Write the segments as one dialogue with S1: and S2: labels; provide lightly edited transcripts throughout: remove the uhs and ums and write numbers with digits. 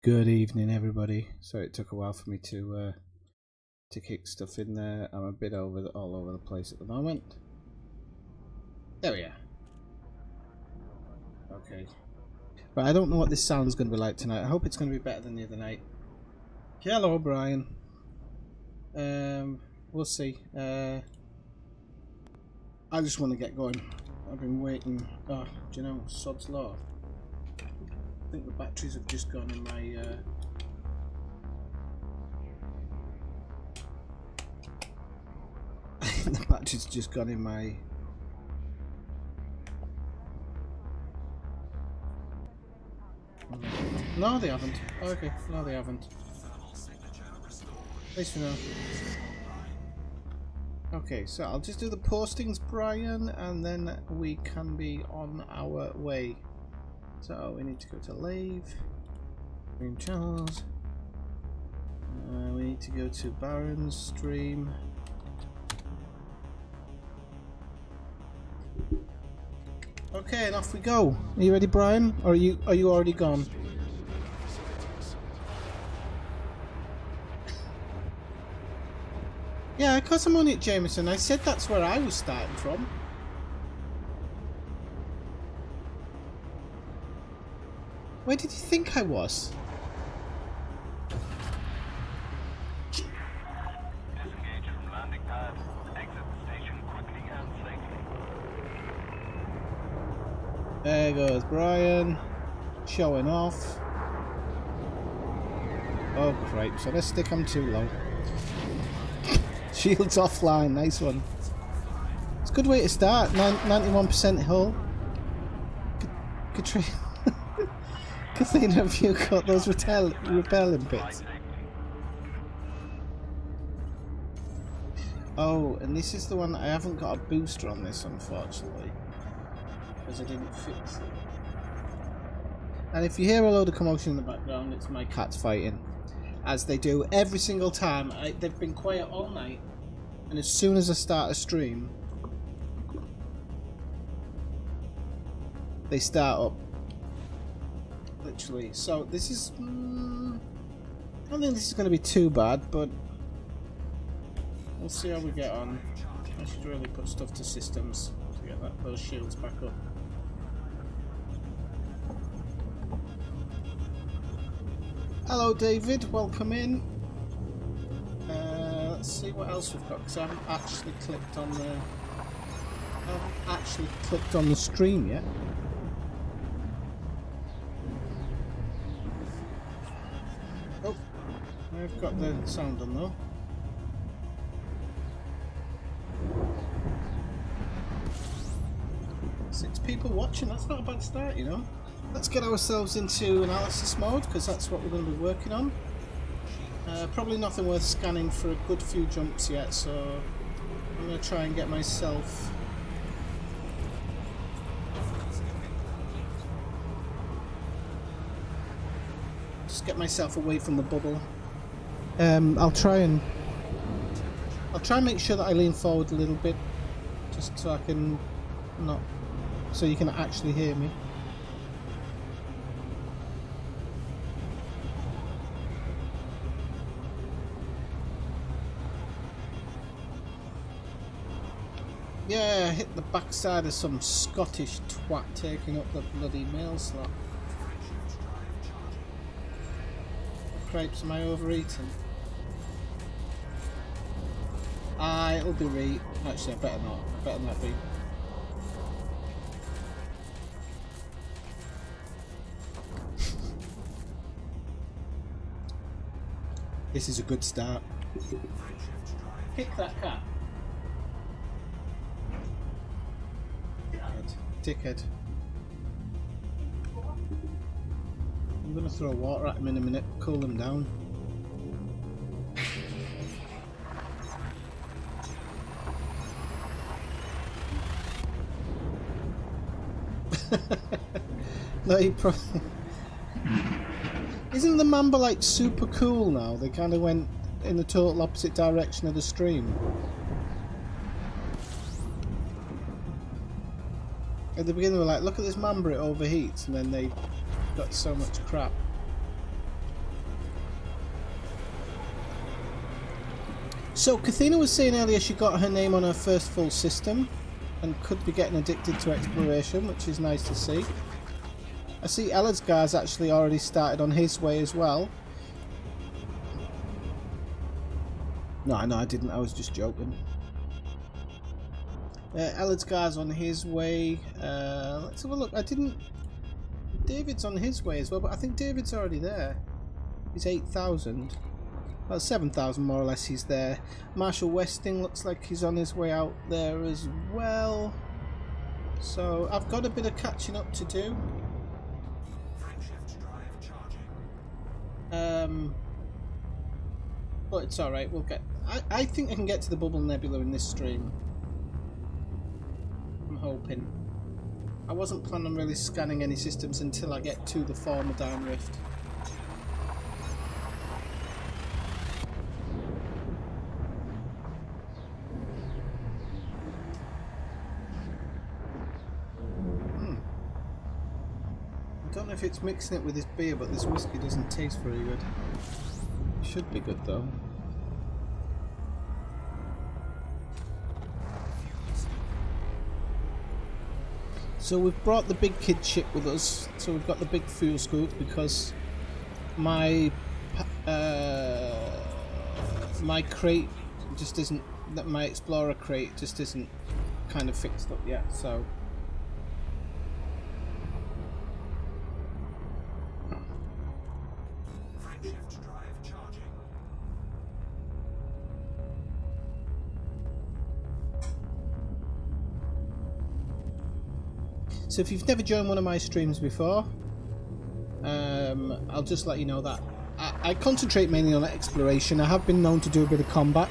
S1: Good evening, everybody. Sorry it took a while for me to kick stuff in there. I'm a bit all over the place at the moment. There we are. Okay. But I don't know what this sound's going to be like tonight. I hope it's going to be better than the other night. Hello, Brian. We'll see. I just want to get going. I've been waiting. Oh, do you know, sod's law. I think the batteries have just gone in my the batteries just gone in my No, they haven't. Okay, no, they haven't. At least we know. Okay, so I'll just do the postings, Brian, and then we can be on our way. So we need to go to Lave, Stream Channels, we need to go to Baron's Stream. Okay, and off we go. Are you ready, Brian? Or are you already gone? Yeah, of course I'm on it, Jameson. I said that's where I was starting from. Where did you think I was?
S2: Disengage from landing pad. Exit the station quickly and safely.
S1: There goes Brian. Showing off. Oh, crap. So let's stick him too low. Shields offline. Nice one. It's a good way to start. 91% hull. Katrina. Kathleen, have you got those repelling bits? Oh, and this is the one I haven't got a booster on this, unfortunately, because I didn't fix it. And if you hear a load of commotion in the background, it's my cats fighting, as they do every single time. They've been quiet all night, and as soon as I start a stream, they start up. Literally. So this is I don't think this is going to be too bad, but we'll see how we get on. I should really put stuff to systems to get those shields back up. Hello David, welcome in. Let's see what else we've got, because I haven't actually clicked on the stream yet. I've got the sound on though. Six people watching, that's not a bad start, you know. Let's get ourselves into analysis mode, because that's what we're going to be working on. Probably nothing worth scanning for a good few jumps yet, so I'm going to try and get myself... just get myself away from the bubble. I'll try and make sure that I lean forward a little bit, just so I can so you can actually hear me. Yeah, hit the backside of some Scottish twat taking up the bloody mail slot. Crepes, am I overeating? It'll be right. Actually, I better not. I better not be. This is a good start. Pick that cat. Dickhead. I'm gonna throw water at him in a minute, cool him down. No, he probably... Isn't the Mamba like super cool now? They kind of went in the total opposite direction of the stream. At the beginning they were like, look at this Mamba, it overheats, and then they got so much crap. So Kathina was saying earlier she got her name on her first full system and could be getting addicted to exploration, which is nice to see. I see Ellersgar's actually already started on his way as well. No, I didn't. I was just joking. Ellersgar's on his way. Let's have a look. David's on his way as well, but I think David's already there. He's 8,000. Well, 7,000 more or less he's there. Marshall Westing looks like he's on his way out there as well. So I've got a bit of catching up to do. But it's alright, we'll get... I think I can get to the Bubble Nebula in this stream. I'm hoping. I wasn't planning on really scanning any systems until I get to the Formidine Rift. I don't know if it's mixing it with this beer, but this whiskey doesn't taste very good. Should be good though. So we've brought the big kid ship with us. So we've got the big fuel scoop because my crate just isn't, my Explorer crate just isn't kind of fixed up yet. So So if you've never joined one of my streams before, I'll just let you know that I concentrate mainly on exploration. I have been known to do a bit of combat,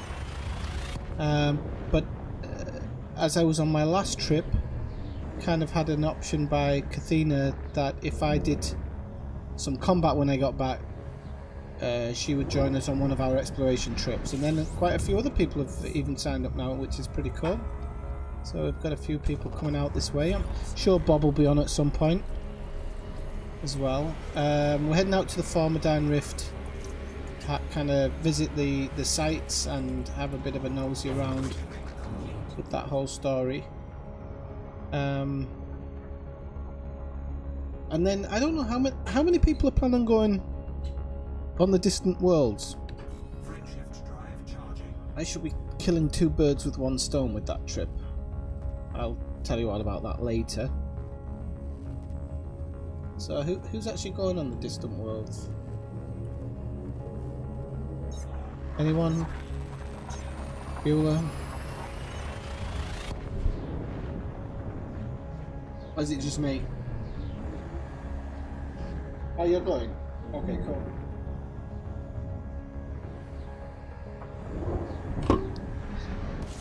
S1: but as I was on my last trip, kind of had an option by Kathina that if I did some combat when I got back, she would join us on one of our exploration trips. And then quite a few other people have even signed up now, which is pretty cool. So we've got a few people coming out this way. I'm sure Bob will be on at some point as well. We're heading out to the Formidine Rift to kind of visit the sites and have a bit of a nosy around with that whole story. And then I don't know how many people are planning on going on the Distant Worlds. I should be killing two birds with one stone with that trip. I'll tell you all about that later. So who's actually going on the Distant Worlds? Anyone? Bueller? Or is it just me? Oh, you're going? Okay, cool.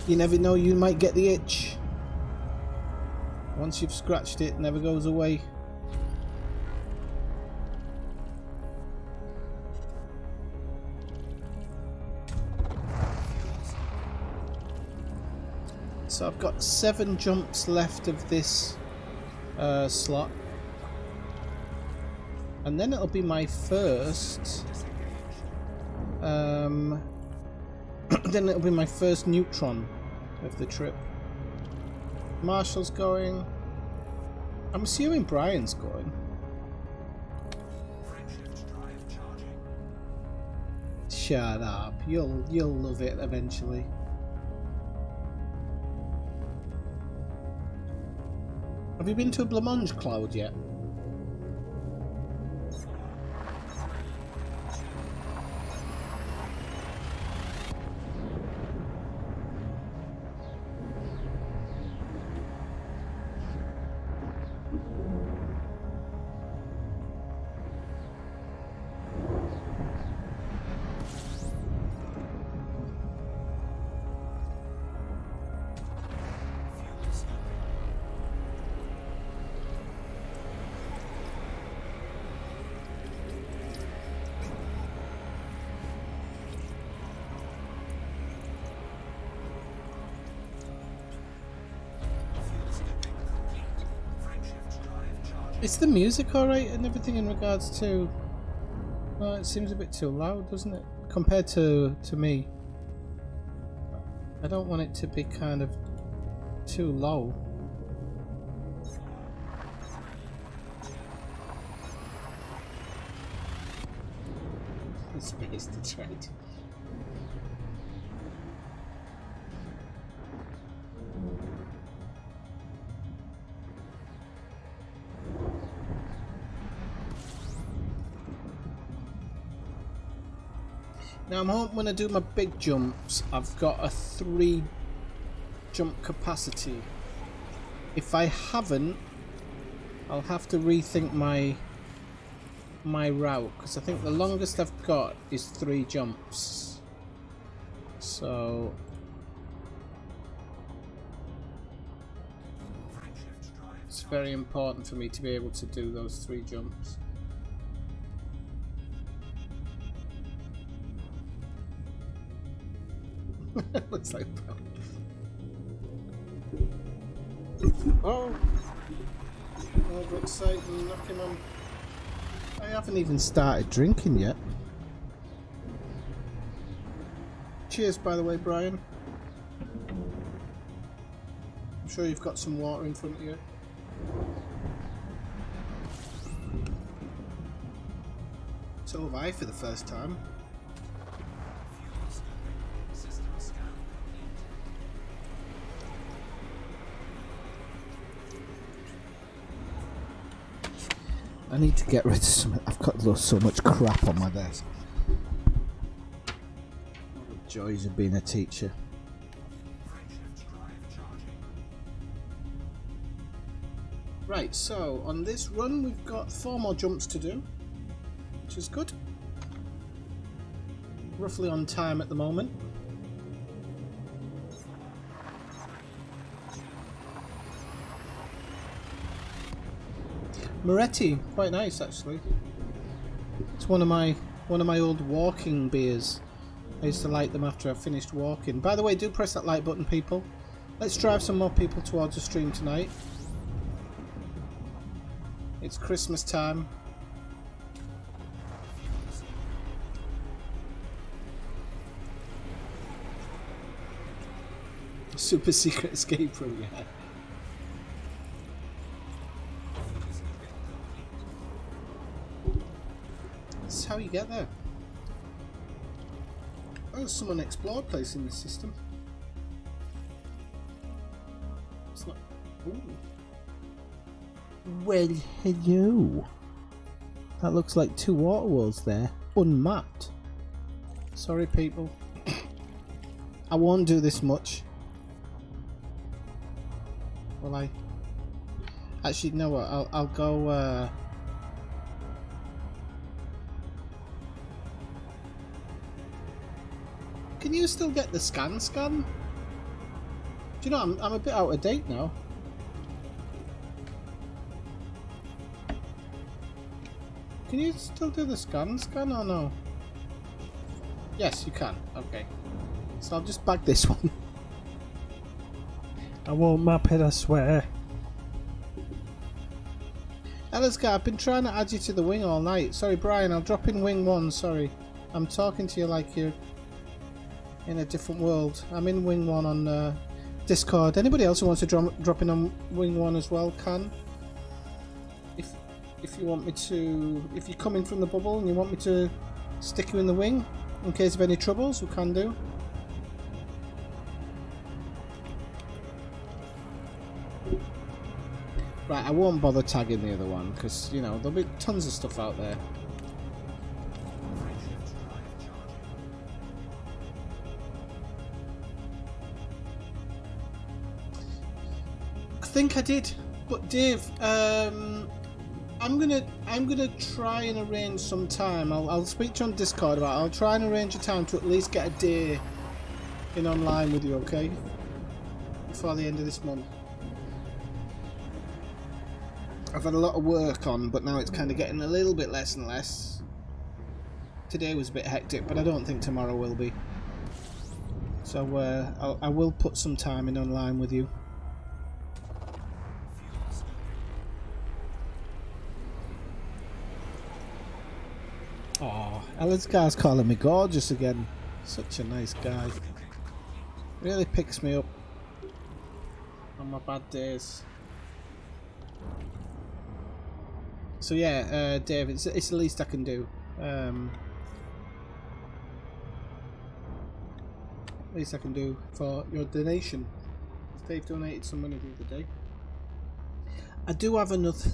S1: You never know, you might get the itch. Once you've scratched it, it never goes away. So I've got 7 jumps left of this slot. And then it'll be my first... then it'll be my first neutron of the trip. Marshall's going. I'm assuming Brian's going. Shut up. You'll love it eventually. Have you been to a blancmange cloud yet? Is the music alright and everything in regards to... Well, it seems a bit too loud, doesn't it? Compared to me. I don't want it to be kind of too low. Space to trade. Now I'm hoping when I do my big jumps, I've got a 3 jump capacity. If I haven't, I'll have to rethink my route, because I think the longest I've got is 3 jumps. So it's very important for me to be able to do those 3 jumps. Looks like that. Oh, overexciting, knocking on. I haven't even started drinking yet. Cheers, by the way, Brian. I'm sure you've got some water in front of you. So have I for the first time. I need to get rid of some. I've got so much crap on my desk. The joys of being a teacher. Right, so on this run we've got 4 more jumps to do, which is good. Roughly on time at the moment. Moretti, quite nice actually. It's one of my old walking beers. I used to like them after I finished walking. By the way, do press that like button, people. Let's drive some more people towards the stream tonight. It's Christmas time. Super secret escape room, yeah. This is how you get there. Oh, there's some unexplored place in this system. It's not. Ooh. Well, hello. That looks like 2 water worlds there, unmapped. Sorry, people. I won't do this much. Will I? Actually, no. I'll go. Can you still get the scan? Do you know, I'm a bit out of date now. Can you still do the scan or no? Yes, you can. Okay. So I'll just bag this one.
S3: I won't map it, I swear.
S1: Eliska, I've been trying to add you to the wing all night. Sorry, Brian, I'll drop in wing 1, sorry. I'm talking to you like you're in a different world. I'm in wing 1 on Discord. Anybody else who wants to drop in on wing 1 as well can. If you want me to, if you come in from the bubble and you want me to stick you in the wing in case of any troubles, we can do. Right, I won't bother tagging the other one because, you know, there'll be tons of stuff out there. I think I did, but Dave, I'm gonna try and arrange some time. I'll speak to you on Discord about it. I'll try and arrange a time to at least get a day in online with you, okay? Before the end of this month. I've had a lot of work on, but now it's kind of getting a little bit less and less. Today was a bit hectic, but I don't think tomorrow will be. So I will put some time in online with you. Oh, Alan's guy's calling me gorgeous again. Such a nice guy. Really picks me up on my bad days. So yeah, Dave, it's the least I can do. Least I can do for your donation. Dave donated some money the other day. I do have another.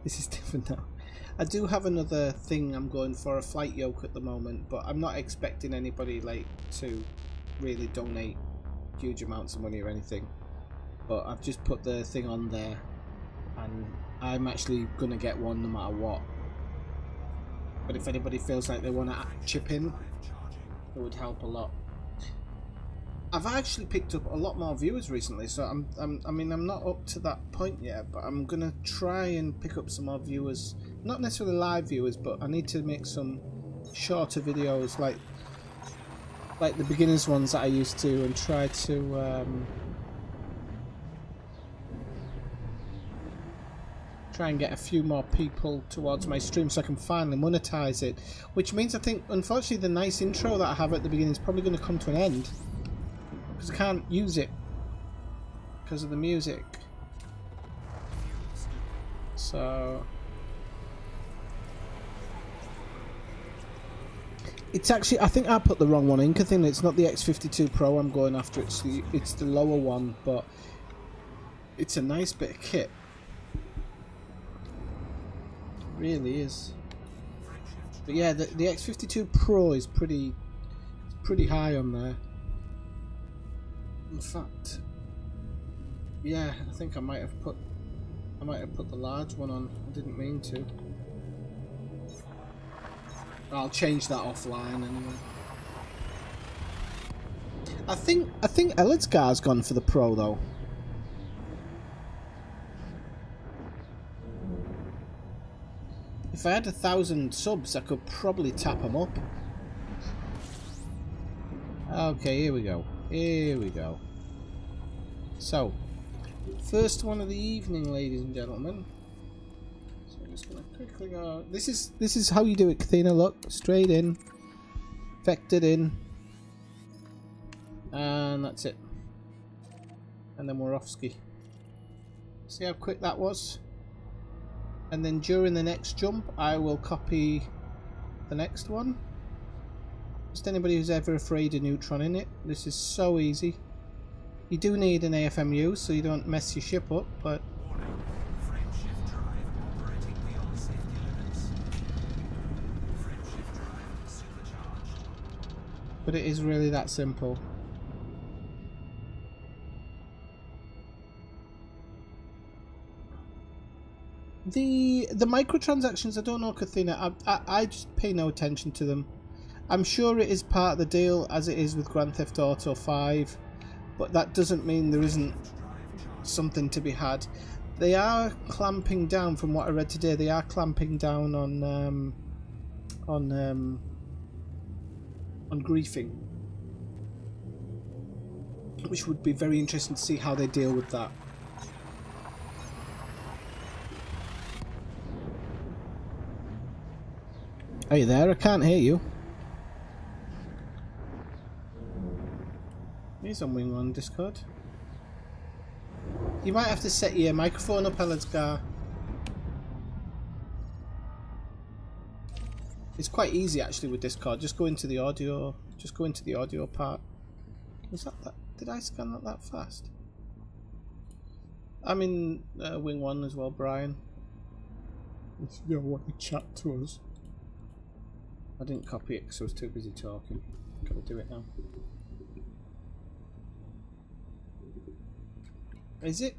S1: This is different now. I do have another thing I'm going for, a flight yoke at the moment, but I'm not expecting anybody like to really donate huge amounts of money or anything. But I've just put the thing on there, and I'm actually gonna get one no matter what. But if anybody feels like they want to chip in, it would help a lot. I've actually picked up a lot more viewers recently, so I mean I'm not up to that point yet, but I'm gonna try and pick up some more viewers. Not necessarily live viewers, but I need to make some shorter videos like the beginners ones that I used to, and try to try and get a few more people towards my stream so I can finally monetize it. Which means I think, unfortunately, the nice intro that I have at the beginning is probably going to come to an end, because I can't use it because of the music. So it's actually, I think I put the wrong one in, because it's not the X52 Pro I'm going after, it's the lower one, but it's a nice bit of kit. It really is. But yeah, the X52 Pro is pretty high on there. In fact, yeah, I think I might have put the large one on. I didn't mean to. I'll change that offline anyway. I think Ellidsgar's gone for the Pro though. If I had 1,000 subs, I could probably tap them up. Okay, here we go. Here we go. So, first one of the evening, ladies and gentlemen. So I'm just gonna quickly go. This is how you do it, Kathina. Look, straight in, vectored in, and that's it. And then we're off ski. See how quick that was? And then during the next jump, I will copy the next one. Just anybody who's ever afraid of neutron in it, this is so easy. You do need an AFMU so you don't mess your ship up, but it is really that simple. The microtransactions, I don't know, Kathina. I just pay no attention to them. I'm sure it is part of the deal, as it is with Grand Theft Auto 5, but that doesn't mean there isn't something to be had. They are clamping down, from what I read today. They are clamping down on griefing, which would be very interesting to see how they deal with that. Are you there? I can't hear you. He's on Wing 1 Discord. You might have to set your microphone up, Ellidsgar. It's quite easy actually with Discord. Just go into the audio. Just go into the audio part. Was that? Did I scan that fast? I'm in Wing 1 as well, Brian. If you want to chat to us. I didn't copy it because I was too busy talking. Gotta do it now. Is it?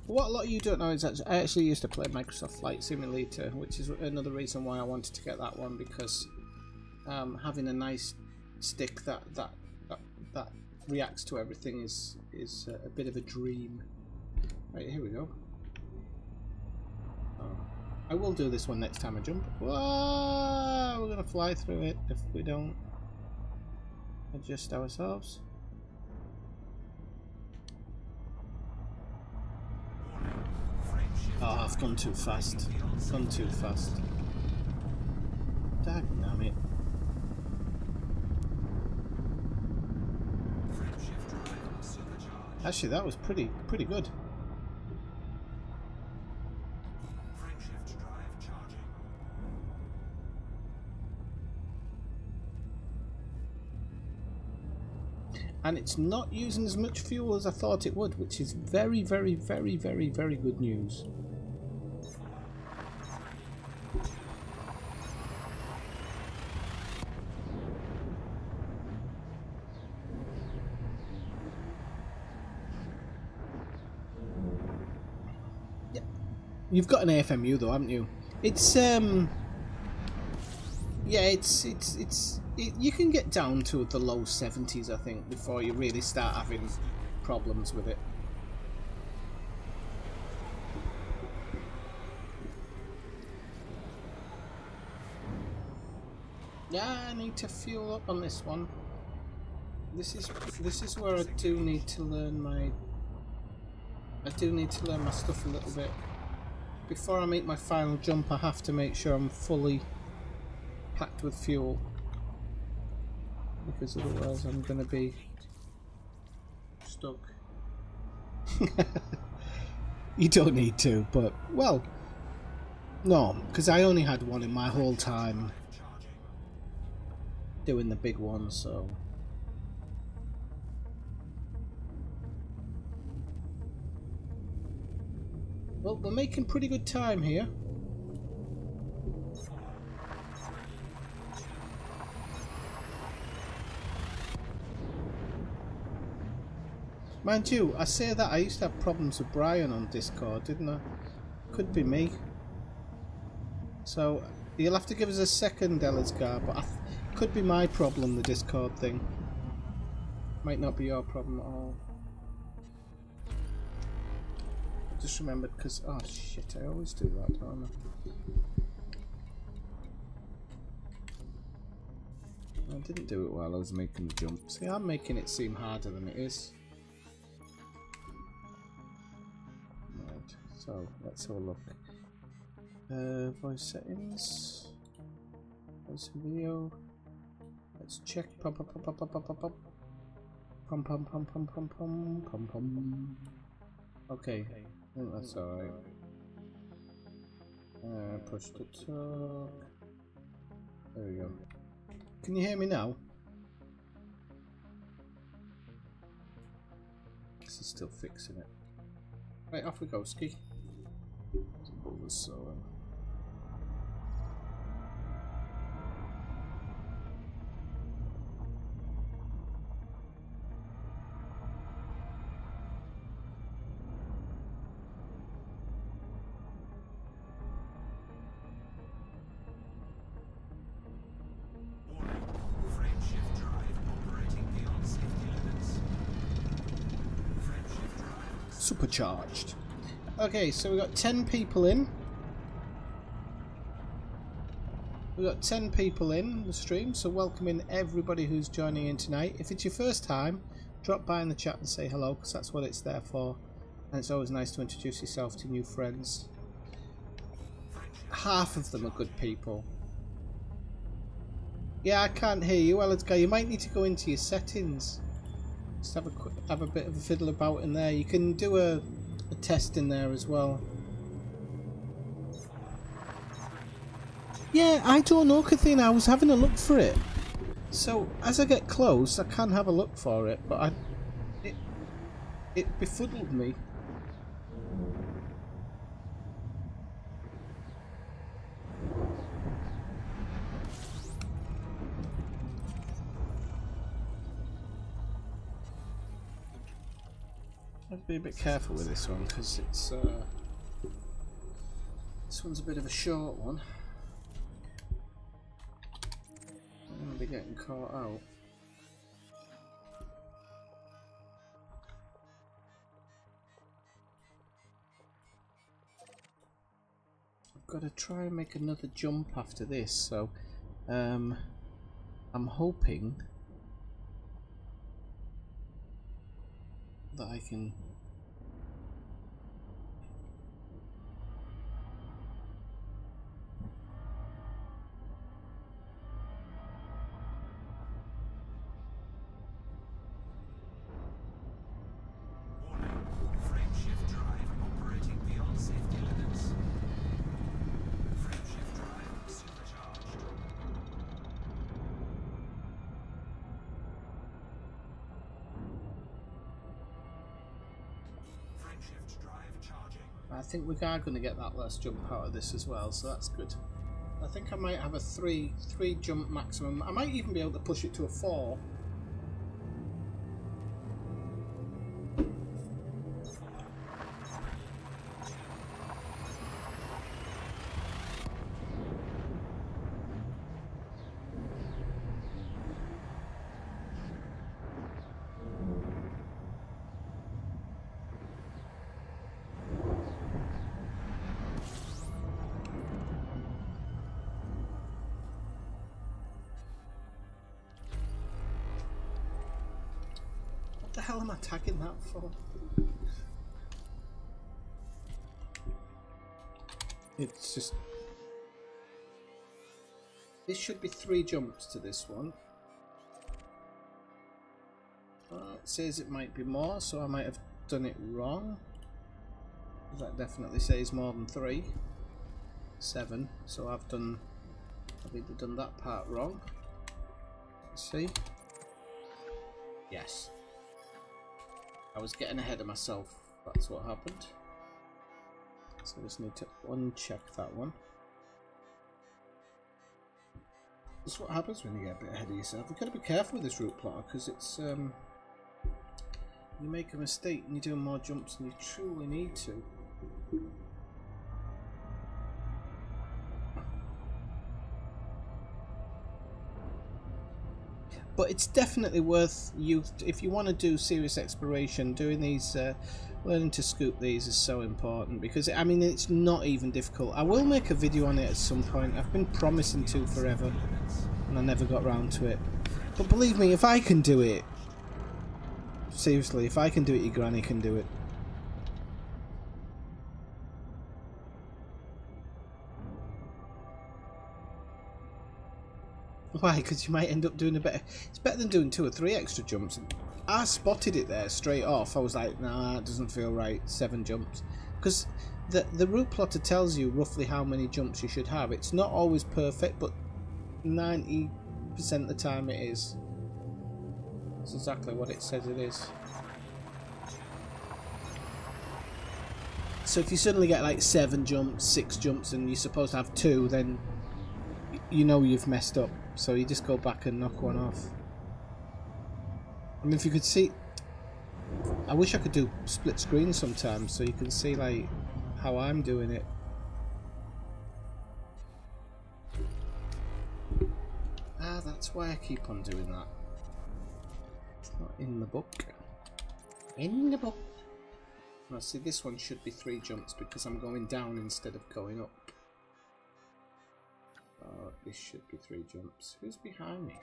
S1: What a lot of you don't know is that I actually used to play Microsoft Flight Simulator, which is another reason why I wanted to get that one, because having a nice stick that reacts to everything is a bit of a dream. Right, here we go. Oh. I will do this one next time I jump. Whoa! We're gonna fly through it if we don't adjust ourselves. Oh, I've gone too fast. Gone too fast. Damn it. Actually, that was pretty good.
S4: Frameshift drive charging.
S1: And it's not using as much fuel as I thought it would, which is very, very, very, very, very good news. Yeah. You've got an AFMU though, haven't you? It's yeah, you can get down to the low 70s, I think, before you really start having problems with it. Yeah, I need to fuel up on this one. This is where I do need to learn my stuff a little bit. Before I make my final jump, I have to make sure I'm fully packed with fuel, because otherwise I'm gonna be stuck. You don't need to, but well, no, because I only had one in my whole time doing the big one, so well, we're making pretty good time here. Mind you, I say that I used to have problems with Brian on Discord, didn't I? Could be me. So you'll have to give us a second, Ellisgar, but could be my problem, the Discord thing. Might not be your problem at all. I just remembered because, oh shit, I always do that, don't I? I didn't do it while I was making the jump. See, I'm making it seem harder than it is. So let's have a look. Voice settings. Voice video. Let's check. Pum pum pum pum pum pum pum pum pum pum pum pum pum pum pum. Okay, I think that's alright. Push to talk. There we go. Can you hear me now? This is still fixing it. Right, off we go, Ski. So
S4: Frameshift drive operating beyond safety limits. Frameshift drive
S1: supercharged. Okay, so we've got 10 people in. We've got 10 people in the stream, so welcoming everybody who's joining in tonight. If it's your first time, drop by in the chat and say hello, because that's what it's there for. And it's always nice to introduce yourself to new friends. Half of them are good people. Yeah, I can't hear you, Ellisgar. You might need to go into your settings. Just have a bit of a fiddle about in there. You can do a test in there as well. Yeah, I don't know, Kathina. I was having a look for it. So as I get close, I can have a look for it, but it befuddled me. I have to be a bit careful with this one because it's this one's a bit of a short one. I'm gonna be getting caught out. I've got to try and make another jump after this, so I'm hoping that I can. I think we are going to get that last jump out of this as well, so that's good. I think I might have a three jump maximum. I might even be able to push it to a 4. What the hell am I tagging that for? It's just... This should be 3 jumps to this one. It says it might be more, so I might have done it wrong. That definitely says more than 3. 7, so I've either done that part wrong. Let's see. Yes. I was getting ahead of myself. That's what happened. So I just need to uncheck that one. That's what happens when you get a bit ahead of yourself. You've got to be careful with this route plotter because it's you make a mistake and you're doing more jumps than you truly need to. But it's definitely worth you if you want to do serious exploration. Doing these, learning to scoop these is so important because I mean it's not even difficult. I will make a video on it at some point. I've been promising to forever, and I never got round to it. But believe me, if I can do it, seriously, if I can do it, your granny can do it. Why? Because you might end up doing a better... It's better than doing 2 or 3 extra jumps. I spotted it there straight off. I was like, nah, it doesn't feel right. 7 jumps. Because the route plotter tells you roughly how many jumps you should have. It's not always perfect, but 90% of the time it is. That's exactly what it says it is. So if you suddenly get like 7 jumps, 6 jumps, and you're supposed to have 2, then you know you've messed up. So you just go back and knock one off. I mean, if you could see, I wish I could do split screen sometimes so you can see like how I'm doing it. Ah, that's why I keep on doing that. It's not in the book. In the book. Now see, this one should be 3 jumps because I'm going down instead of going up. This should be 3 jumps. Who's behind me?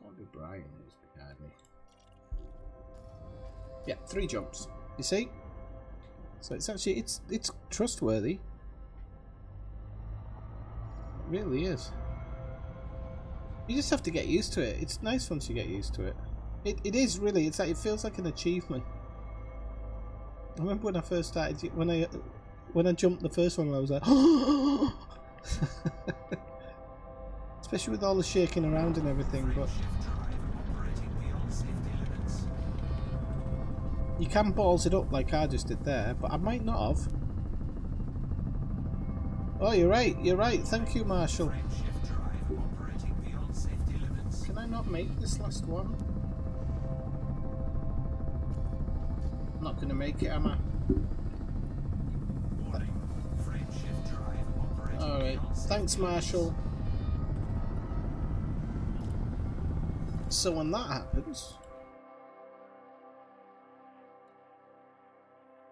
S1: Can't be Brian who's behind me. Yeah, 3 jumps. You see? So it's actually it's trustworthy. It really is. You just have to get used to it. It's nice once you get used to it. It is really. It's like it feels like an achievement. I remember when I first started when I jumped the first one, I was like, oh! Especially with all the shaking around and everything. But you can balls it up like I just did there, but I might not have. Oh, you're right. You're right. Thank you, Marshall. Can I not make this last one? I'm not going to make it, am I? Alright, thanks Marshall. So when that happens,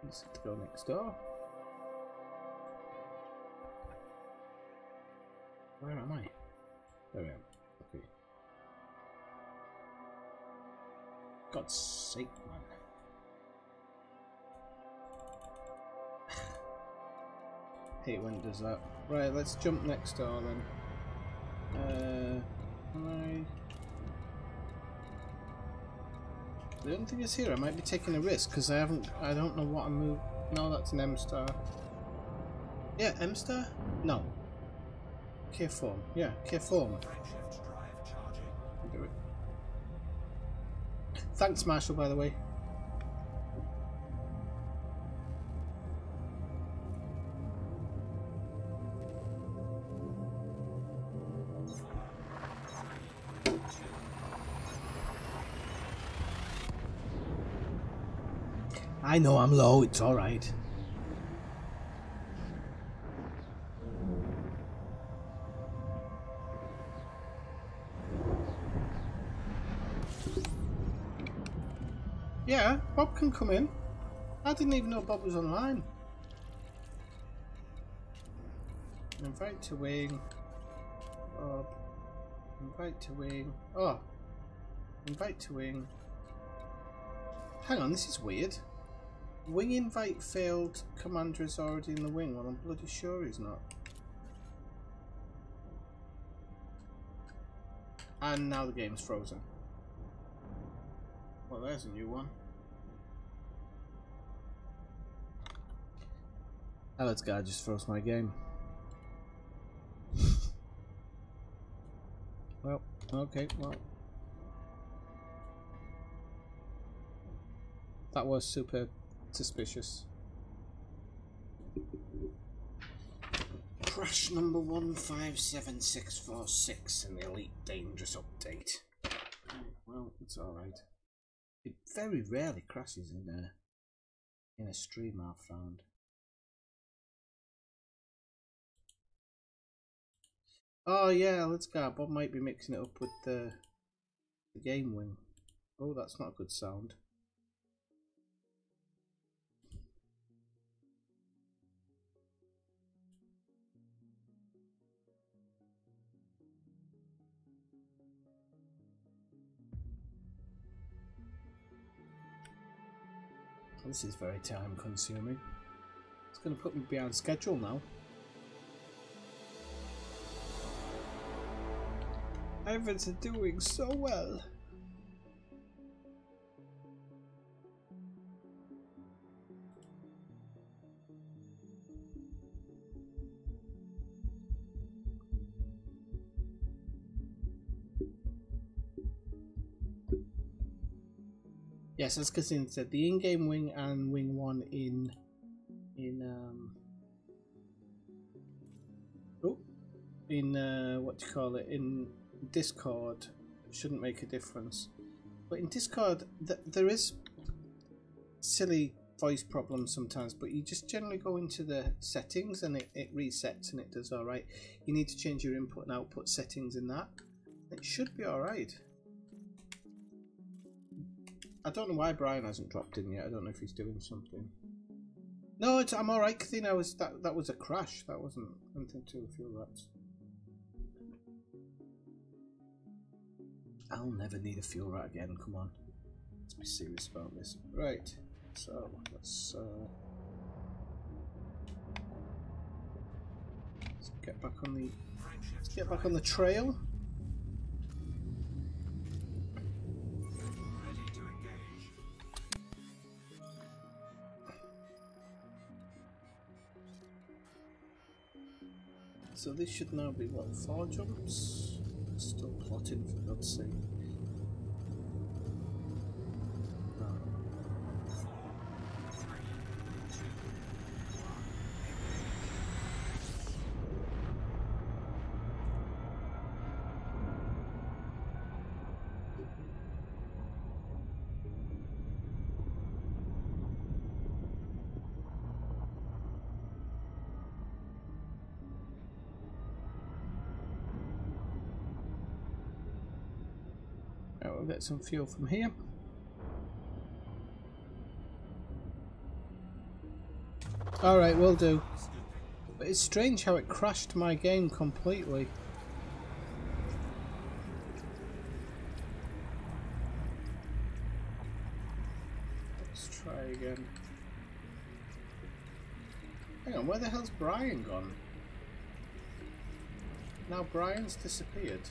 S1: let's go next door. Where am I? There I am. Okay. God's sake, man. Hate when it does that. Right, let's jump next door then. The only thing is here, I might be taking a risk because I don't know what I'm moving. No, that's an M-star. Yeah, M-star? No. K-form. Yeah, K-form. Do it. Thanks, Marshall, by the way. I know I'm low, it's alright. Yeah, Bob can come in. I didn't even know Bob was online. Invite to wing. Bob. Invite to wing. Oh. Invite to wing. Hang on, this is weird. Wing invite failed. Commander is already in the wing. Well, I'm bloody sure he's not. And now the game's frozen. Well, there's a new one. Oh, let's go. I just froze my game. Well, okay, well. That was super suspicious. Crash number 157646 in the Elite Dangerous update. Well, it's alright. It very rarely crashes in a stream, I've found. Oh yeah, let's go. Bob might be mixing it up with the game wing. Oh, that's not a good sound. This is very time consuming. It's going to put me behind schedule now. Everything's doing so well. Yes, as Cassine said, the in-game wing and wing 1 in what do you call it, in Discord shouldn't make a difference. But in Discord there is silly voice problems sometimes, but you just generally go into the settings and it resets and it does alright. You need to change your input and output settings in that. It should be alright. I don't know why Brian hasn't dropped in yet. I don't know if he's doing something. No, I'm alright, Kathina. That was a crash. That wasn't anything to do with fuel rats. I'll never need a fuel rat again. Come on. Let's be serious about this. Right. So let's get back on the trail. So this should now be, what, 4 jumps? Still plotting, for God's sake. We'll get some fuel from here. Alright, will do. But it's strange how it crashed my game completely. Let's try again. Hang on, where the hell's Brian gone? Now Brian's disappeared.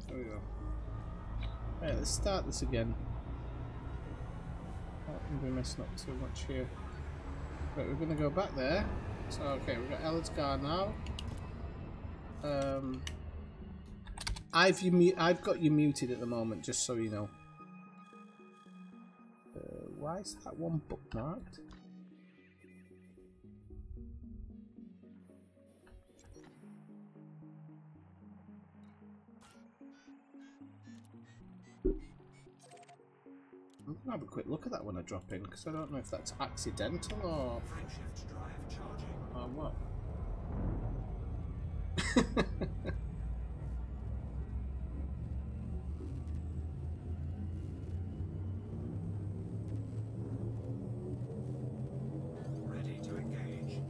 S1: There we go. Right, let's start this again. Not going to be messing up too much here. Right, we're going to go back there. So, okay, we've got Ellersgar now. I've got you muted at the moment, just so you know. Why is that one bookmarked? I'm gonna have a quick look at that when I drop in, because I don't know if that's accidental or what.
S4: Ready to engage.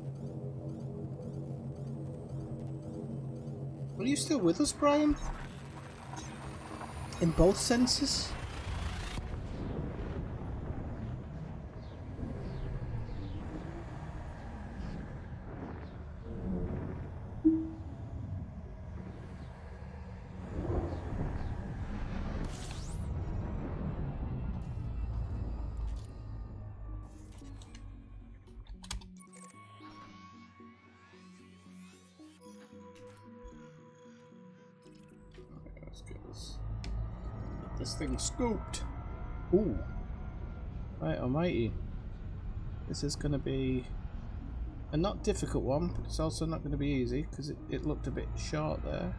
S1: Are you still with us, Brian? In both senses? Let's get this thing scooped. Ooh. Right, almighty. This is going to be a not difficult one, but it's also not going to be easy because it looked a bit short there.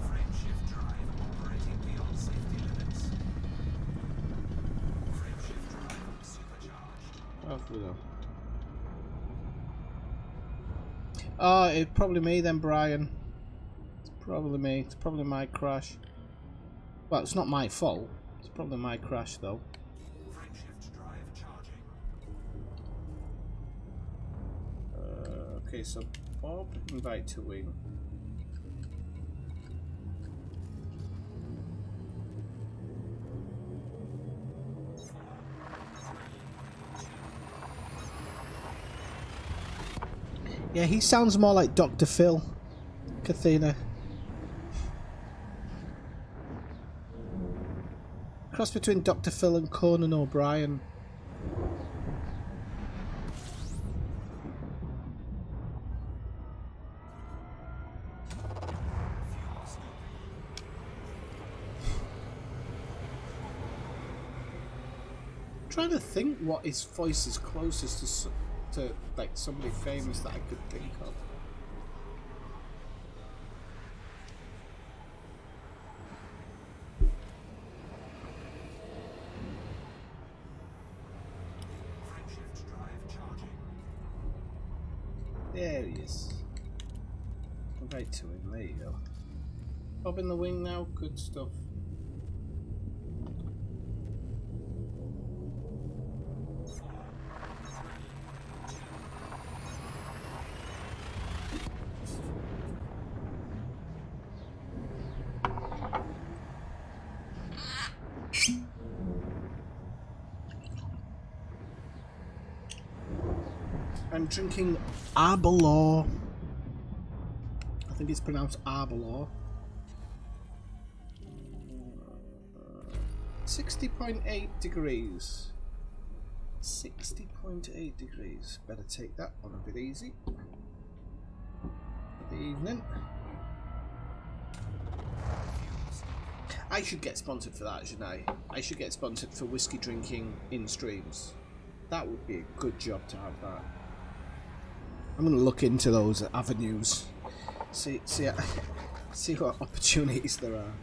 S4: Frame shift drive operating beyond safety limits. Frame shift drive supercharged.
S1: Off we go. Oh, it's probably me then, Brian. It's probably me. It's probably my crash. Well, it's not my fault. It's probably my crash, though.
S4: Frame shift drive charging.
S1: Okay, so Bob, invite to wing. Yeah, he sounds more like Dr. Phil, Kathina. Cross between Dr. Phil and Conan O'Brien. I'm trying to think what his voice is closest to like somebody famous that I could think of.
S4: Frame shift drive charging.
S1: There he is. Right to him, there you go. Bob in the wing now, good stuff. I'm drinking Arbalaw. I think it's pronounced Arbalaw. 60.8 degrees. 60.8 degrees. Better take that on a bit easy. Good evening. I should get sponsored for that, shouldn't I? I should get sponsored for whiskey drinking in streams. That would be a good job to have that. I'm going to look into those avenues. See what opportunities there are.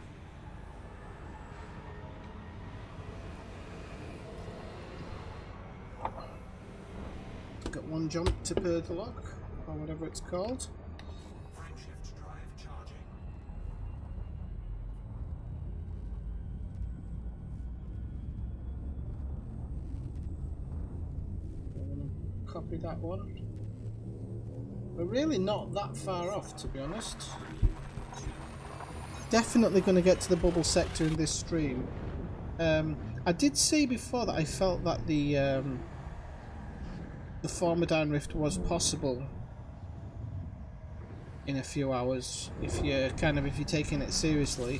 S1: Got one jump to the lock, or whatever it's called.
S4: Frame shift drive charging.
S1: Copy that one. We're really not that far off, to be honest. Definitely going to get to the bubble sector in this stream. I did say before that I felt that the Formidine rift was possible in a few hours if you're taking it seriously.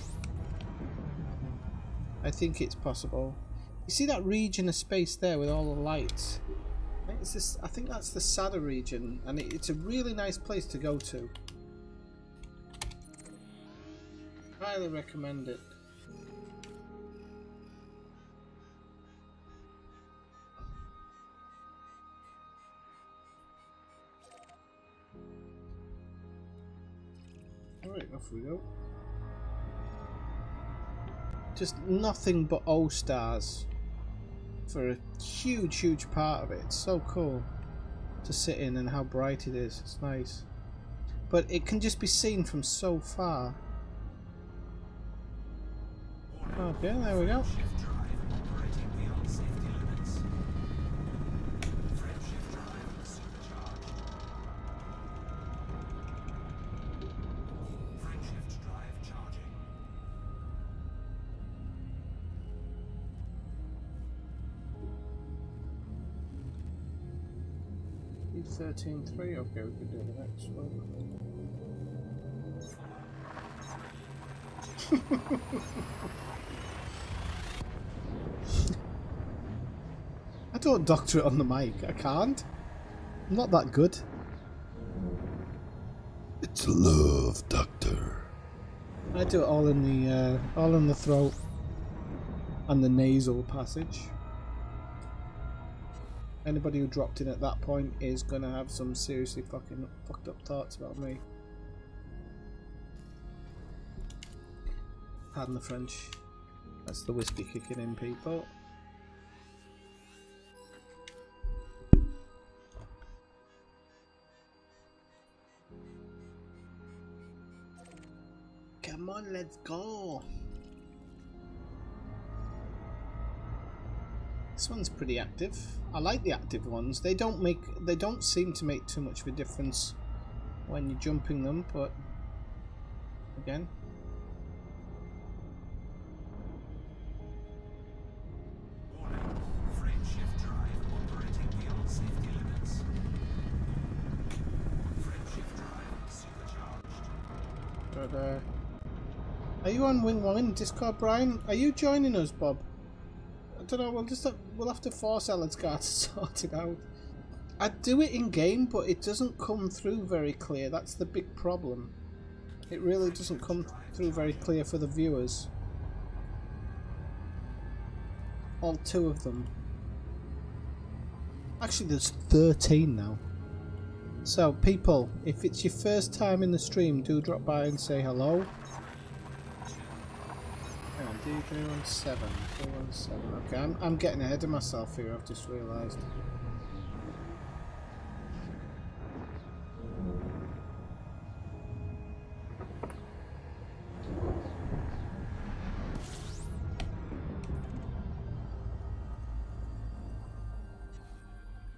S1: I think it's possible. You see that region of space there with all the lights? I think that's the Sada region, and it's a really nice place to go to. Highly recommend it. Alright, off we go. Just nothing but O stars for a huge part of it. It's so cool to sit in and how bright it is. It's nice. But it can just be seen from so far. Okay, there we go. E13.3, okay, we can do the next one. I don't doctor it on the mic, I can't. I'm not that good. It's love, Doctor. I do it all in the throat and the nasal passage. Anybody who dropped in at that point is gonna have some seriously fucking fucked up thoughts about me. Pardon the French. That's the whiskey kicking in, people. Come on, let's go. This one's pretty active. I like the active ones. They don't seem to make too much of a difference when you're jumping them, but again.
S4: Frame shift drive operating beyond safety limits. Frame shift drive supercharged.
S1: But are you on Wing 1 in Discord, Brian? Are you joining us, Bob? I don't know, we'll have to force Ellidsgar to sort it out. I do it in game, but it doesn't come through very clear. That's the big problem. It really doesn't come through very clear for the viewers. All two of them. Actually, there's 13 now. So, people, if it's your first time in the stream, do drop by and say hello. D317, 317. Okay, I'm getting ahead of myself here, I've just realised.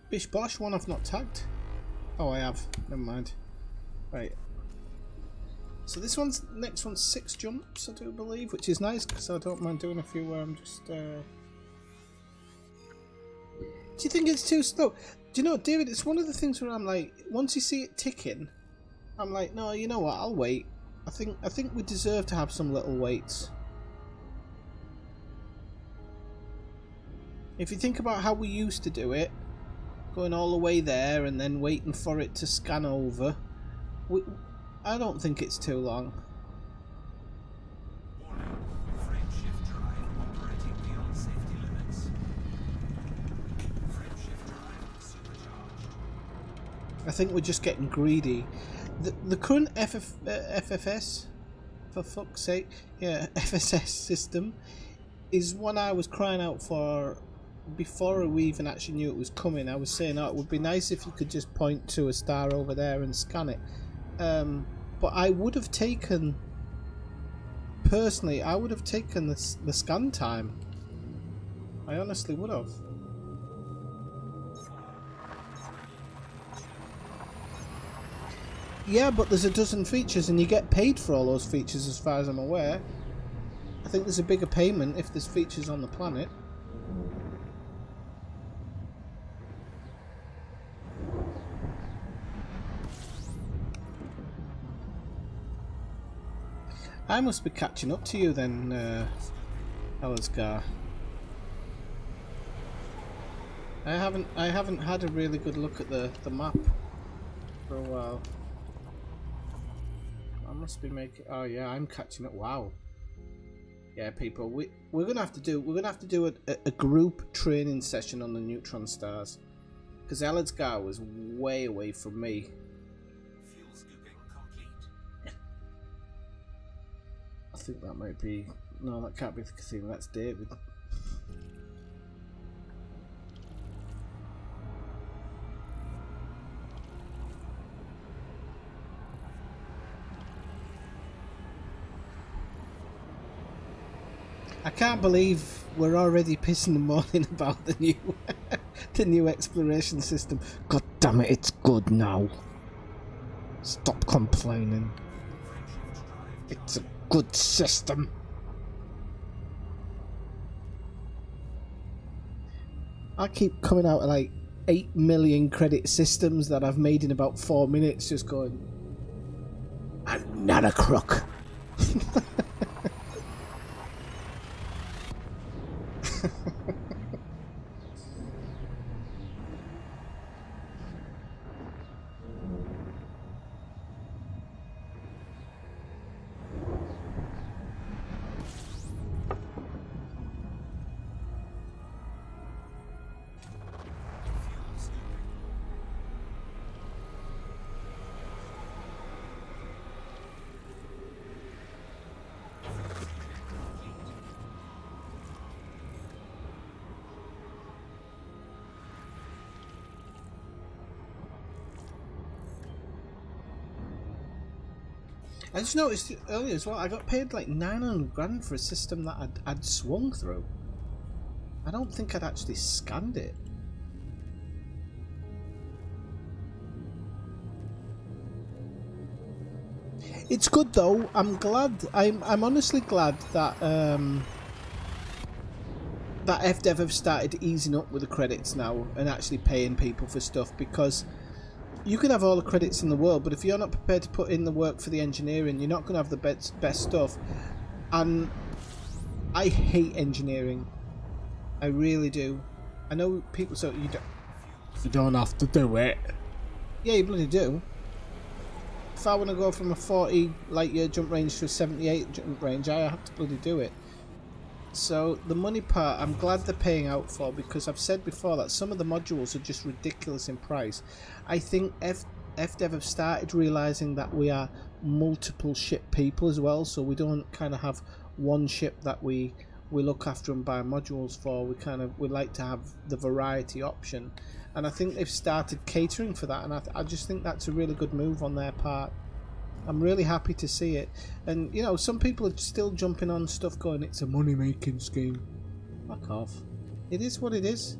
S1: Bish Bosh, one I've not tagged. Oh, I have. Never mind. Right. So this next one's 6 jumps, I do believe, which is nice because I don't mind doing a few where I'm just. Do you think it's too slow? Do you know, David? It's one of the things where I'm like, once you see it ticking, I'm like, no, you know what? I'll wait. I think we deserve to have some little waits. If you think about how we used to do it, going all the way there and then waiting for it to scan over. I don't think it's too long.
S4: Frame shift drive operating beyond safety limits. Frame shift drive supercharged.
S1: I think we're just getting greedy. The current FFS, for fuck's sake, yeah, FSS system is one I was crying out for before we even actually knew it was coming. I was saying, oh, it would be nice if you could just point to a star over there and scan it. But I would have taken, personally, I would have taken the scan time. I honestly would have. Yeah, but there's a dozen features and you get paid for all those features as far as I'm aware. I think there's a bigger payment if there's features on the planet. I must be catching up to you then, Ellidsgar. I haven't had a really good look at the map for a while. must be making. Oh yeah, I'm catching up. Wow. Yeah, people, we're gonna have to do a group training session on the neutron stars, because Ellersgar was way away from me.
S4: Fuel scooping complete.
S1: I think that might be. No, that can't be the casino. That's David. I can't believe we're already pissing and moaning about the new exploration system. God damn it, it's good now. Stop complaining. It's a good system. I keep coming out of like 8 million credit systems that I've made in about 4 minutes, just going, I'm not a crook. I just noticed earlier as well, I got paid like 900 grand for a system that I'd swung through. I don't think I'd actually scanned it. It's good though. I'm glad. I'm honestly glad that that FDev have started easing up with the credits now and actually paying people for stuff, because you can have all the credits in the world, but if you're not prepared to put in the work for the engineering, you're not going to have the best stuff. And I hate engineering. I really do. I know people say you don't have to do it. Yeah, you bloody do. If I want to go from a 40 light year jump range to a 78 jump range, I have to bloody do it. So the money part, I'm glad they're paying out for, because I've said before that some of the modules are just ridiculous in price. I think FDev have started realising that we are multiple ship people as well, so we don't kind of have one ship that we look after and buy modules for. We like to have the variety option, and I think they've started catering for that, and I just think that's a really good move on their part. I'm really happy to see it. And you know, some people are still jumping on stuff going, it's a money making scheme. Fuck off. It is what it is.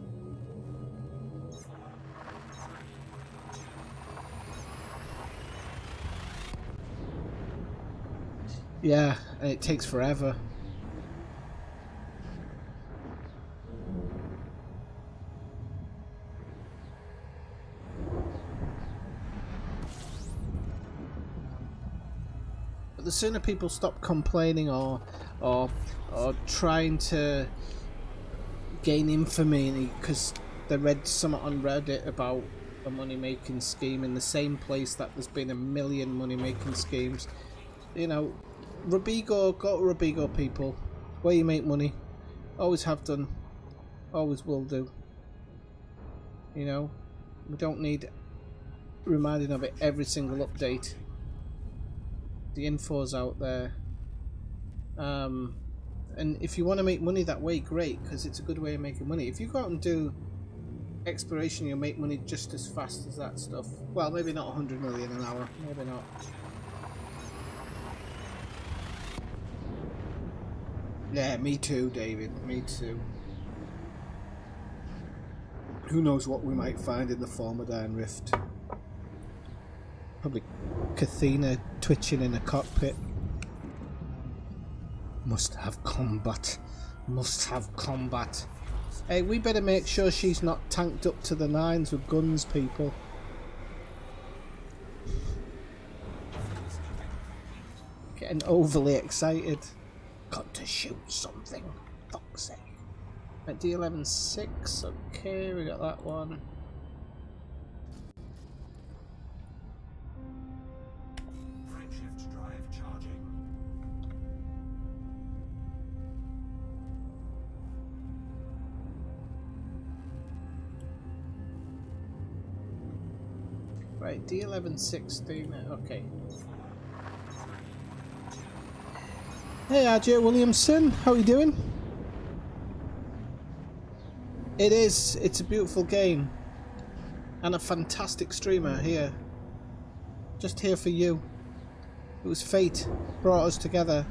S1: Yeah, and it takes forever. The sooner people stop complaining or trying to gain infamy because they read something on Reddit about a money-making scheme in the same place that there's been a million money-making schemes, you know, Robigo, go to Robigo, people, where you make money. Always have done, always will do. You know, we don't need reminding of it every single update. The info's out there, and if you want to make money that way, great, because it's a good way of making money. If you go out and do exploration, you'll make money just as fast as that stuff. Well, maybe not 100 million an hour, maybe not. Yeah, me too, David, me too. Who knows what we might find in the Formidine rift. Probably Cathena twitching in a cockpit. Must have combat. Must have combat. Hey, we better make sure she's not tanked up to the nines with guns, people. Getting overly excited. Got to shoot something. Fuck's sake. At D11-6, okay, we got that one. Right, D1116. Okay. Hey, RJ Williamson, how are you doing? It is. It's a beautiful game. And a fantastic streamer here. Just here for you. It was fate. Brought us together.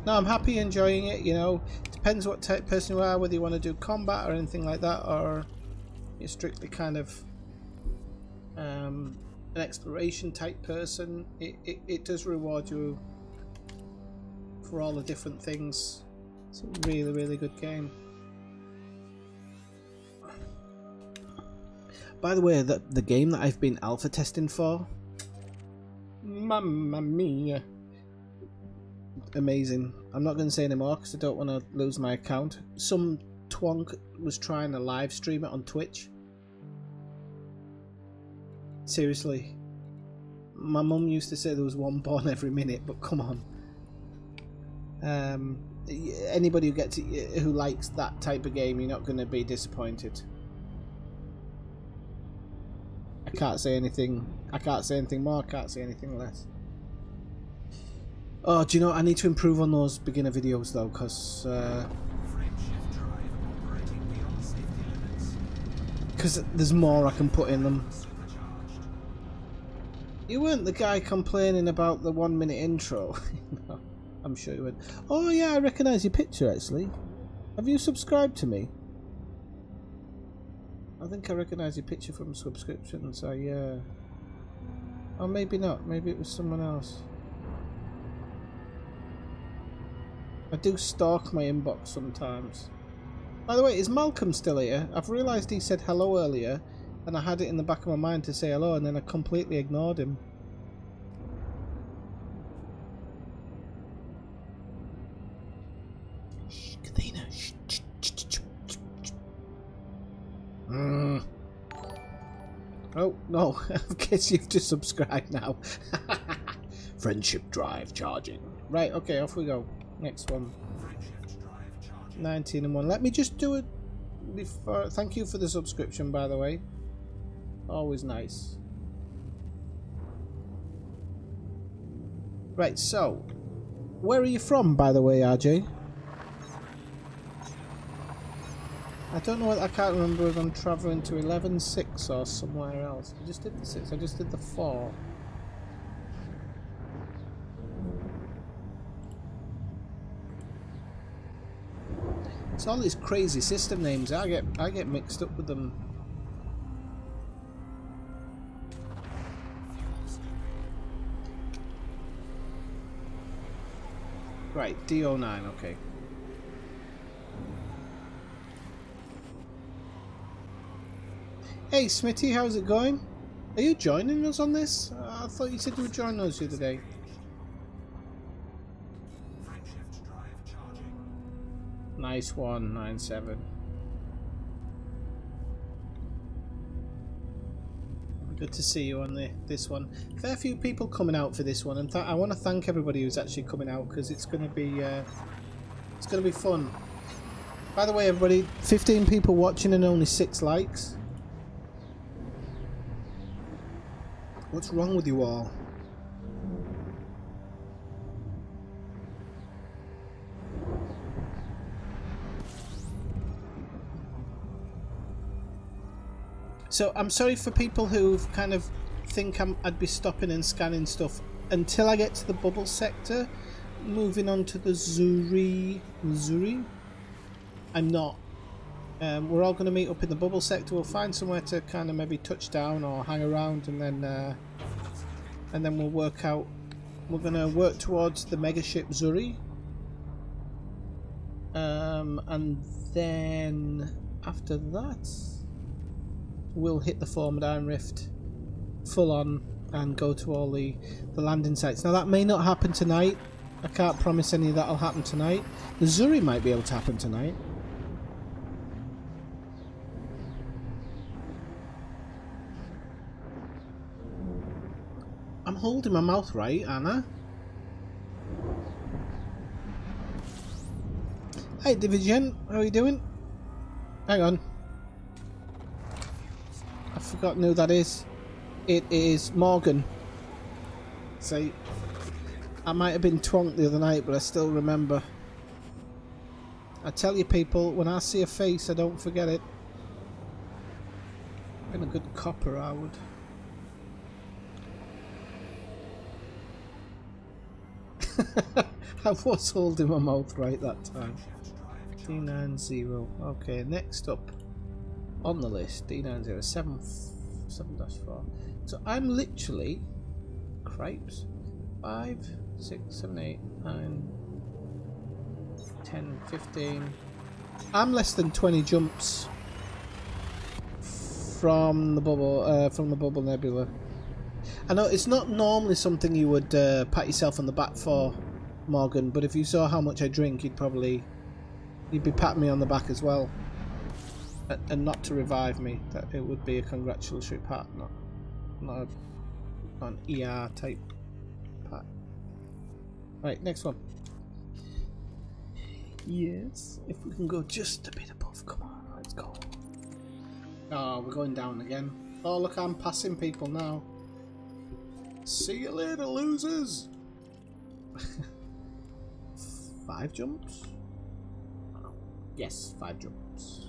S1: No, I'm happy enjoying it, you know. Depends what type of person you are, whether you want to do combat or anything like that, or you're strictly kind of an exploration type person. It does reward you for all the different things. It's a really, really good game. By the way, the game that I've been alpha testing for, mamma mia, amazing. I'm not going to say anymore because I don't want to lose my account. Some twonk was trying to live stream it on Twitch. Seriously, my mum used to say there was one born every minute, but come on. Anybody who gets it, who likes that type of game, you're not going to be disappointed. I can't say anything. I can't say anything more. I can't say anything less. Oh, do you know, I need to improve on those beginner videos though, because there's more I can put in them. You weren't the guy complaining about the 1 minute intro. No, I'm sure you weren't. Oh yeah, I recognise your picture actually. Have you subscribed to me? I think I recognise your picture from subscriptions, so yeah. Or maybe not, maybe it was someone else. I do stalk my inbox sometimes. By the way, is Malcolm still here? I've realised he said hello earlier, and I had it in the back of my mind to say hello, and then I completely ignored him. Shh, Kathina, shh, shh, shh, shh, shh, shh. Oh, no, I guess you've just subscribed now. Friendship drive charging. Right, okay, off we go. Next one. 19 and 1. Let me just do it before. Thank you for the subscription, by the way. Always nice. Right, so where are you from, by the way, RJ? I don't know what, I can't remember if I'm travelling to 11.6 or somewhere else. I just did the 6, I just did the 4. It's all these crazy system names. I get mixed up with them. Right, DO9, okay. Hey Smitty, how's it going? Are you joining us on this? I thought you said you would join us the other day. Nice one, 9-7. Good to see you on this one. Fair few people coming out for this one, and I want to thank everybody who's actually coming out because it's going to be fun. By the way, everybody, 15 people watching and only 6 likes. What's wrong with you all? So I'm sorry for people who kind of think I'd be stopping and scanning stuff until I get to the bubble sector. Moving on to the Missouri. I'm not. We're all going to meet up in the bubble sector. We'll find somewhere to kind of maybe touch down or hang around, and then we'll work out. We're going to work towards the megaship Zuri, and then after that, we'll hit the Formidine Rift full on and go to all the landing sites. Now that may not happen tonight. I can't promise any of that will happen tonight. The Zuri might be able to happen tonight. I'm holding my mouth right, Anna. Hey Division, how are you doing? Hang on. I've forgotten who that is. It is Morgan. See, I might have been twonked the other night, but I still remember. I tell you people, when I see a face, I don't forget it. Been a good copper, I would. I was holding my mouth right that time. D90. Okay, next up on the list, D90 7-4. So I'm literally cripes. 5, 6, 7, 8, 9, 10, 15. I'm less than 20 jumps from the bubble nebula. I know it's not normally something you would pat yourself on the back for, Morgan, but if you saw how much I drink, you'd be patting me on the back as well. And not to revive me, that it would be a congratulatory pat, not an ER type pat. Right, next one. Yes, if we can go just a bit above, come on, let's go. Oh, we're going down again. Oh look, I'm passing people now. See you later, losers. 5 jumps? Yes, 5 jumps.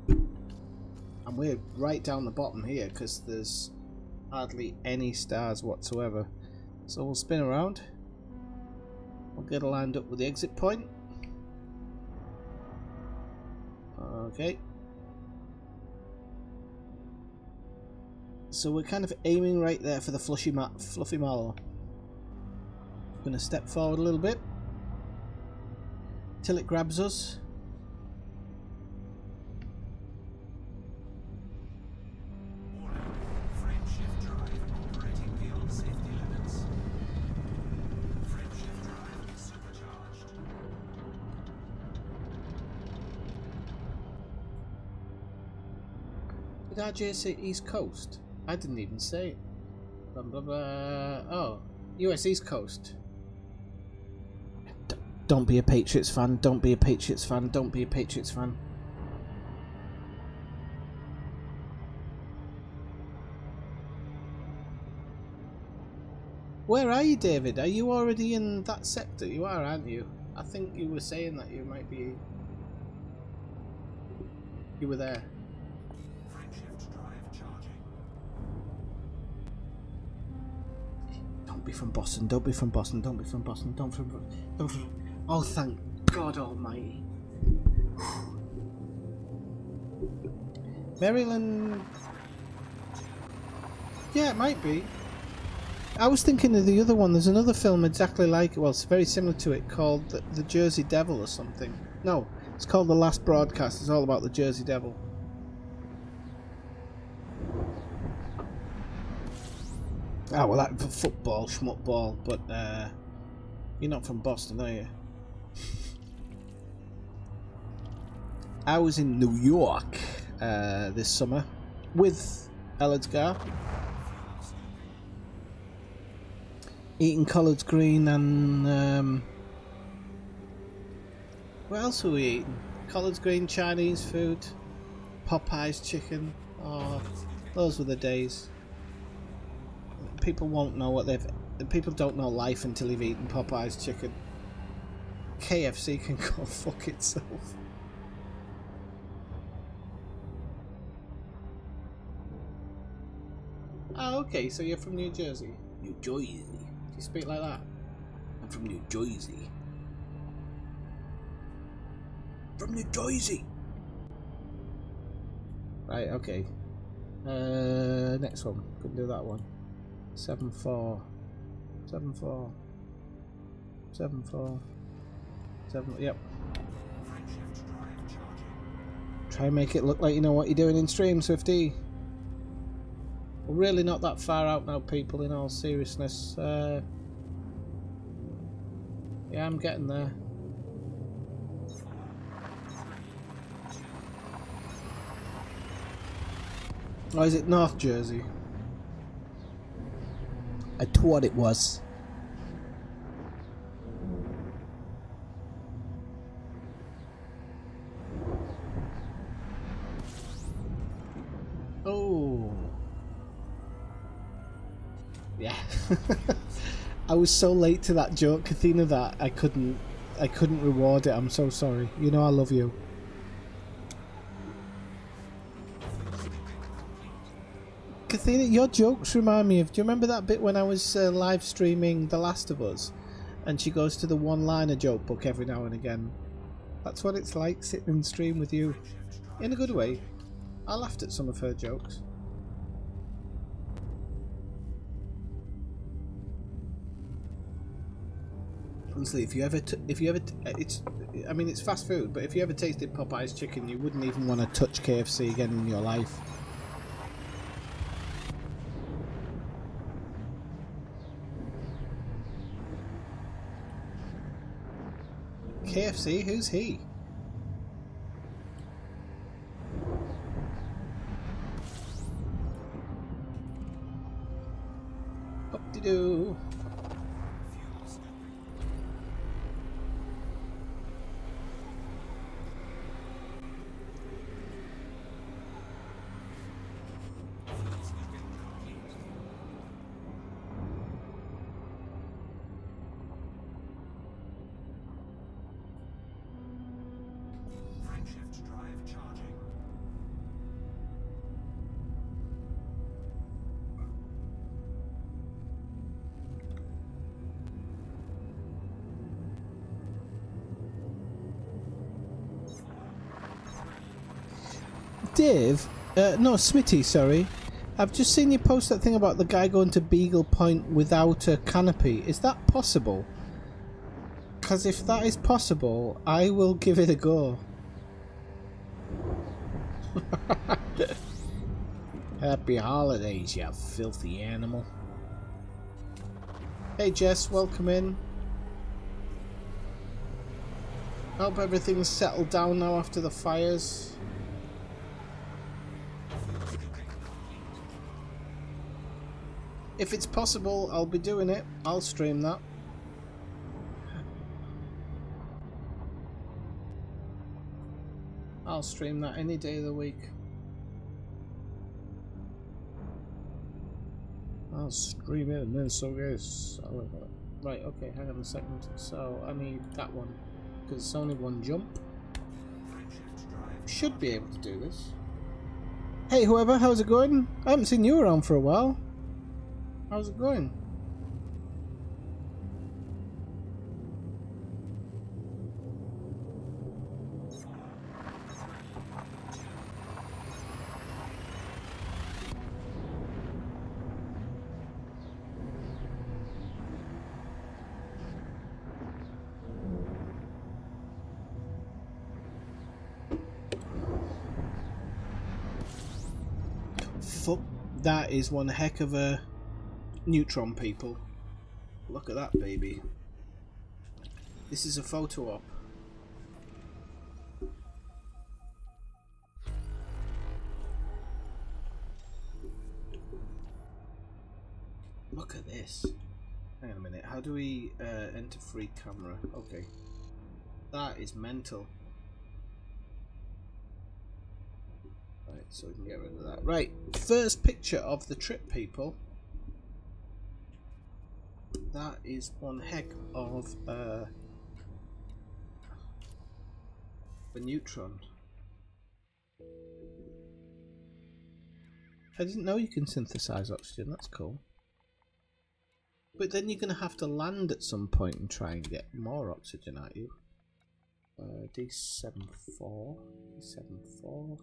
S1: And we're right down the bottom here because there's hardly any stars whatsoever. So we'll spin around. We'll get lined up with the exit point. Okay. So we're kind of aiming right there for the fluffy mallow. Going to step forward a little bit till it grabs us. Did RJ say East Coast? I didn't even say it. Blah, blah, blah. Oh, US East Coast. Don't be a Patriots fan. Don't be a Patriots fan. Don't be a Patriots fan. Where are you, David? Are you already in that sector? You are, aren't you? I think you were saying that you might be... You were there. Don't be from Boston. Don't be from Boston. Don't be from Boston. Don't from... Oh, thank God Almighty. Maryland... Yeah, it might be. I was thinking of the other one. There's another film exactly like it. Well, it's very similar to it, called The Jersey Devil or something. No, it's called The Last Broadcast. It's all about the Jersey Devil. Ah, well, that football, schmuckball, but you're not from Boston, are you? I was in New York this summer with Ellidsgar, eating Collards Green and what else were we eating? Collards Green, Chinese food, Popeye's chicken. Oh, those were the days. People won't know what they've... People don't know life until they've eaten Popeye's chicken. KFC can go fuck itself. Oh, okay, so you're from New Jersey. New Jersey. Do you speak like that? I'm from New Jersey. From New Jersey. Right, okay. Next one. Couldn't do that one. 7-4. 7-4. 7-4. 7. Yep. Try and make it look like you know what you're doing in stream, Swifty. We're really not that far out now, people, in all seriousness. Yeah, I'm getting there. Or is it North Jersey? I thought it was. Oh. Yeah. I was so late to that joke, Athena, that I couldn't reward it. I'm so sorry. You know I love you. Athena, your jokes remind me of... Do you remember that bit when I was live streaming The Last of Us? And she goes to the one-liner joke book every now and again. That's what it's like sitting in stream with you. In a good way. I laughed at some of her jokes. Honestly, if you ever, it's, I mean, it's fast food, but if you ever tasted Popeye's chicken, you wouldn't even want to touch KFC again in your life. KFC? Who's he? Up-de-doo.
S4: Shift drive charging.
S1: Dave? No, Smitty, sorry. I've just seen you post that thing about the guy going to Beagle Point without a canopy. Is that possible? Because if that is possible, I will give it a go. Happy holidays, you filthy animal. Hey Jess, welcome in. Hope everything's settled down now after the fires. If it's possible, I'll be doing it. I'll stream that. I'll stream that any day of the week. I'll stream it and then so guys. Right, okay, hang on a second. So I need that one because it's only one jump. Should be able to do this. Hey whoever, how's it going? I haven't seen you around for a while. How's it going? Fuck, that is one heck of a neutron, people. Look at that baby. This is a photo op. Look at this. Hang on a minute. How do we enter free camera? Okay. That is mental. Right, so we can get rid of that. Right, first picture of the trip, people. That is one heck of a neutron. I didn't know you can synthesize oxygen, that's cool. But then you're going to have to land at some point and try and get more oxygen, aren't you? D74, D74.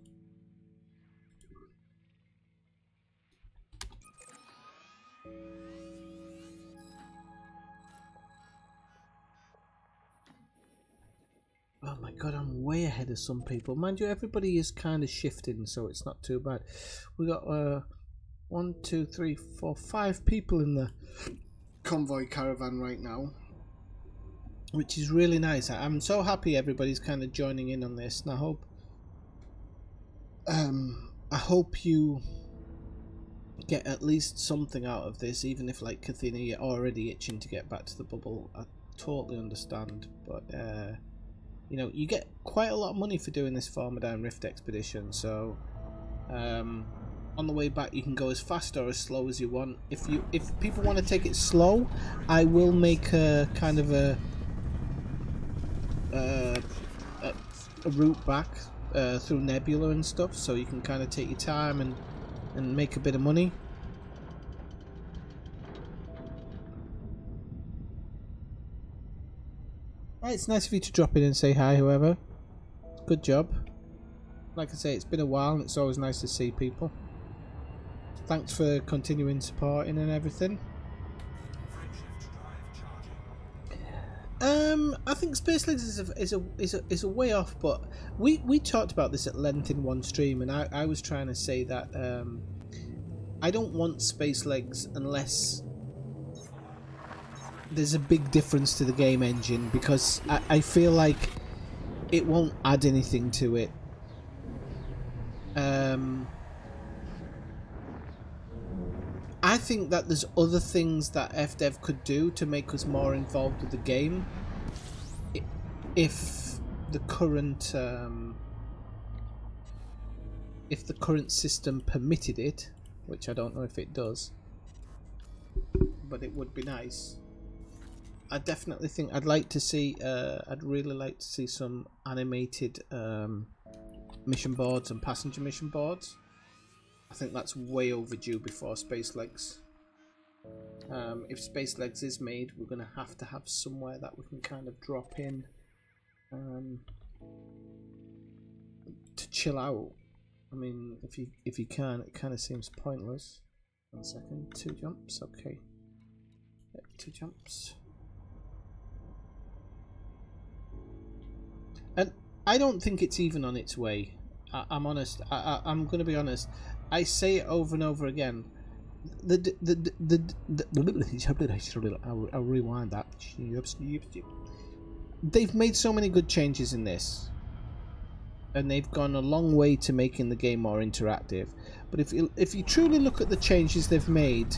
S1: Oh my god, I'm way ahead of some people. Mind you, everybody is kind of shifting, so it's not too bad. We got 1, 2, 3, 4, 5 people in the convoy caravan right now, which is really nice. I'm so happy everybody's kind of joining in on this, and I hope you get at least something out of this, even if, like Kathina, you're already itching to get back to the bubble. I totally understand, but you know, you get quite a lot of money for doing this Formidine Rift expedition, so on the way back you can go as fast or as slow as you want. If people want to take it slow, I will make a kind of a route back through Nebula and stuff, so you can kind of take your time and make a bit of money. Right, it's nice of you to drop in and say hi, whoever. Good job. Like I say, it's been a while and it's always nice to see people. Thanks for continuing supporting and everything. I think Spacelegs is a way off, but we talked about this at length in one stream, and I was trying to say that I don't want Spacelegs unless there's a big difference to the game engine, because I feel like it won't add anything to it. I think that there's other things that FDev could do to make us more involved with the game if the current system permitted it, which I don't know if it does, but it would be nice. I definitely think I'd like to see I'd really like to see some animated mission boards and passenger mission boards. I think that's way overdue before Spacelegs. If Spacelegs is made, we're going to have somewhere that we can kind of drop in to chill out. I mean, if you can, it kind of seems pointless. 1 second, 2 jumps, okay. Yep, 2 jumps. And I don't think it's even on its way. I'm honest. I'm going to be honest. I say it over and over again. I'll rewind that. They've made so many good changes in this, and they've gone a long way to making the game more interactive. But if you truly look at the changes they've made,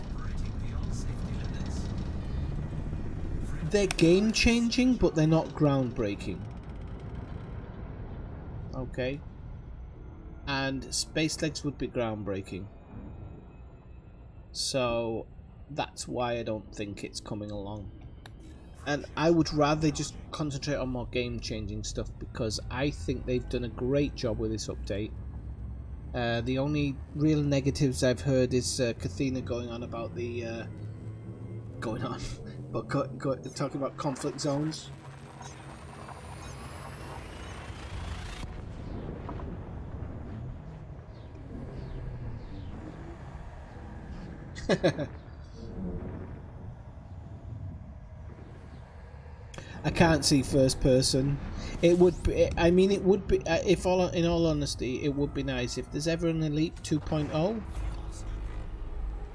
S1: they're game changing, but they're not groundbreaking. Okay. And Spacelegs would be groundbreaking. So that's why I don't think it's coming along. And I would rather just concentrate on more game changing stuff, because I think they've done a great job with this update. The only real negatives I've heard is Kathina going on about the talking about conflict zones. I can't see first person. It would be, I mean, it would be, in all honesty, it would be nice if there's ever an Elite 2.0,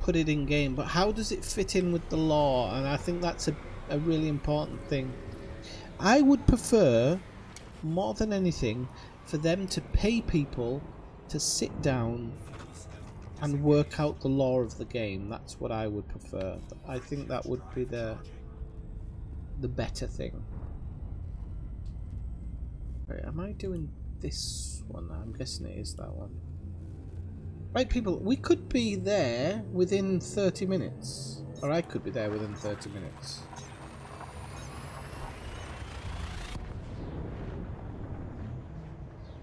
S1: put it in game. But how does it fit in with the lore? And I think that's a really important thing. I would prefer, more than anything, for them to pay people to sit down and work out the lore of the game. That's what I would prefer. I think that would be the better thing. Right, am I doing this one? I'm guessing it is that one. Right, people, we could be there within 30 minutes. Or I could be there within 30 minutes.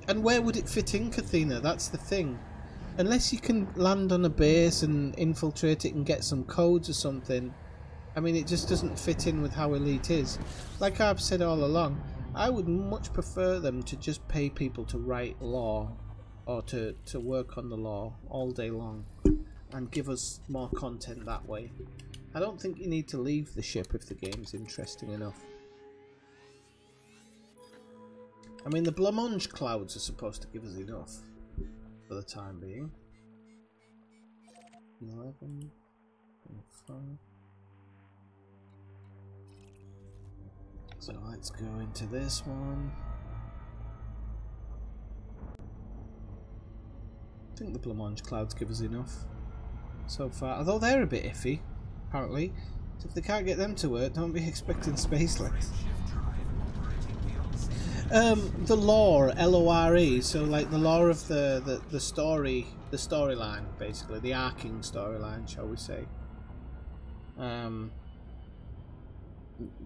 S1: And where would it fit in, Kathina? That's the thing. Unless you can land on a base and infiltrate it and get some codes or something, I mean, it just doesn't fit in with how Elite is. Like I've said all along, I would much prefer them to just pay people to write lore, or to work on the lore all day long, and give us more content that way. I don't think you need to leave the ship if the game's interesting enough. I mean, the blancmange clouds are supposed to give us enough for the time being. 11, 5. So let's go into this one. I think the blancmange clouds give us enough so far, although they're a bit iffy, apparently. So if they can't get them to work, don't be expecting Spacelegs. The lore, Lore, so like the lore of the storyline, basically the arcing storyline, shall we say.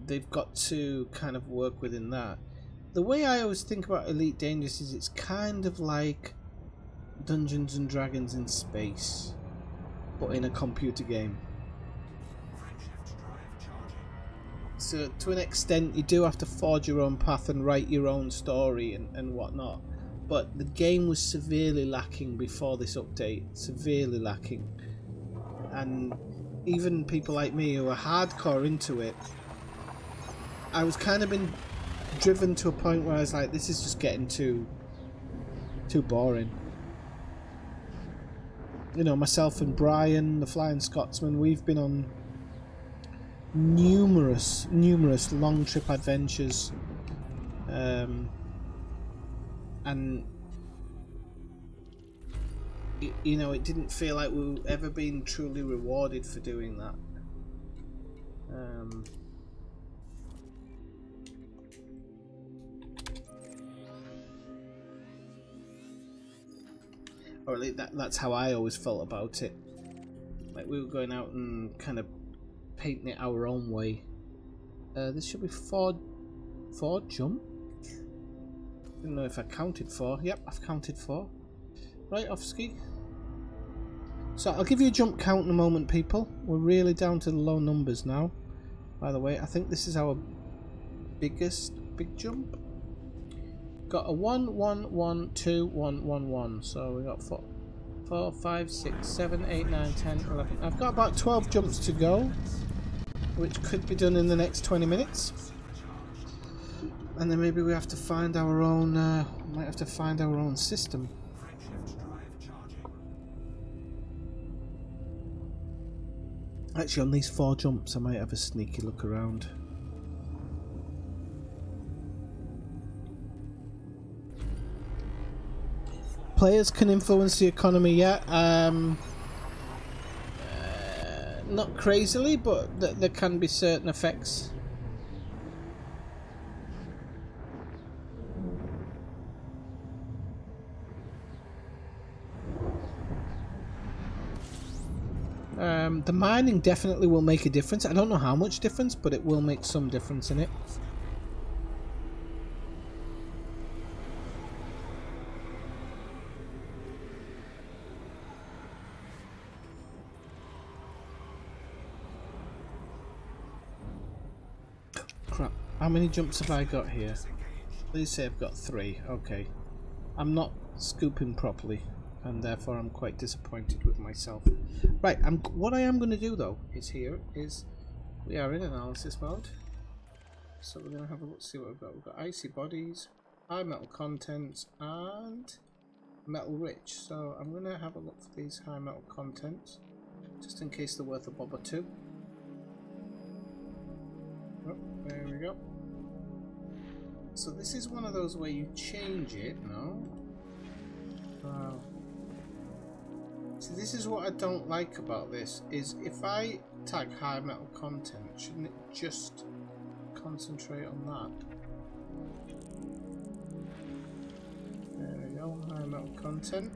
S1: They've got to kind of work within that. The way I always think about Elite Dangerous is it's kind of like Dungeons and Dragons in space, but in a computer game. So to an extent you do have to forge your own path and write your own story and whatnot, but the game was severely lacking before this update, severely lacking, and even people like me who are hardcore into it, I was kind of been driven to a point where I was like, this is just getting too boring. You know, myself and Brian, the Flying Scotsman, we've been on numerous long trip adventures, and you know, it didn't feel like we were ever being truly rewarded for doing that. Or at least that's how I always felt about it. Like we were going out and kind of painting it our own way. This should be four jump. Didn't know if I counted 4. Yep, I've counted 4. Right, off ski. So I'll give you a jump count in a moment, people. We're really down to the low numbers now. By the way, I think this is our biggest big jump. Got a 1, 1, 1, 2, 1, 1, 1. So we got 4, 5, 6, 7, 8, 9, 10, 11. I've got about 12 jumps to go, which could be done in the next 20 minutes. And then maybe we have to find our own. Might have to find our own system. Actually, on these 4 jumps, I might have a sneaky look around. Players can influence the economy, yeah. Not crazily, but there can be certain effects. The mining definitely will make a difference. I don't know how much difference, but it will make some difference in it. Crap. How many jumps have I got here? Please say I've got 3. Okay. I'm not scooping properly, and therefore I'm quite disappointed with myself. Right, what I am going to do though is we are in analysis mode, so we're going to have a look, see what we've got. We've got icy bodies, high metal contents, and metal rich. So I'm going to have a look for these high metal contents, just in case they're worth a bob or two. Oh, there we go. So this is one of those where you change it, no? So this is what I don't like about this, is if I tag high metal content, shouldn't it just concentrate on that? There we go, high metal content.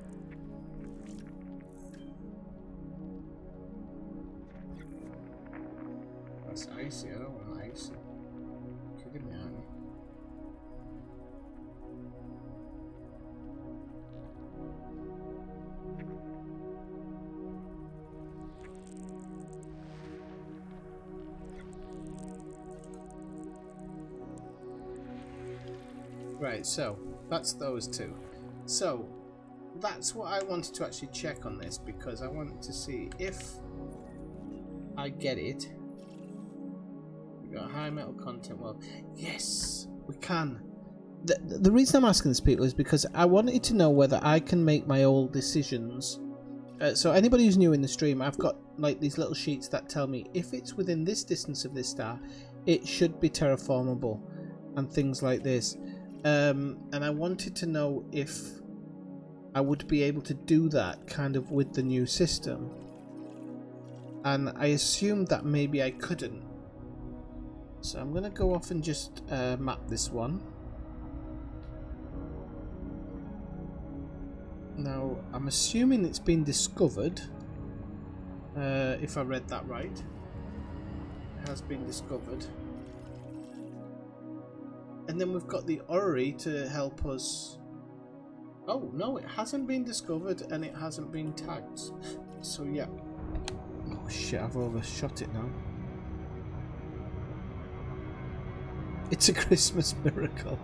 S1: That's icy, I don't want icy. You're kidding me, aren't you? Right, so that's those 2. So that's what I wanted to actually check on this, because I wanted to see if I get it. We got high metal content. Well, yes, we can. The reason I'm asking this, people, is because I wanted to know whether I can make my old decisions. So anybody who's new in the stream, I've got like these little sheets that tell me if it's within this distance of this star, it should be terraformable and things like this. And I wanted to know if I would be able to do that kind of with the new system, and I assumed that maybe I couldn't. So I'm going to go off and just map this one. Now, I'm assuming it's been discovered. If I read that right. It has been discovered. And then we've got the orrery to help us. Oh, no, it hasn't been discovered and it hasn't been tagged. So, yeah. Oh, shit, I've overshot it now. It's a Christmas miracle.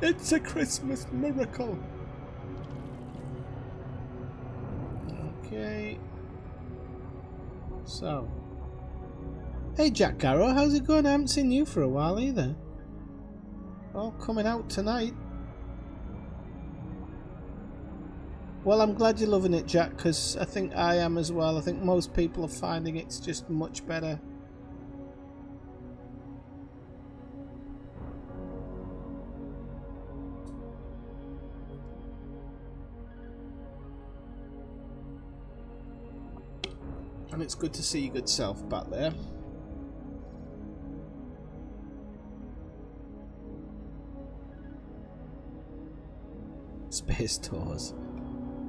S1: It's a Christmas miracle. Okay. So. Hey, Jack Garrow, how's it going? I haven't seen you for a while either. All coming out tonight. Well, I'm glad you're loving it, Jack, because I think I am as well. I think most people are finding it's just much better. And it's good to see your good self back there. Space tours.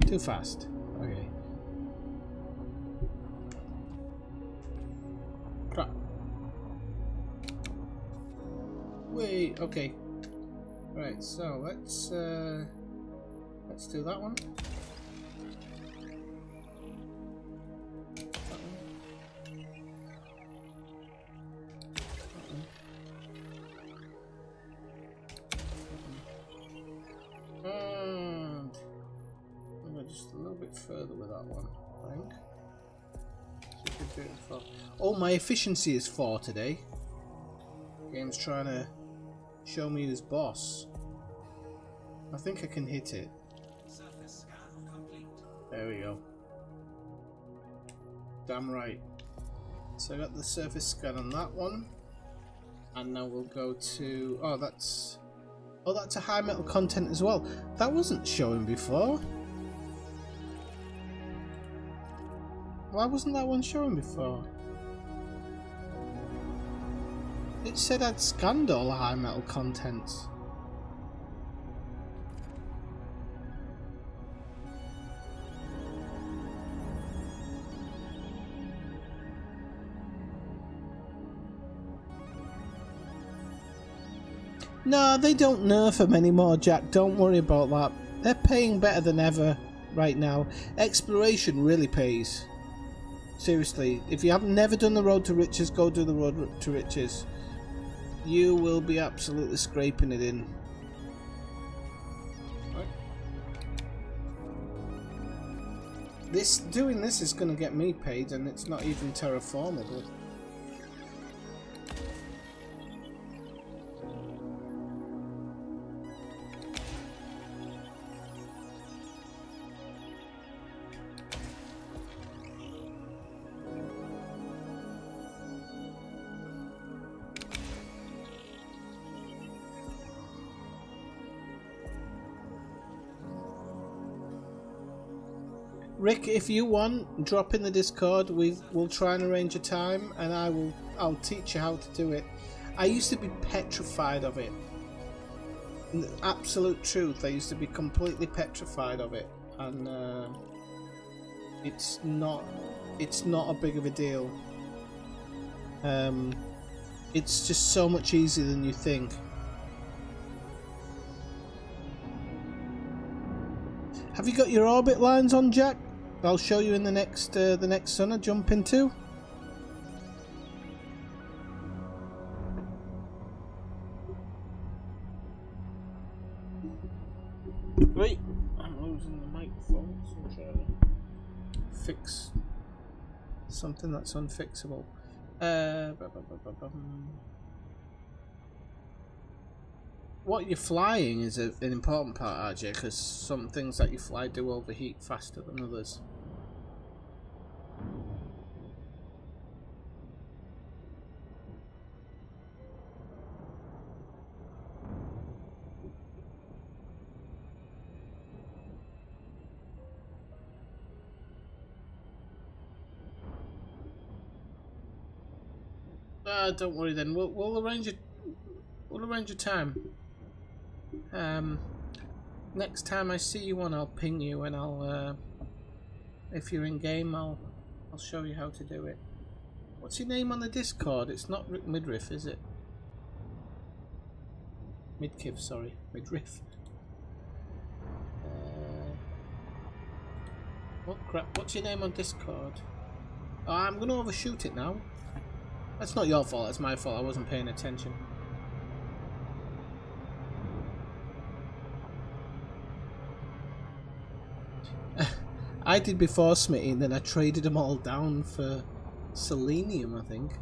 S1: Too fast. Okay. Crap. Wait, okay. Right, so let's do that one. Further with that one, I think. So we could do it in 4. Oh, my efficiency is 4 today. Game's trying to show me who's boss. I think I can hit it.
S4: Surface scan complete.
S1: There we go. Damn right. So I got the surface scan on that one. And now we'll go to... Oh, that's a high metal content as well. That wasn't showing before. Why wasn't that one showing before? It said I'd scanned all the high metal contents. No, they don't nerf them anymore, Jack. Don't worry about that. They're paying better than ever right now. Exploration really pays. Seriously, if you have never done the Road to Riches, go do the Road to Riches. You will be absolutely scraping it in. Right. Doing this is going to get me paid, and it's not even terraformable. Rick, if you want, drop in the Discord. We'll try and arrange a time, and I'll teach you how to do it. I used to be petrified of it. The absolute truth, I used to be completely petrified of it, and it's not a big of a deal. It's just so much easier than you think. Have you got your orbit lines on, Jack? I'll show you in the next sun I jump into. Wait, I'm losing the microphone, so I'm trying to fix something that's unfixable. What you're flying is an important part, RJ, because some things that you fly do overheat faster than others. Don't worry then. We'll arrange it. We'll arrange a time. Next time I see you on, I'll ping you, and I'll if you're in game, I'll show you how to do it. What's your name on the Discord? It's not Midriff, is it? Midkiff, sorry, Midriff. Oh crap! What's your name on Discord? Oh, I'm gonna overshoot it now. That's not your fault. That's my fault. I wasn't paying attention. I did before Smitty, and then I traded them all down for selenium, I think.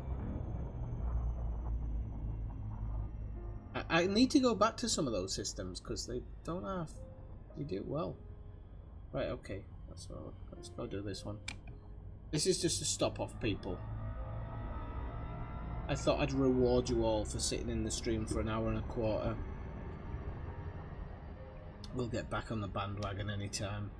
S1: I need to go back to some of those systems because they don't have. You do well. Right, okay. Let's go do this one. This is just to stop off people. I thought I'd reward you all for sitting in the stream for an hour and a quarter. We'll get back on the bandwagon anytime.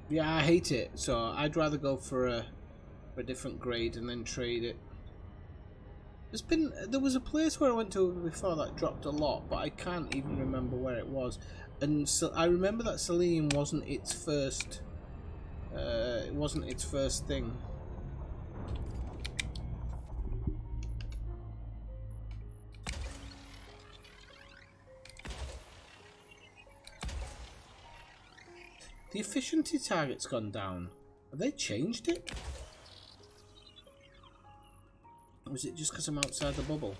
S1: Yeah, I hate it, so I'd rather go for a different grade and then trade it. There was a place where I went to before that dropped a lot, but I can't even remember where it was. And so I remember that selenium wasn't its first. It wasn't its first thing. The efficiency target's gone down. Have they changed it? Or is it just because I'm outside the bubble?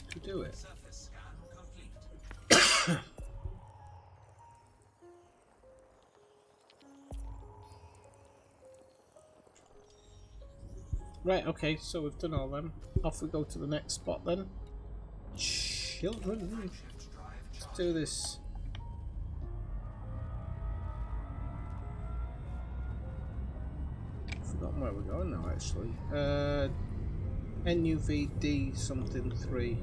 S1: To do it. Right, okay, so we've done all them. Off we go to the next spot then. Children. Let's do this. Forgotten where we're going now, actually. NUVD something 3.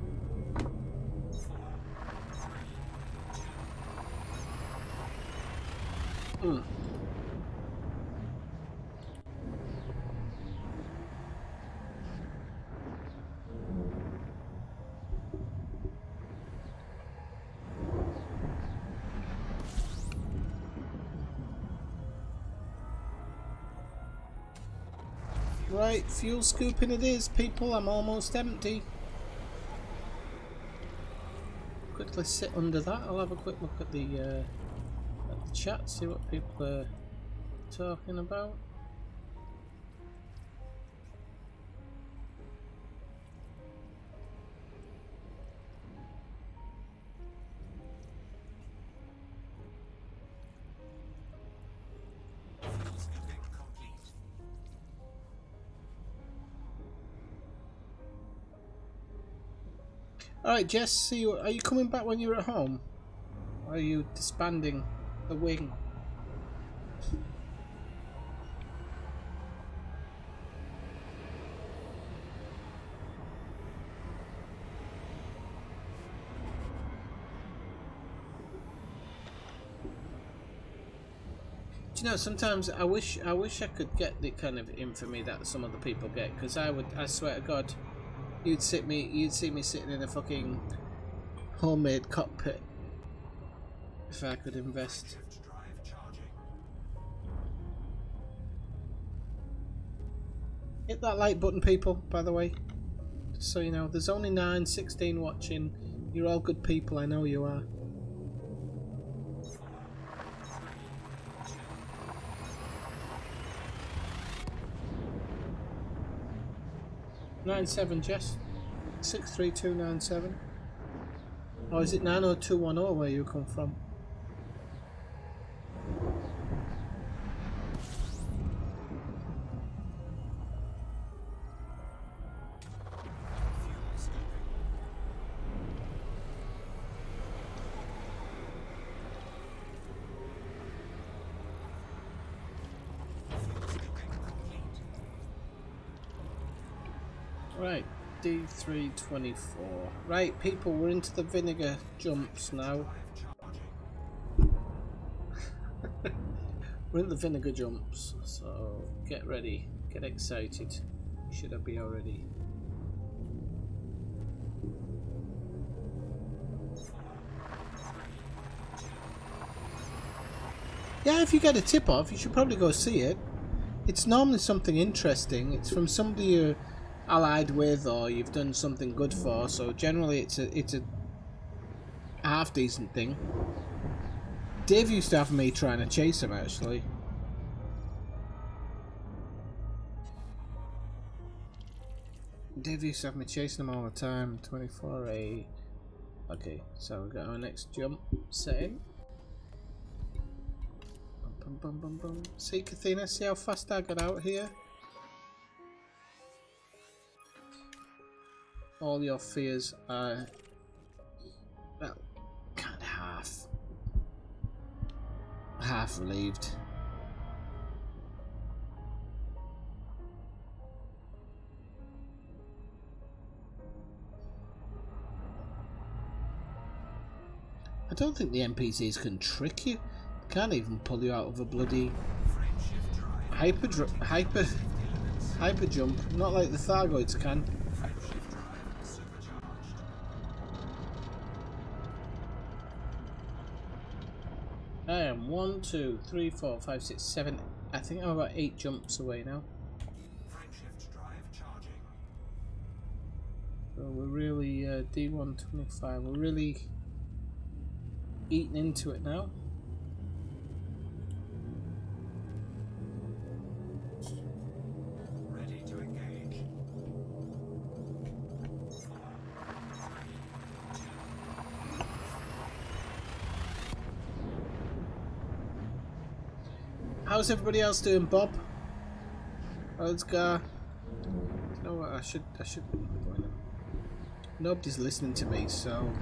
S1: Right, fuel scooping it is, people. I'm almost empty. Quickly sit under that. I'll have a quick look at the chat, see what people are talking about. Alright, Jess, see you. Are you coming back when you're at home? Or are you disbanding the wing? Do you know, sometimes I wish I could get the kind of infamy that some other people get, because I swear to God, you'd see me sitting in a fucking homemade cockpit if I could invest. Hit that like button, people, by the way. Just so you know, there's only 9-16 watching. You're all good people, I know you are. "97 Jess, 63297. Or is it 90210 where you come from? Right, D324. Right, people, we're into the vinegar jumps now. We're in the vinegar jumps, so get ready, get excited. Should I be already? Yeah, if you get a tip off, you should probably go see it. It's normally something interesting. It's from somebody you're allied with or you've done something good for, so generally it's a half decent thing. Dave used to have me trying to chase him, actually. Dave used to have me chasing him all the time. 24A. Okay, so we've got our next jump setting. Bum, bum, bum, bum. See, Kathina, see how fast I got out here? All your fears are, well, kind of half relieved. I don't think the NPCs can trick you. They can't even pull you out of a bloody hyper jump. Not like the Thargoids can. I am 1, 2, 3, 4, 5, 6, 7. I think I'm about 8 jumps away now. So we're really D125. We're really eating into it now.
S4: Ready to engage.
S1: How's everybody else doing, Bob? Let's go. You know what? I should. Nobody's listening to me, so.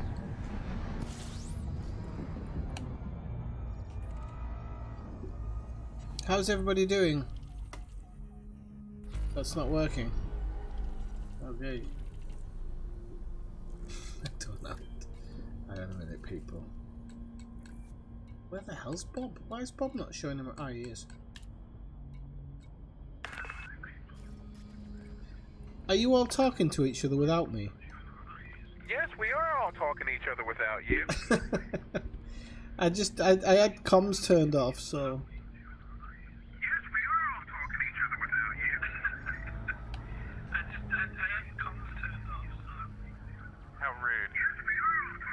S1: How's everybody doing? That's not working. Okay. I don't know. I don't know any people. Where the hell's Bob? Why is Bob not showing him? Ah, he is. Are you all talking to each other without me?
S5: Yes, we are all talking to each other without you.
S1: I had comms turned off, so.
S5: Yes, we are all talking to each other without you. I had comms turned off, so. How rude.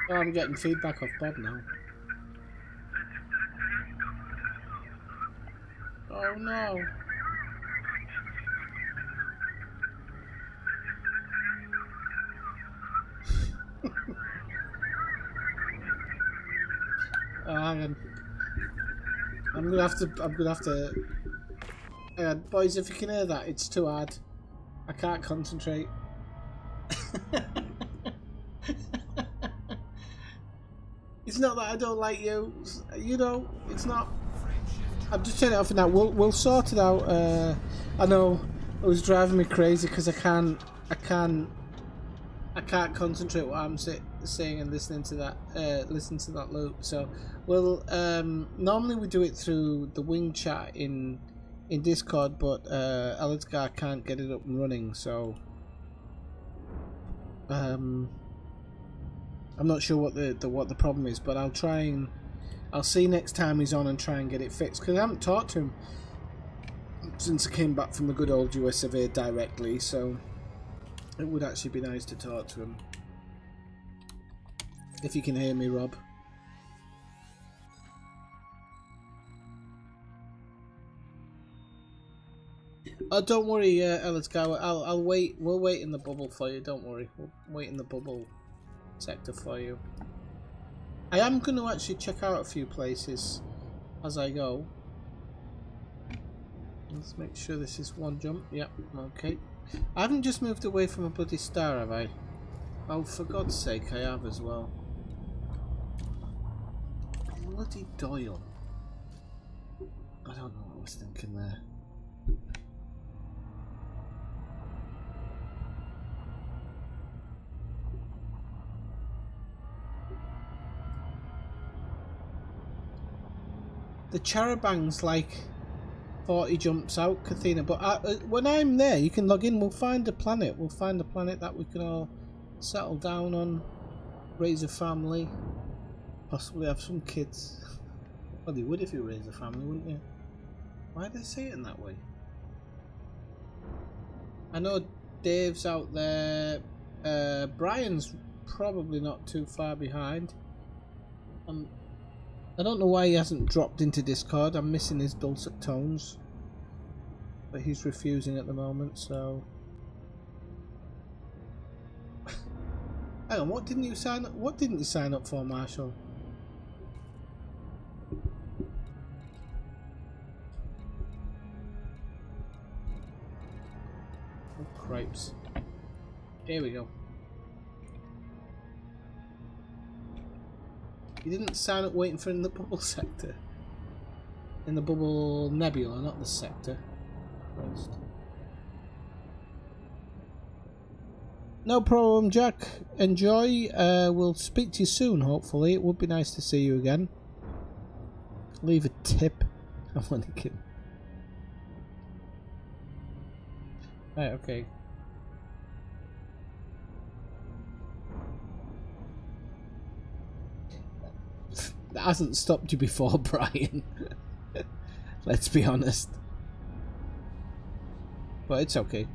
S1: Oh, I'm getting feedback off Bob now. Oh no. Oh, hang on. I'm gonna have to. Hang on, boys. If you can hear that, it's too hard. I can't concentrate. It's not that I don't like you. You know, it's not. I'm just turning it off for now. We'll sort it out. I know it was driving me crazy because I can't concentrate what I'm saying and listening to that loop. So we'll normally we do it through the wing chat in Discord, but Elidgar can't get it up and running, so I'm not sure what the problem is, but I'll see next time he's on and try and get it fixed, because I haven't talked to him since I came back from the good old US of A directly, so it would actually be nice to talk to him. If you can hear me, Rob. Oh, don't worry, Elidgar. I'll wait. We'll wait in the bubble for you. Don't worry. We'll wait in the bubble sector for you. I am going to actually check out a few places as I go. Let's make sure this is one jump. Yep, okay. I haven't just moved away from a bloody star, have I? Oh, for God's sake, I have as well. Bloody Doyle. I don't know what I was thinking there. The Charabang's like 40 jumps out, Kathina. But when I'm there, you can log in. We'll find a planet. We'll find a planet that we can all settle down on, raise a family, possibly have some kids. Well, you would if you raise a family, wouldn't you? Why do they say it in that way? I know Dave's out there. Brian's probably not too far behind. I don't know why he hasn't dropped into Discord. I'm missing his dulcet tones, but he's refusing at the moment. So, hang on. What didn't you sign up? What didn't you sign up for, Marshall? Oh, cripes! Here we go. You didn't sign up waiting for in the bubble sector. In the bubble nebula, not the sector. Christ. No problem, Jack. Enjoy. We'll speak to you soon, hopefully. It would be nice to see you again. Leave a tip. I'm only kidding. Right, okay. That hasn't stopped you before, Brian. Let's be honest. But it's okay.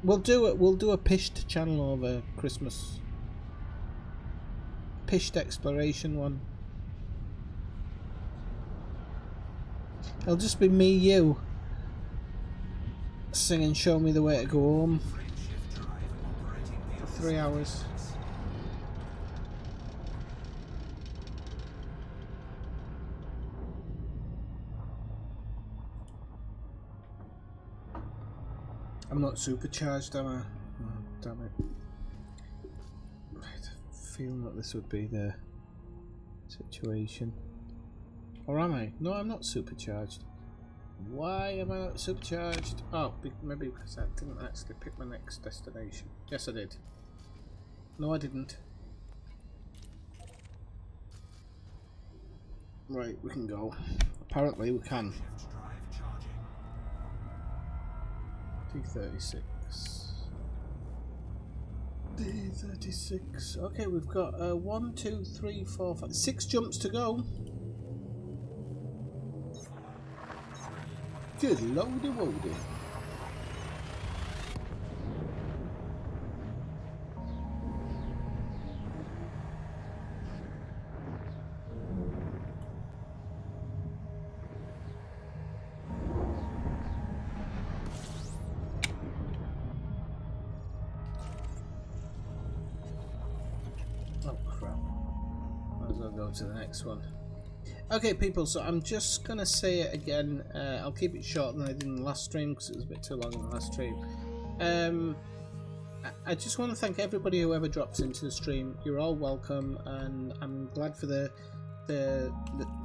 S1: We'll do it. We'll do a pished channel over Christmas. Pished exploration one. It'll just be me, you, singing "Show Me the Way to Go Home" for 3 hours. I'm not supercharged, am I? Oh, damn it. Right, feeling that this would be the situation. Or am I? No, I'm not supercharged. Why am I not supercharged? Oh, maybe because I didn't actually pick my next destination. Yes, I did. No, I didn't. Right, we can go. Apparently we can. D36. D36. Okay, we've got 1, 2, 3, 4, 5, 6 jumps to go. Good lordy woody. To the next one. Okay, people, so I'm just gonna say it again. I'll keep it shorter than I did in the last stream because it was a bit too long in the last stream. I just want to thank everybody who ever drops into the stream. You're all welcome, and I'm glad for the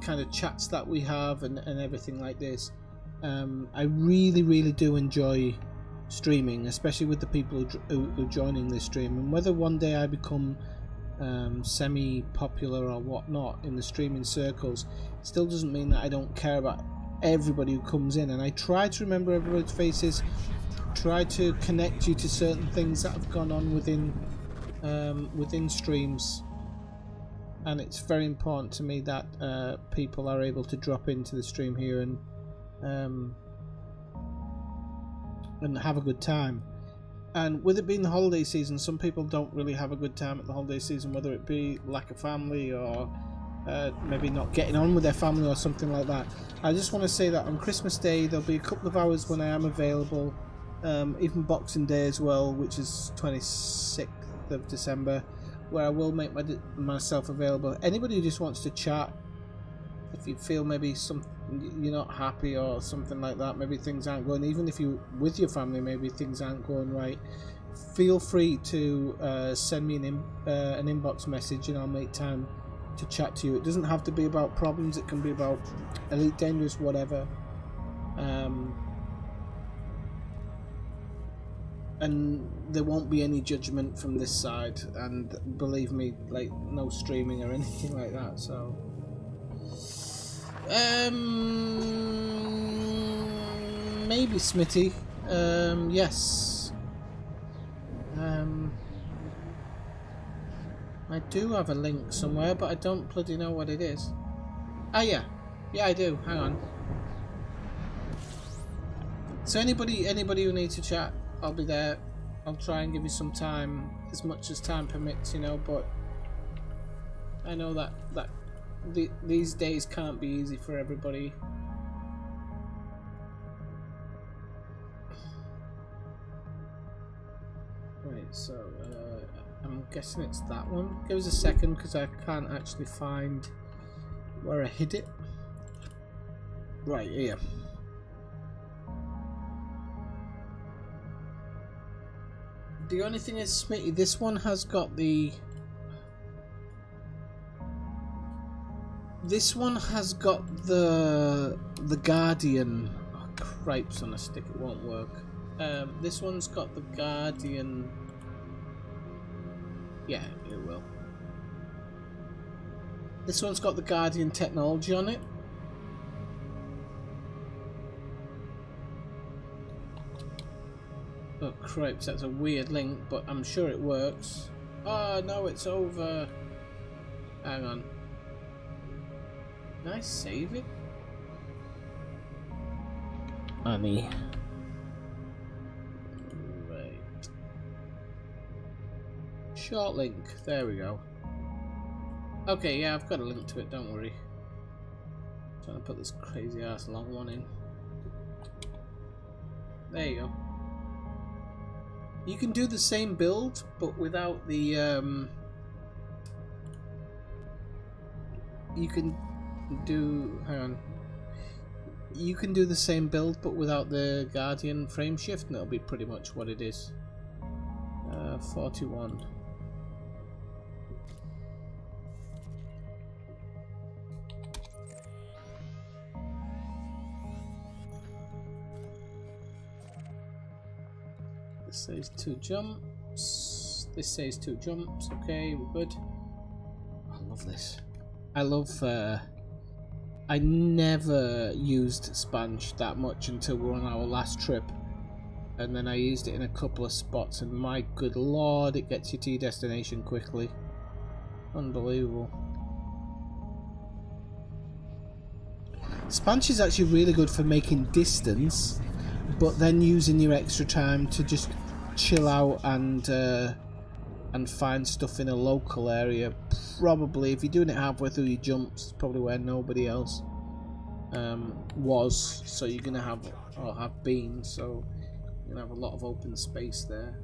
S1: kind of chats that we have and everything like this. I really do enjoy streaming, especially with the people who join in this stream, and whether one day I become semi-popular or whatnot in the streaming circles still doesn't mean that I don't care about everybody who comes in, and I try to remember everybody's faces, try to connect you to certain things that have gone on within streams, and it's very important to me that people are able to drop into the stream here and have a good time. And with it being the holiday season, some people don't really have a good time at the holiday season, whether it be lack of family or maybe not getting on with their family or something like that. I just want to say that on Christmas Day there'll be a couple of hours when I am available, even Boxing Day as well, which is 26th of December, where I will make myself available. Anybody who just wants to chat, if you feel maybe you're not happy or something like that, maybe things aren't going, even if you with your family maybe things aren't going right, feel free to send me an inbox message and I'll make time to chat to you. It doesn't have to be about problems, it can be about Elite Dangerous, whatever. And there won't be any judgment from this side, and believe me, like, no streaming or anything like that. So Maybe Smitty. Yes. I do have a link somewhere, but I don't bloody know what it is. Ah, yeah. Yeah, I do. Hang on. So anybody who needs to chat, I'll be there. I'll try and give you some time, as much as time permits, you know, but I know that these days can't be easy for everybody. Right, so I'm guessing it's that one. Give us a second because I can't actually find where I hid it. Right, here. The only thing is, Smitty, this one has got the... This one has got the Guardian... Oh, cripes on a stick, it won't work. This one's got the Guardian... Yeah, it will. This one's got the Guardian technology on it. Oh cripes, that's a weird link, but I'm sure it works. Oh no, it's over. Hang on. Can I save it? Honey. Right. Short link, there we go. Okay, yeah, I've got a link to it, don't worry. I'm trying to put this crazy ass long one in. There you go. You can do the same build, but without the, you can do, hang on. You can do the same build, but without the Guardian frame shift, and it'll be pretty much what it is. 41. This says 2 jumps. This says 2 jumps. Okay, we're good. I love this. I love. I never used sponge that much until we were on our last trip, and then I used it in a couple of spots, and my good lord, it gets you to your destination quickly. Unbelievable. Sponge is actually really good for making distance, but then using your extra time to just chill out and find stuff in a local area. Probably, if you're doing it halfway through your jumps, probably where nobody else was. So you're gonna have, or have been. So you're gonna have a lot of open space there.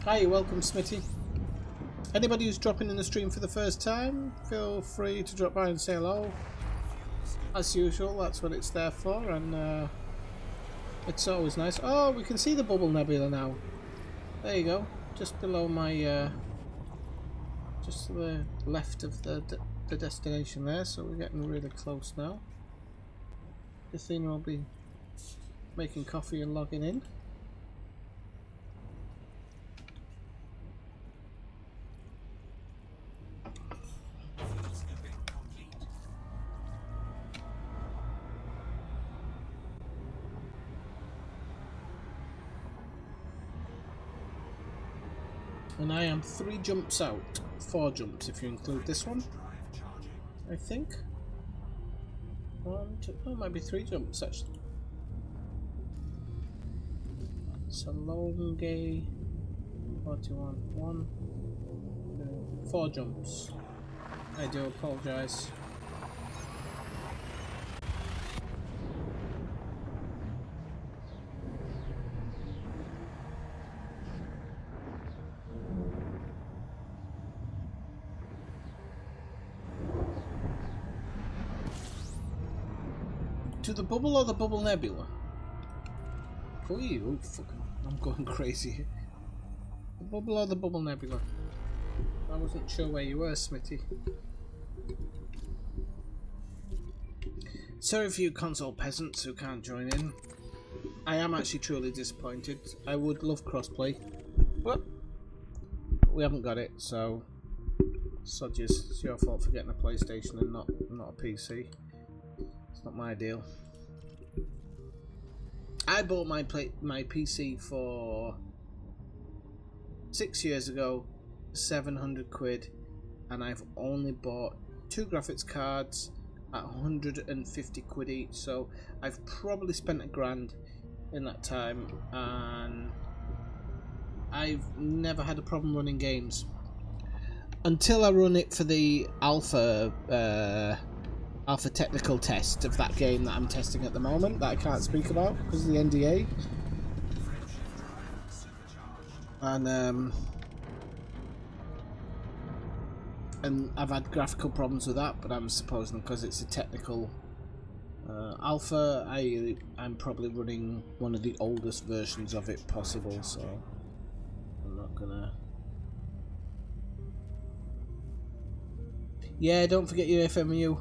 S1: Hi, welcome Smitty. Anybody who's dropping in the stream for the first time, feel free to drop by and say hello. As usual, that's what it's there for, and it's always nice. Oh, we can see the Bubble Nebula now. There you go, just below my, just to the left of the destination there, so we're getting really close now. Athena will be making coffee and logging in. And I am 3 jumps out. 4 jumps if you include this one, I think. 1, 2, oh, it might be 3 jumps actually. Salonge 41, 1, 2, 4 jumps. I do apologise. To the bubble or the Bubble Nebula? Oh, you fucking! I'm going crazy. The bubble or the bubble nebula? I wasn't sure where you were, Smitty. Sorry for you console peasants who can't join in. I am actually truly disappointed. I would love crossplay. But we haven't got it, so sodges. It's your fault for getting a PlayStation and not a PC. It's not my deal. I bought my PC for 6 years ago, 700 quid, and I've only bought 2 graphics cards at 150 quid each, so I've probably spent $1,000 in that time, and I've never had a problem running games until I run it for the alpha technical test of that game that I'm testing at the moment that I can't speak about because of the NDA. And I've had graphical problems with that, but I'm supposing because it's a technical alpha, I'm probably running one of the oldest versions of it possible, so I'm not gonna. Yeah, don't forget your FMU.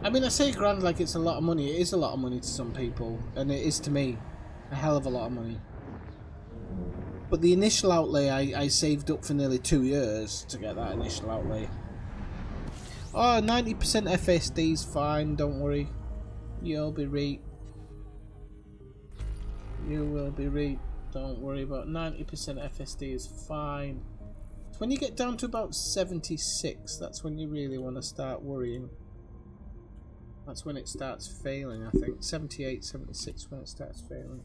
S1: I mean, I say $1,000 like it's a lot of money. It is a lot of money to some people, and it is to me a hell of a lot of money. But the initial outlay, I saved up for nearly 2 years to get that initial outlay. Oh, 90% FSD's fine, don't worry. You'll be right. You will be right. Don't worry about 90% FSD is fine. It's when you get down to about 76, that's when you really want to start worrying. That's when it starts failing, I think. 78, 76 when it starts failing.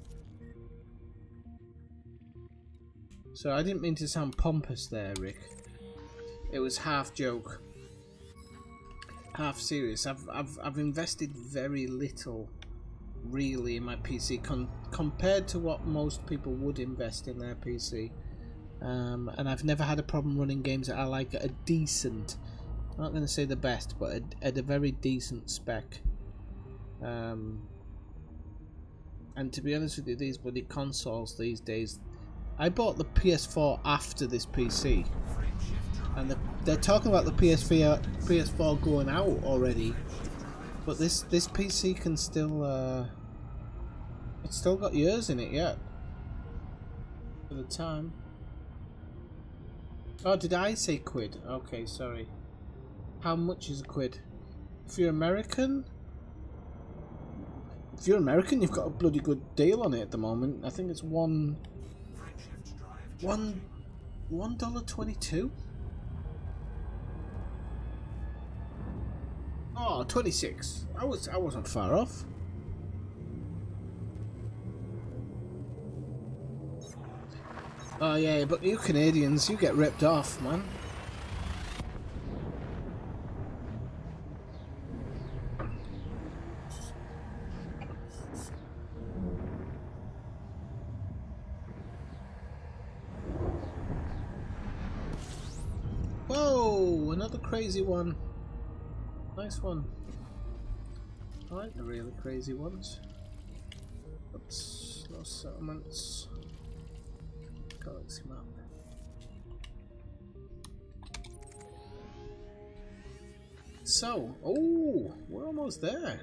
S1: So I didn't mean to sound pompous there, Rick. It was half joke, half serious. I've invested very little, really, in my PC compared to what most people would invest in their PC. And I've never had a problem running games that I like at a decent. I'm not going to say the best, but at a very decent spec. And to be honest with you, these bloody consoles these days, I bought the PS4 after this PC, and they're talking about the PS4 going out already, but this PC can still it's still got years in it yet for the time. Oh, did I say quid? Okay, sorry. How much is a quid? If you're American, you've got a bloody good deal on it at the moment. I think it's $1.22. Oh, 26. I wasn't far off. Oh yeah, but you Canadians, you get ripped off, man. Whoa, another crazy one. Nice one. I like the really crazy ones. Oops, no settlements. Galaxy map. So, oh, we're almost there.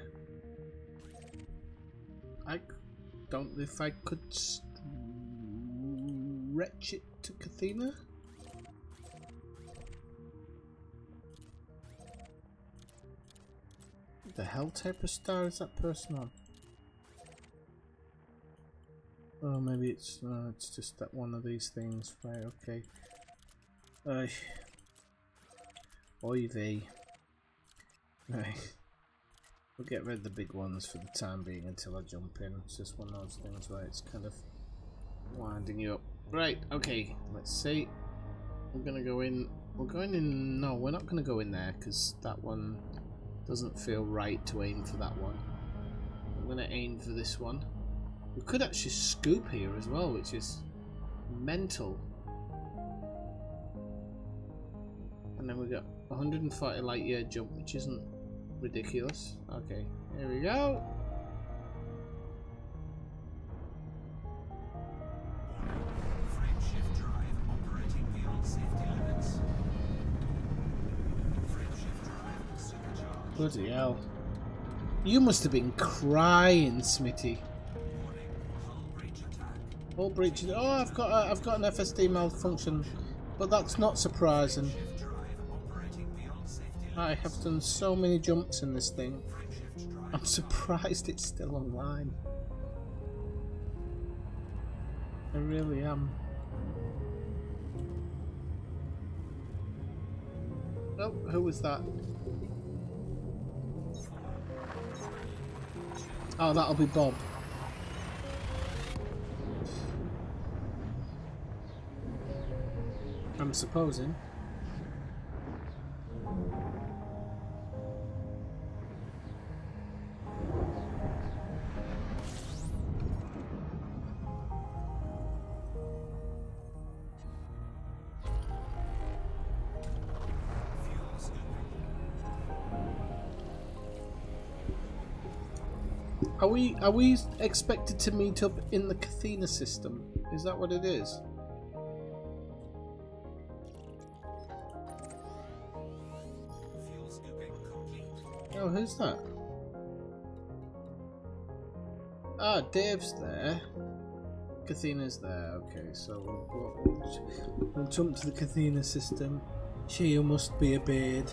S1: I don't know if I could stretch it to Cathena. What the hell type of star is that person on? Oh, maybe it's just that one of these things. Right, okay. Oy vey. Right. We'll get rid of the big ones for the time being until I jump in. It's just one of those things where it's kind of winding you up. Right, okay, let's see. We're gonna go in. We're going in. No, we're not gonna go in there because that one doesn't feel right to aim for that one. I'm gonna aim for this one. We could actually scoop here as well, which is mental. we got 140 light year jump, which isn't ridiculous. Okay, here we go.
S4: Frame shift drive operating beyond safety limits. Frame shift drive supercharged.
S1: Bloody hell. You must have been crying, Smitty.
S4: Warning, hull breach attack.
S1: All breaches. Oh, I've got an FSD malfunction, but that's not surprising.
S4: Shift drive operating beyond safety limits.
S1: I have done so many jumps in this thing.
S4: Frame shift drive.
S1: I'm surprised it's still online. I really am. Oh, who was that? Oh, that'll be Bob. I'm supposing. Are we expected to meet up in the Cathena system? Is that what it is?
S4: Fuel scooping complete.
S1: Oh, who's that? Ah, Dave's there. Cathena's there. Okay, so we'll jump to the Cathena system. She must be obeyed.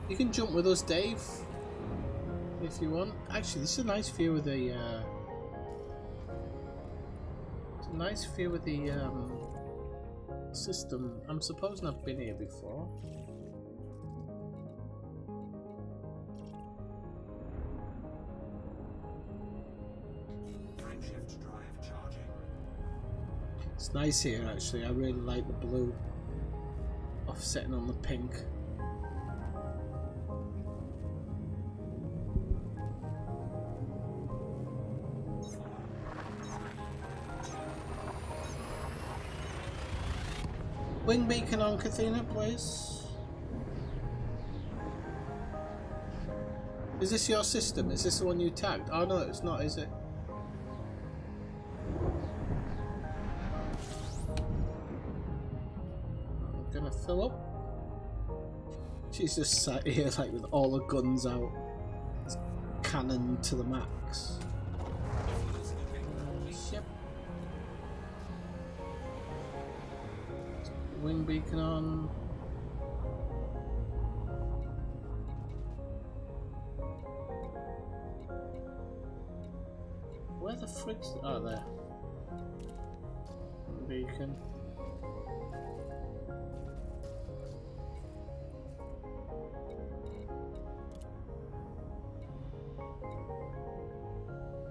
S1: You can jump with us, Dave, if you want. Actually, this is a nice view of the. It's a nice view of the system. I'm supposing I've been here before.
S4: Frame shift drive charging.
S1: It's nice here, actually. I really like the blue offsetting on the pink. Wing beacon on Cathena, please. Is this your system? Is this the one you tagged? Oh no, it's not, is it? I'm gonna fill up. She's just sat here like with all the guns out. It's cannon to the max. Yep. Wing beacon on. Where the frick's... Oh, there. Beacon.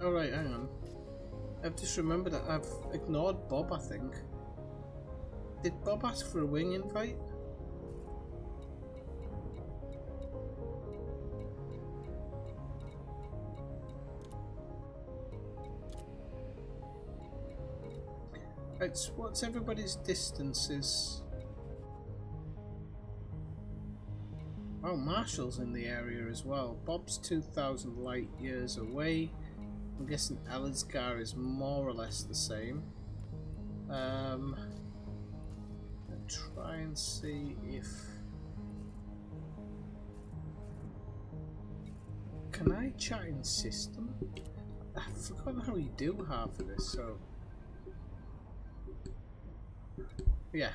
S1: Alright, hang on. I've just remembered that I've ignored Bob, I think. Did Bob ask for a wing invite? It's what's everybody's distances? Oh, Marshall's in the area as well. Bob's 2,000 light years away. I'm guessing Elisgar is more or less the same. Try and see if... Can I chat in system? I've forgotten how you do half of this, so... Yeah.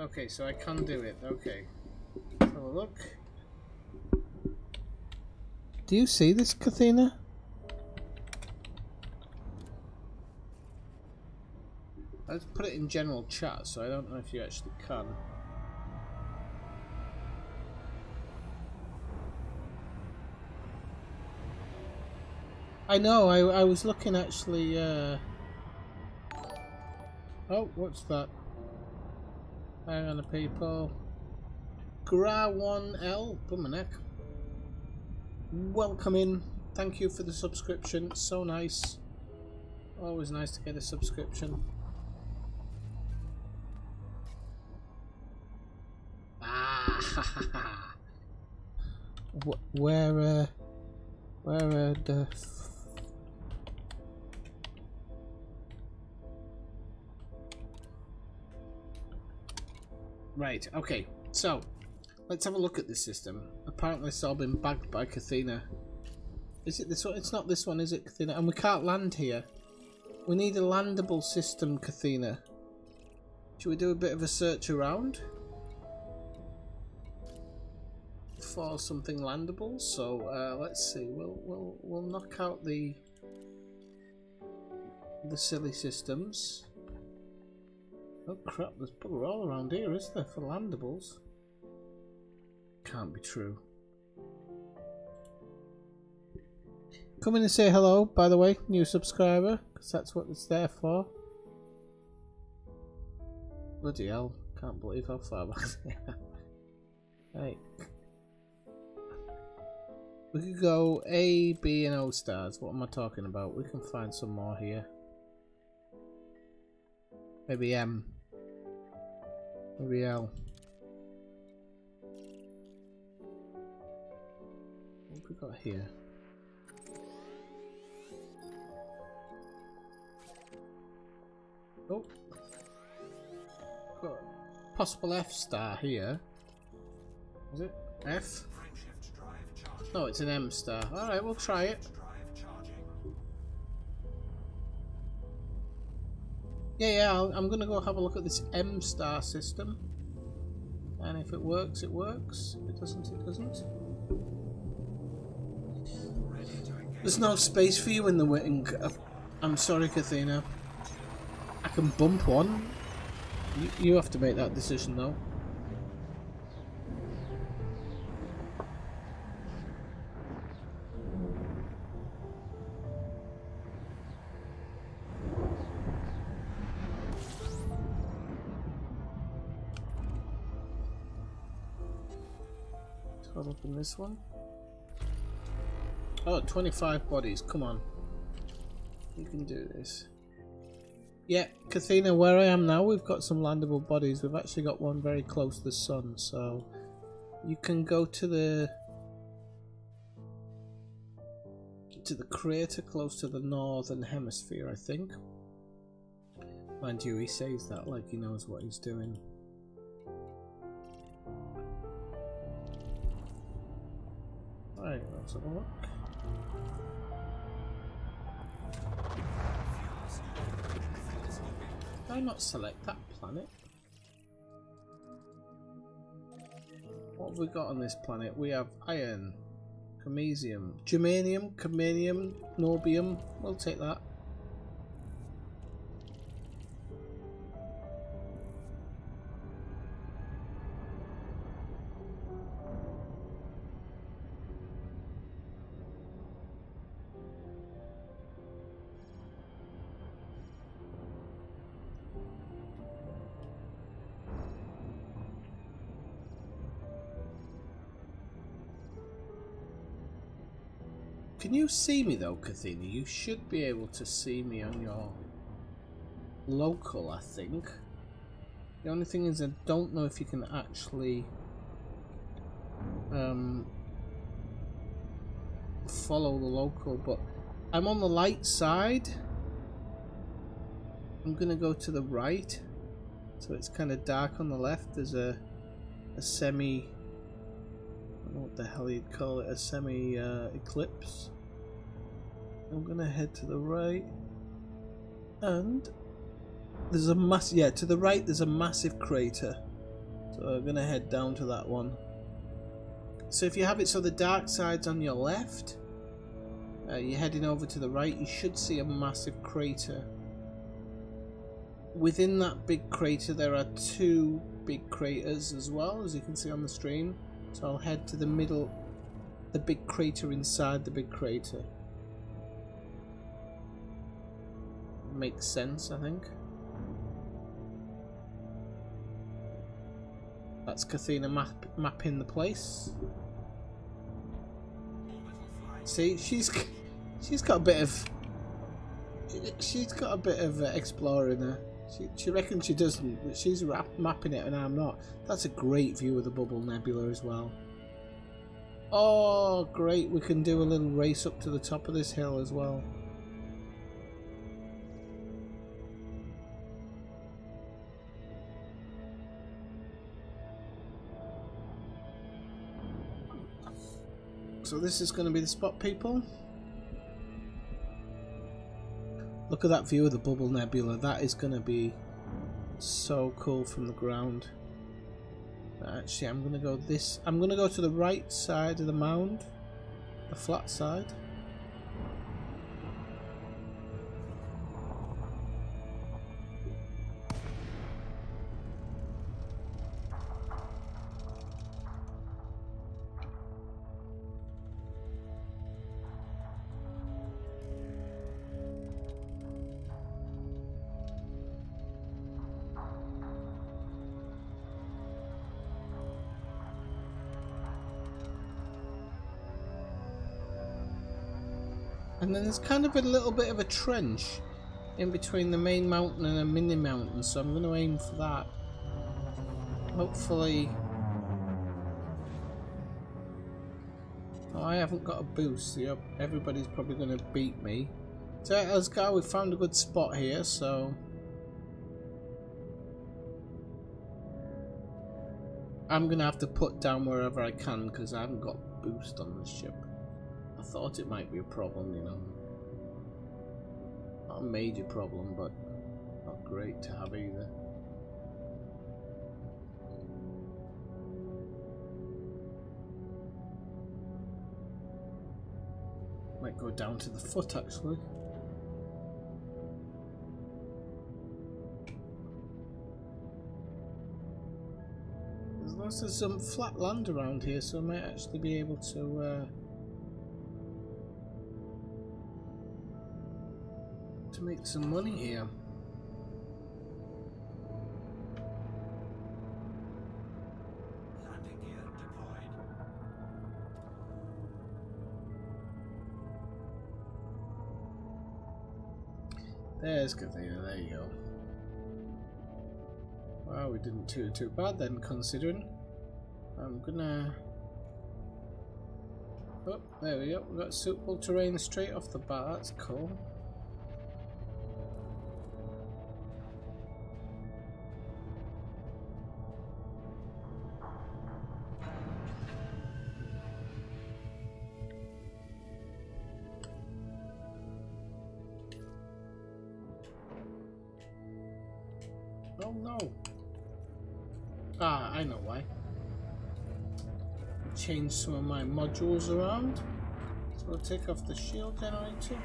S1: Okay, so I can do it. Okay. Have a look. Do you see this, Cathena? Let's put it in general chat, so I don't know if you actually can. I know, I was looking actually, Oh, what's that? Hang on, people. Gra1L, Bummerneck. Welcome in. Thank you for the subscription. So nice. Always nice to get a subscription. Ah, where the right? Okay, so let's have a look at this system. Apparently, it's all been bagged by Cathena. Is it this one? It's not this one, is it, Cathena? And we can't land here. We need a landable system, Cathena. Should we do a bit of a search around for something landable? So let's see. We'll knock out the silly systems. Oh crap! There's bugger all around here, is there, for landables? Can't be true. Come in and say hello, by the way, new subscriber, because that's what it's there for. Bloody hell, can't believe how far back they are. Right. We could go A, B and O stars. What am I talking about? We can find some more here. Maybe M. Maybe L. What have we got here? Oh, got a possible F star here. Is it F? No, it's an M star. Alright, we'll try it. Yeah, I'm gonna go have a look at this M star system. And if it works, it works. If it doesn't, it doesn't. There's no space for you in the wing. I'm sorry, Cathena. I can bump one. You have to make that decision though. Let's have a look in this one. Oh, 25 bodies. Come on. You can do this. Yeah, Cathena, where I am now, we've got some landable bodies. We've actually got one very close to the sun, so you can go to the crater close to the northern hemisphere, I think. Mind you, he says that like he knows what he's doing. Right, let's have a look. Did I not select that planet? What have we got on this planet? We have iron, chromium, germanium, cadmium, norbium. We'll take that. Can you see me though, Cathena? You should be able to see me on your local, I think. The only thing is I don't know if you can actually follow the local, but I'm on the light side. I'm gonna go to the right, so it's kind of dark on the left. There's a semi, I don't know what the hell you'd call it, a semi eclipse. I'm gonna head to the right, and there's a to the right there's a massive crater, so I'm gonna head down to that one. So if you have it so the dark side's on your left, you're heading over to the right, you should see a massive crater. Within that big crater there are two big craters as well, as you can see on the stream. So I'll head to the middle, the big crater inside the big crater. Makes sense, I think. That's Cathena mapping the place. See, she's got a bit of she's got a bit of explorer in her. She reckons she doesn't, but she's mapping it and I'm not. That's a great view of the Bubble Nebula as well. Oh, great. We can do a little race up to the top of this hill as well. So this is going to be the spot, people. Look at that view of the Bubble Nebula. That is going to be so cool from the ground. Actually, I'm going to go this. I'm going to go to the right side of the mound, the flat side. And then there's kind of a little bit of a trench in between the main mountain and a mini mountain, so I'm going to aim for that. Hopefully... Oh, I haven't got a boost. Yep, everybody's probably going to beat me. So let's go. We found a good spot here, so... I'm going to have to put down wherever I can because I haven't got boost on this ship. I thought it might be a problem, you know. Not a major problem, but not great to have either. Might go down to the foot actually. There's some flat land around here, so I might actually be able to make some money here.
S4: Landing gear deployed.
S1: There's Kathina, there you go. Wow, we didn't do too bad then, considering. I'm gonna... Oh, there we go. We've got suitable terrain straight off the bat, that's cool. Oh no! Ah, I know why. Change some of my modules around. So we'll take off the shield generator.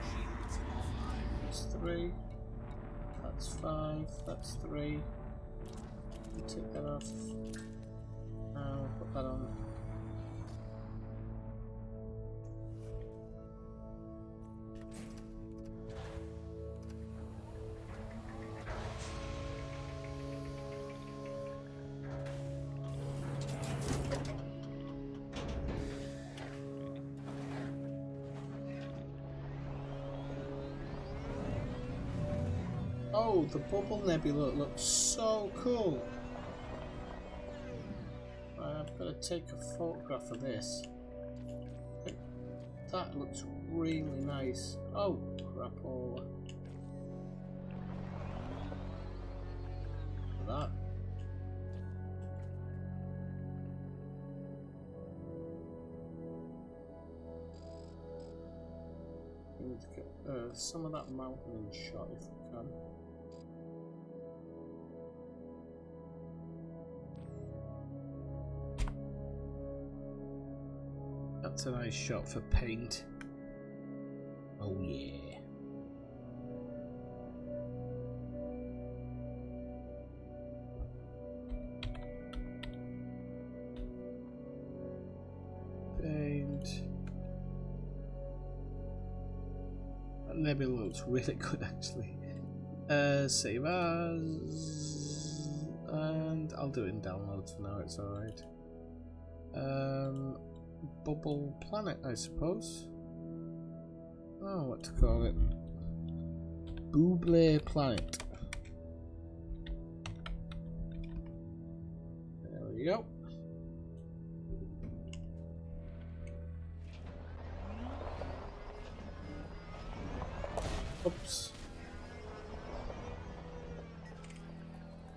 S1: That's 3. That's 5. That's 3. We'll take that off. We'll put that on. Oh, the Bubble Nebula looks so cool. I've got to take a photograph of this. That looks really nice. Oh, crapola. That. We need to get some of that mountain shot if we can. That's a nice shot for paint. Oh yeah. Paint. That nebula looks really good actually. Save as, and I'll do it in downloads for now, it's alright. Bubble Planet, I suppose. Oh, what to call it? Buble planet. There we go. Oops.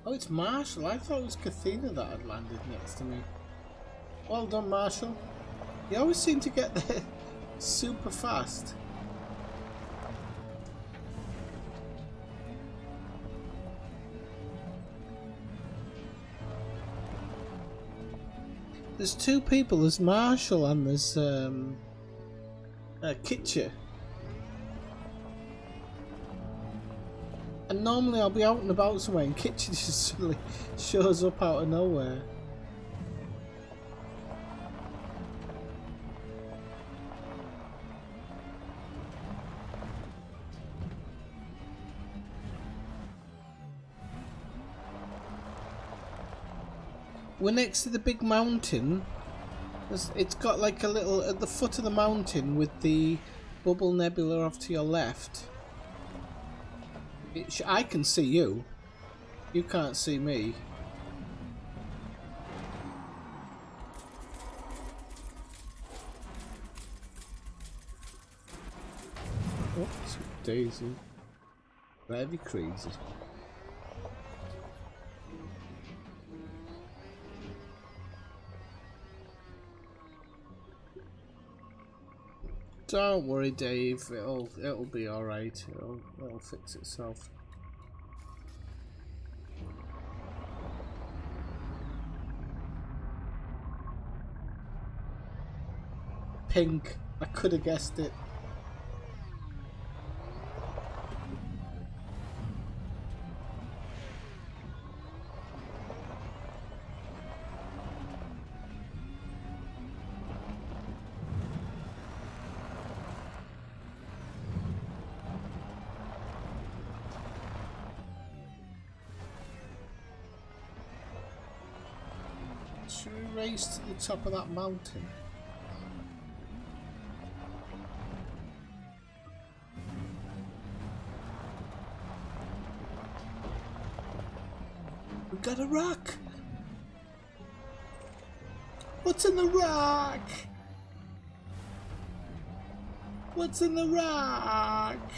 S1: Oh, it's Marshall. I thought it was Kathina that had landed next to me. Well done, Marshall. You always seem to get there super fast. There's two people. There's Marshall and there's Kitcher. And normally I'll be out and about somewhere and Kitchen just suddenly shows up out of nowhere. We're next to the big mountain. It's got like a little, at the foot of the mountain with the bubble nebula off to your left. I can see you. You can't see me. Oops, Daisy. Very crazy. Don't worry, Dave. It'll be all right. It'll fix itself. Pink. I could have guessed it. Should we race to the top of that mountain? We got a rock! What's in the rock? What's in the rock?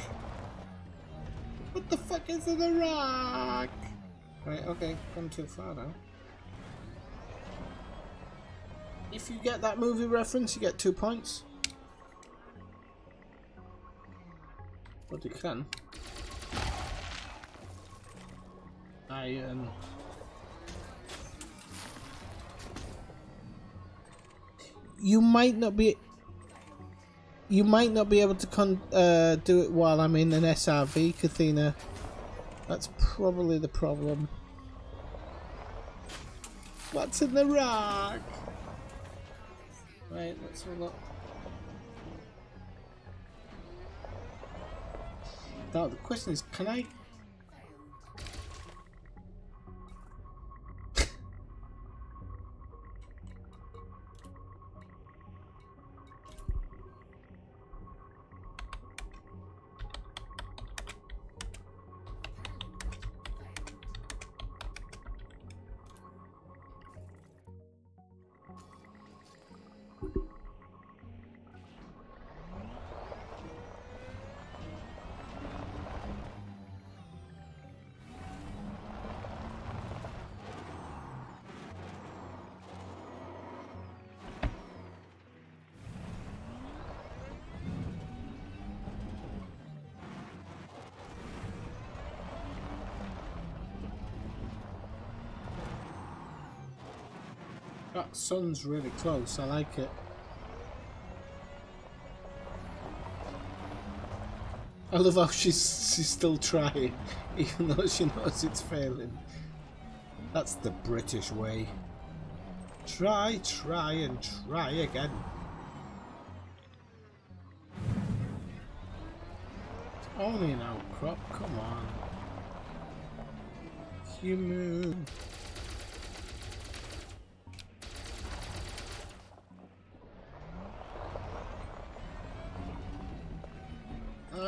S1: What the fuck is in the rock? Right, okay, gone too far now. If you get that movie reference, you get 2 points. But you can. You might not be able to do it while I'm in an SRV, Kathina. That's probably the problem. What's in the rock? Right, let's have a look. Now the question is, can I? That sun's really close, I like it. I love how she's still trying, even though she knows it's failing. That's the British way. Try, try and try again. It's only an outcrop, come on. Human.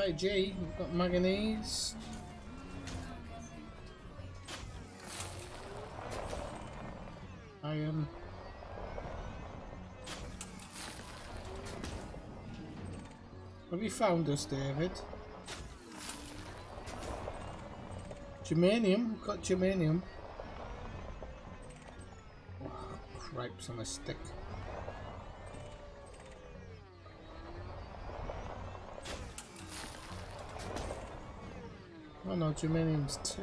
S1: Side G, we've got manganese. Iron. Have you found us, David? Germanium, we've got germanium. Oh, cripes on a stick. Oh no, germanium's 2.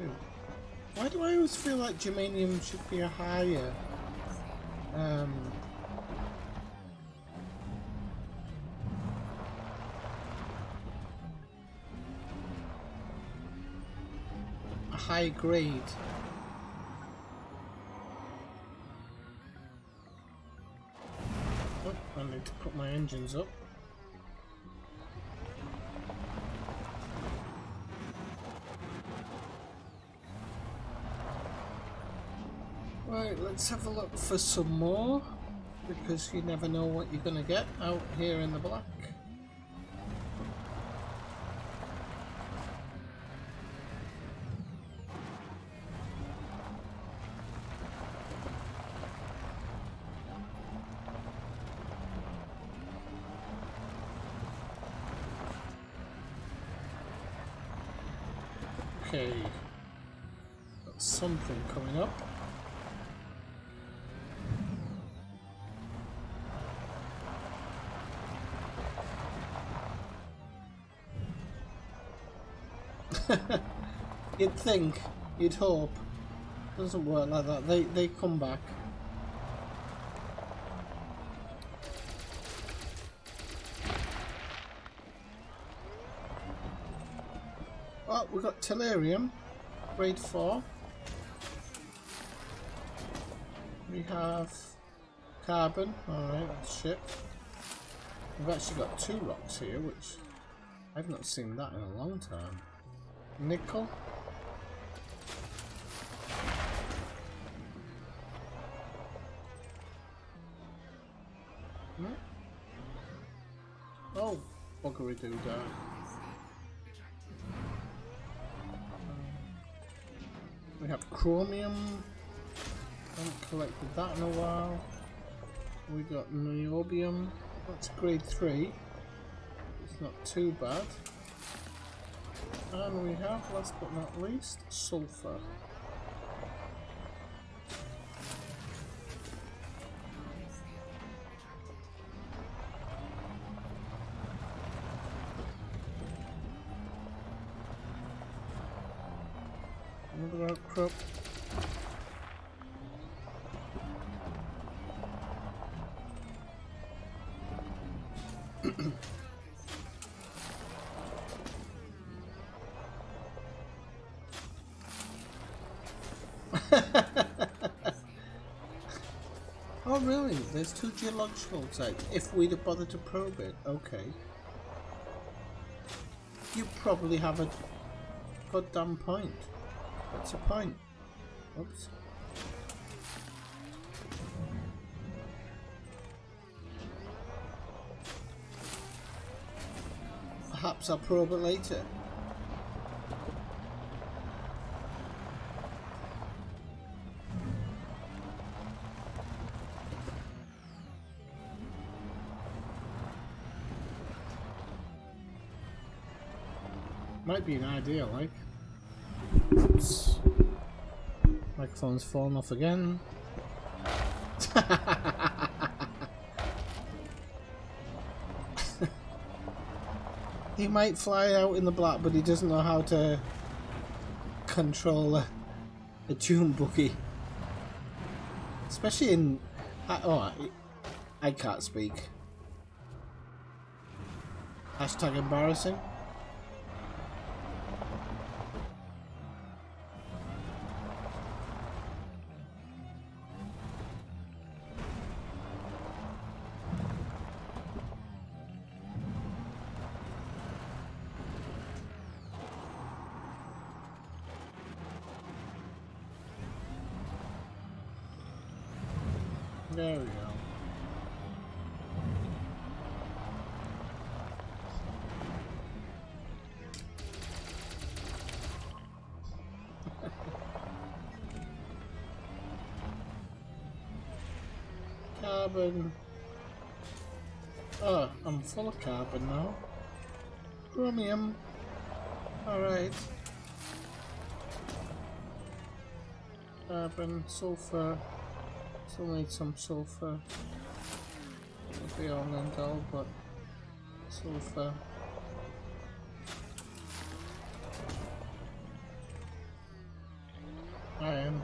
S1: Why do I always feel like germanium should be a higher? A high grade. Oh, I need to put my engines up. Right, let's have a look for some more, because you never know what you're going to get out here in the black. Okay, got something coming up. You'd think, you'd hope. Doesn't work like that. They come back. Oh, we got tellurium, grade 4. We have carbon. Alright, that's shit. We've actually got 2 rocks here, which I've not seen that in a long time. Nickel. Hmm? Oh, buggery doo dah. We have chromium. Haven't collected that in a while. We got niobium. That's grade 3. It's not too bad. And we have, last but not least, sulfur. Another outcrop. Oh really? There's 2 geological sites. If we'd have bothered to probe it, okay. You probably have a goddamn point. What's a point? Oops. Perhaps I'll probe it later. Might be an idea, like. Oops. Microphone's fallen off again. He might fly out in the black, but he doesn't know how to control a tune boogie. Especially in... I can't speak. Hashtag embarrassing. There we go. Carbon. Oh, I'm full of carbon now. Chromium. Alright. Carbon, sulfur. Still need some sulfur. It'll be all and all, but sulfur. Iron.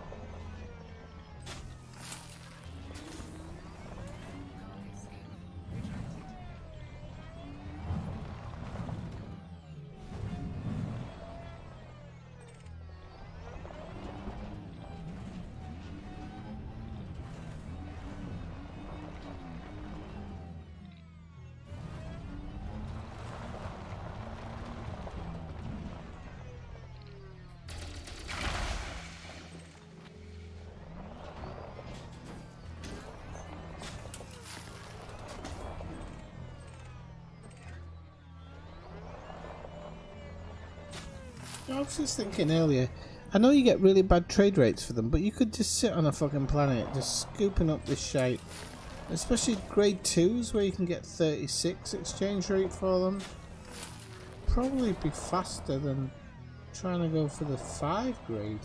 S1: I was just thinking earlier, I know you get really bad trade rates for them, but you could just sit on a fucking planet just scooping up this shite. Especially grade 2s where you can get 36 exchange rate for them. Probably be faster than trying to go for the 5 grade.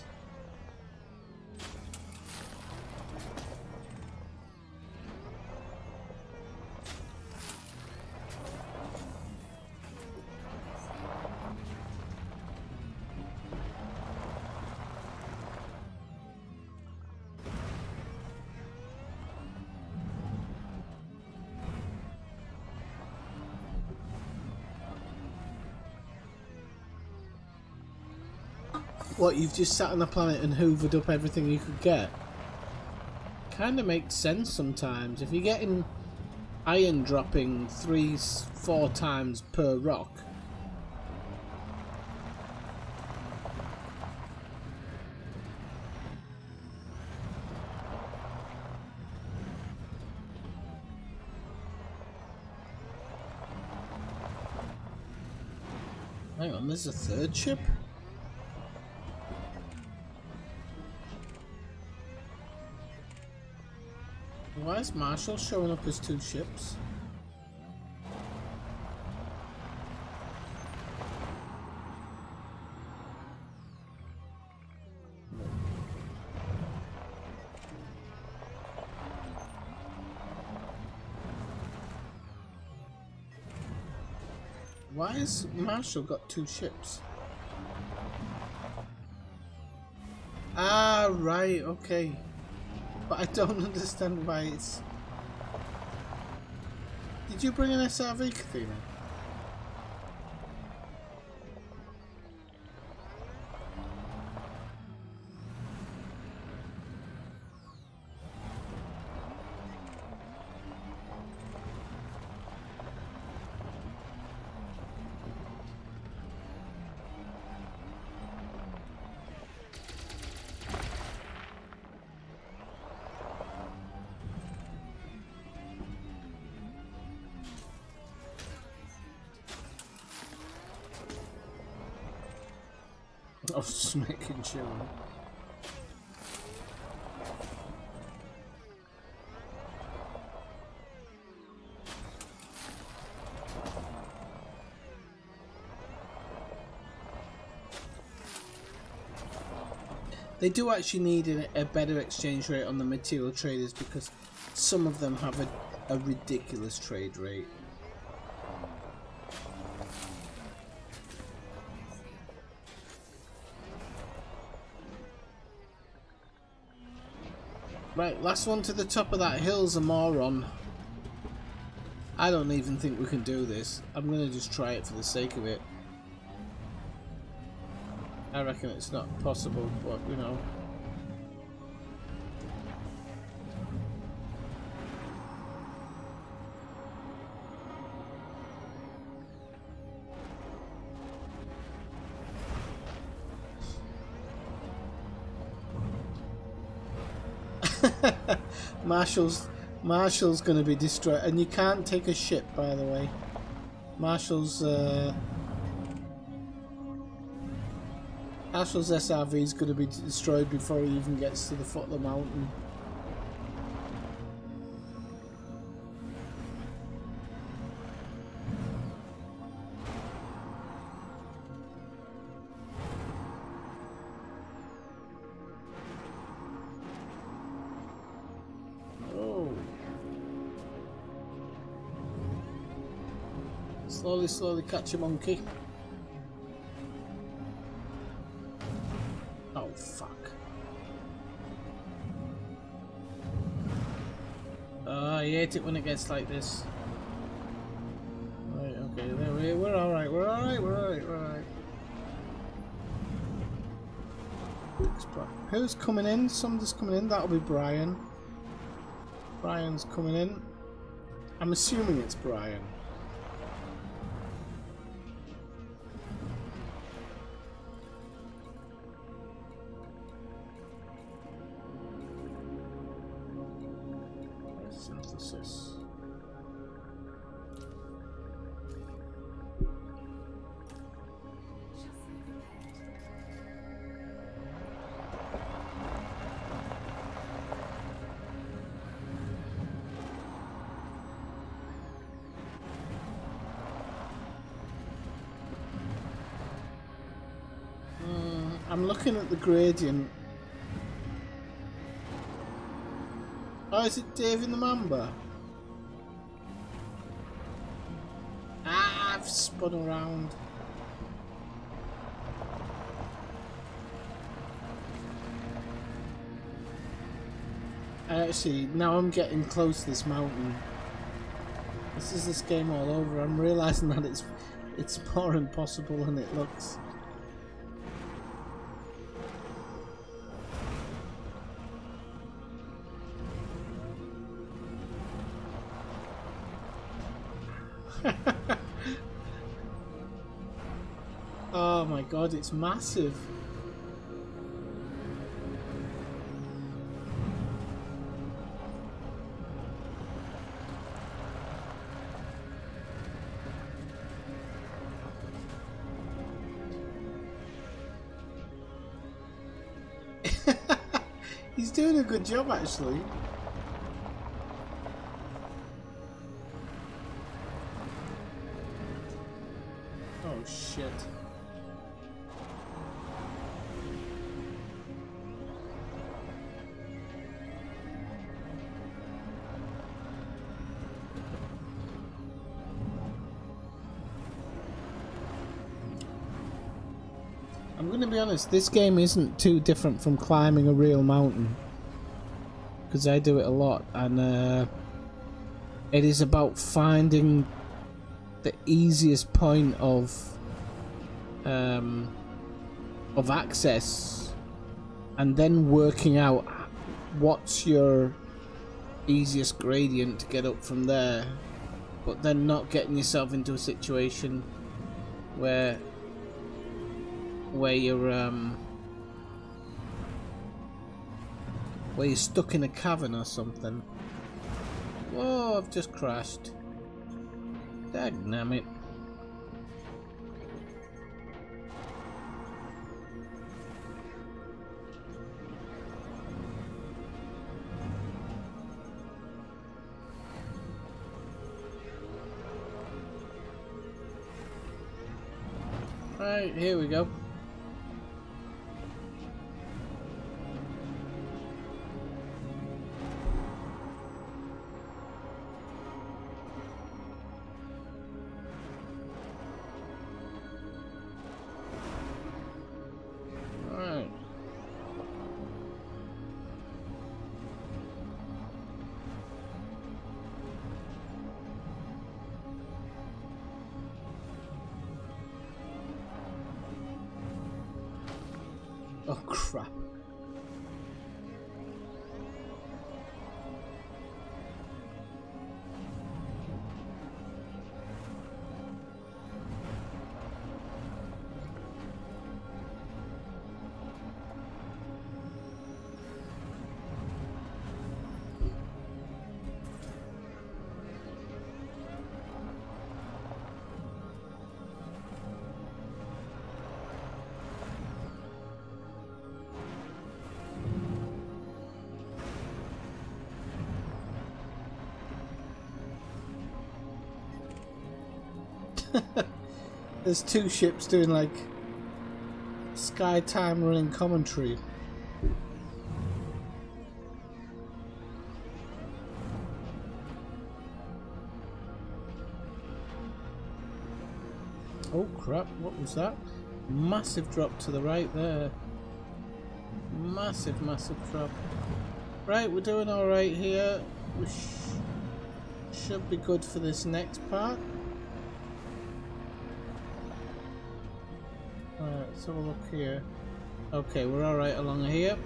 S1: What, you've just sat on the planet and hoovered up everything you could get? Kind of makes sense sometimes. If you're getting iron dropping 3-4 times per rock. Hang on, there's a third ship? Why is Marshall showing up as 2 ships? Why has Marshall got 2 ships? Ah, right, okay. But I don't understand why it's... Did you bring an SRV, Kathina? I was just making sure. They do actually need a better exchange rate on the material traders because some of them have a ridiculous trade rate. Right, last one to the top of that hill's a moron. I don't even think we can do this. I'm gonna just try it for the sake of it. I reckon it's not possible, but you know. Marshall's gonna be destroyed, and you can't take a ship, by the way. Marshall's Marshall's SRV is going to be destroyed before he even gets to the foot of the mountain. Slowly, slowly catch a monkey. Oh, fuck. I hate it when it gets like this. Right, okay, there we're alright, we're alright, we're alright, we're alright. Who's coming in? Somebody's coming in, that'll be Brian. Brian's coming in. I'm assuming it's Brian. Synthesis. I'm looking at the gradient. Oh, is it Dave in the Mamba? Ah, I've spun around. Actually, now I'm getting close to this mountain. This is this game all over. I'm realising that it's more impossible than it looks. Oh my god, it's massive. He's doing a good job actually. Oh shit. I'm going to be honest, this game isn't too different from climbing a real mountain, because I do it a lot, and it is about finding the easiest point of access, and then working out what's your easiest gradient to get up from there, but then not getting yourself into a situation where you're stuck in a cavern or something. Whoa, I've just crashed. Dagnamit. Right, here we go. Oh crap. There's two ships doing like sky time running commentary. Oh crap, what was that? Massive drop to the right there. Massive, massive drop. Right, we're doing alright here. We should be good for this next part. Alright, let's have a look here. Okay, we're alright along here.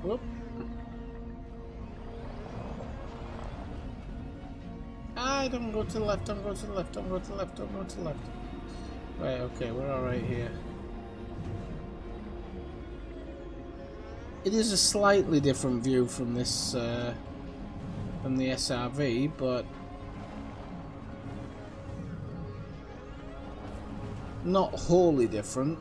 S1: Whoop. I don't go to the left, don't go to the left, don't go to the left, don't go to the left. Right, okay, we're alright here. It is a slightly different view from this, from the SRV, but not wholly different.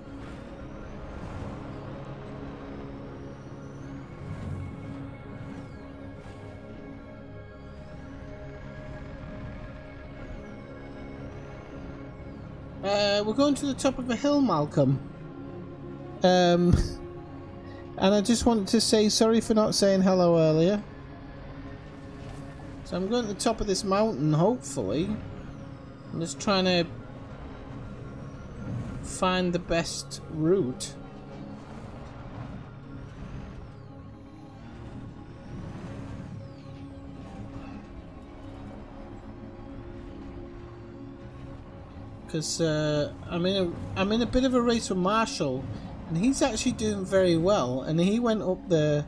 S1: We're going to the top of a hill, Malcolm. And I just wanted to say sorry for not saying hello earlier. So I'm going to the top of this mountain, hopefully. I'm just trying to find the best route. Because I'm in a bit of a race with Marshall, and he's actually doing very well. And he went up the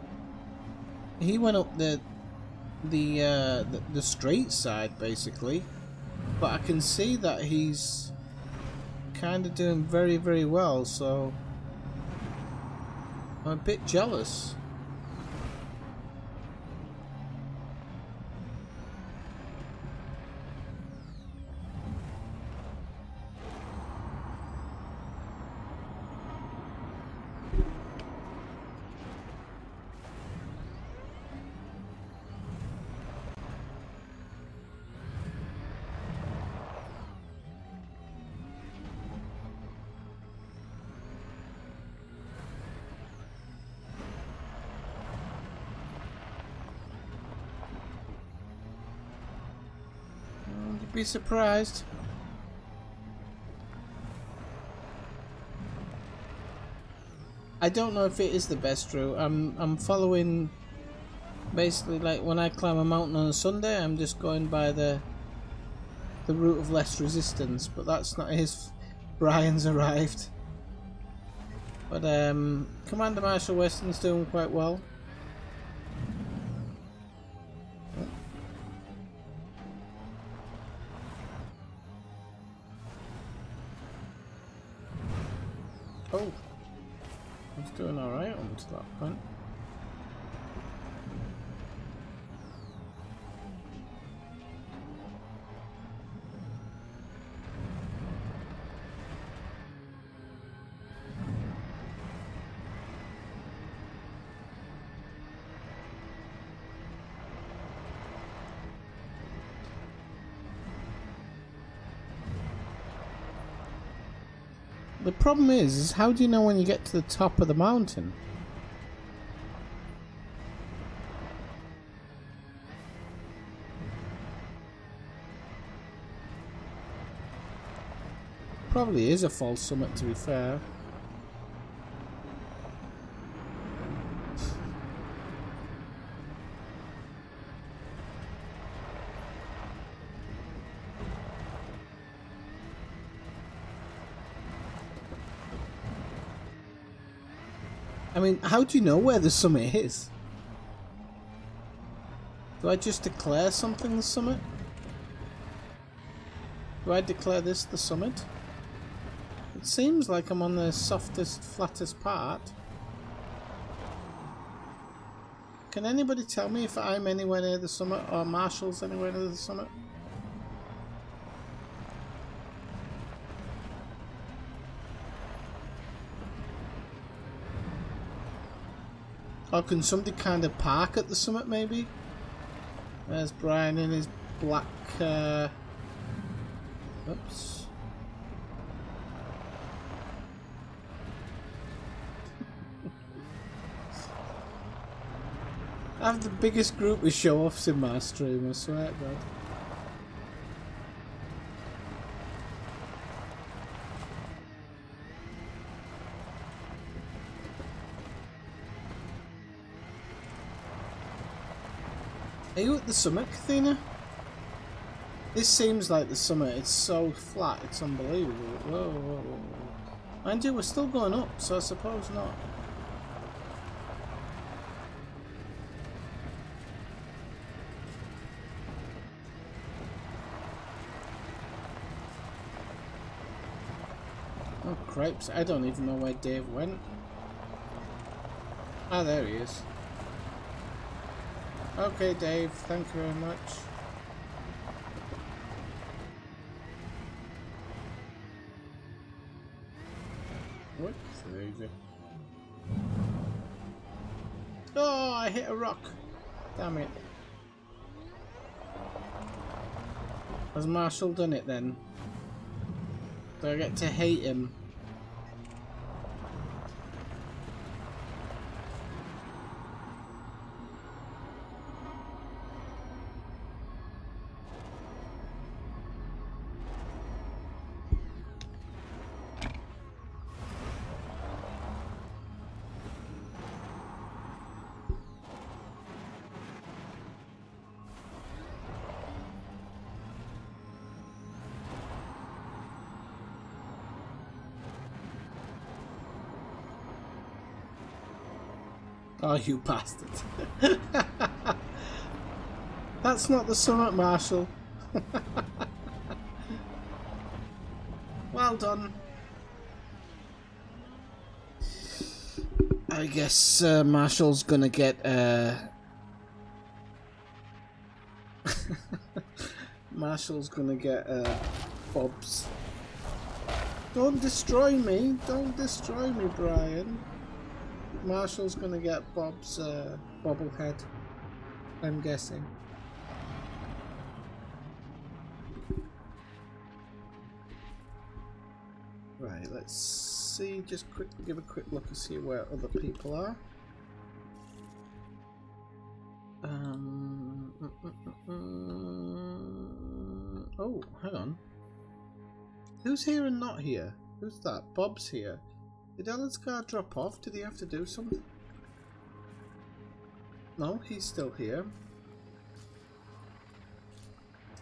S1: straight side basically, but I can see that he's kind of doing very, very well. So I'm a bit jealous. Be surprised. I don't know if it is the best route. I'm following basically like when I climb a mountain on a Sunday, I'm just going by the route of less resistance, but that's not his. Brian's arrived. But Commander Marshall Weston's doing quite well. Oh, he's doing alright on to that point. The problem is how do you know when you get to the top of the mountain? Probably is a false summit, to be fair. I mean, how do you know where the summit is? Do I just declare something the summit? Do I declare this the summit? It seems like I'm on the softest, flattest part. Can anybody tell me if I'm anywhere near the summit or Marshall's anywhere near the summit? Or can somebody kind of park at the summit, maybe? There's Brian in his black... Oops. I have the biggest group of show-offs in my stream, I swear to God. Are you at the summit, Kathina? This seems like the summit. It's so flat, it's unbelievable. Whoa, whoa, whoa. Mind you, we're still going up, so I suppose not. Oh, cripes. I don't even know where Dave went. Ah, there he is. Okay, Dave, thank you very much. Whoops, there you go. Oh, I hit a rock. Damn it. Has Marshall done it then? Do I get to hate him? Oh, you bastard. That's not the summit, Marshall. Well done. I guess Marshall's gonna get Marshall's gonna get Bob's. Don't destroy me! Don't destroy me, Brian. Marshall's gonna get Bob's bobblehead, I'm guessing. Right, let's see, just give a quick look and see where other people are. Oh, hang on. Who's here and not here? Who's that? Bob's here. Did Alan's car drop off? Did he have to do something? No, he's still here.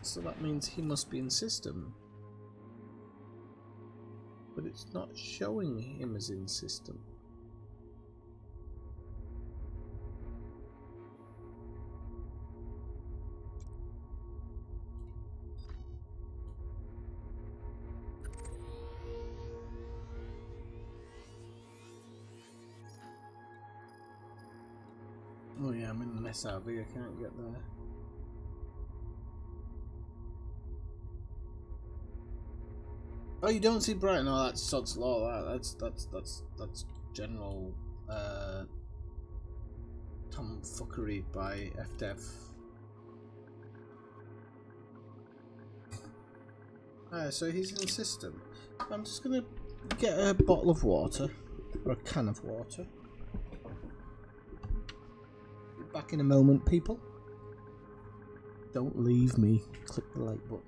S1: So that means he must be in system. But it's not showing him as in system. Oh yeah, I'm in an SRV, I can't get there. Oh, you don't see Brighton? No, that's Sod's Law. That's general tomfuckery by FDev. So he's in system. I'm just gonna get a bottle of water, or a can of water. Be back in a moment, people. Don't leave me. Click the like button.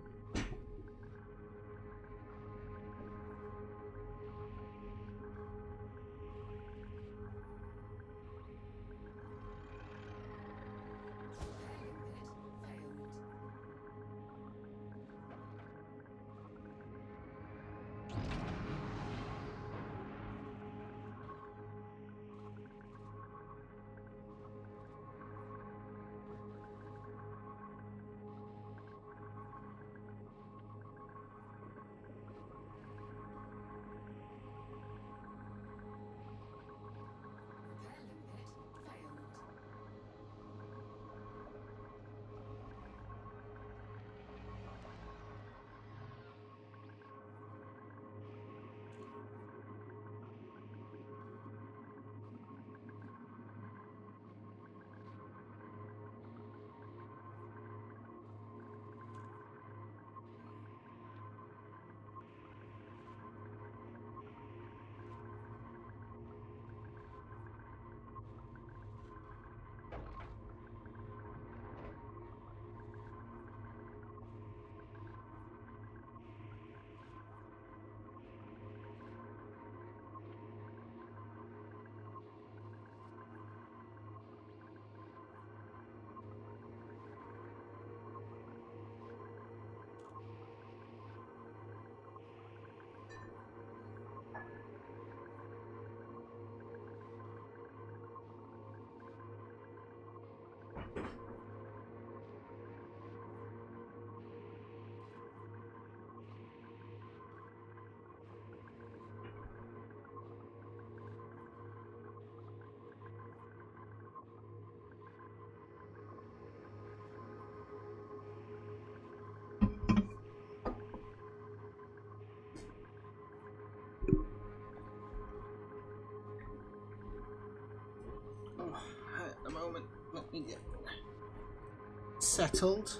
S1: settled.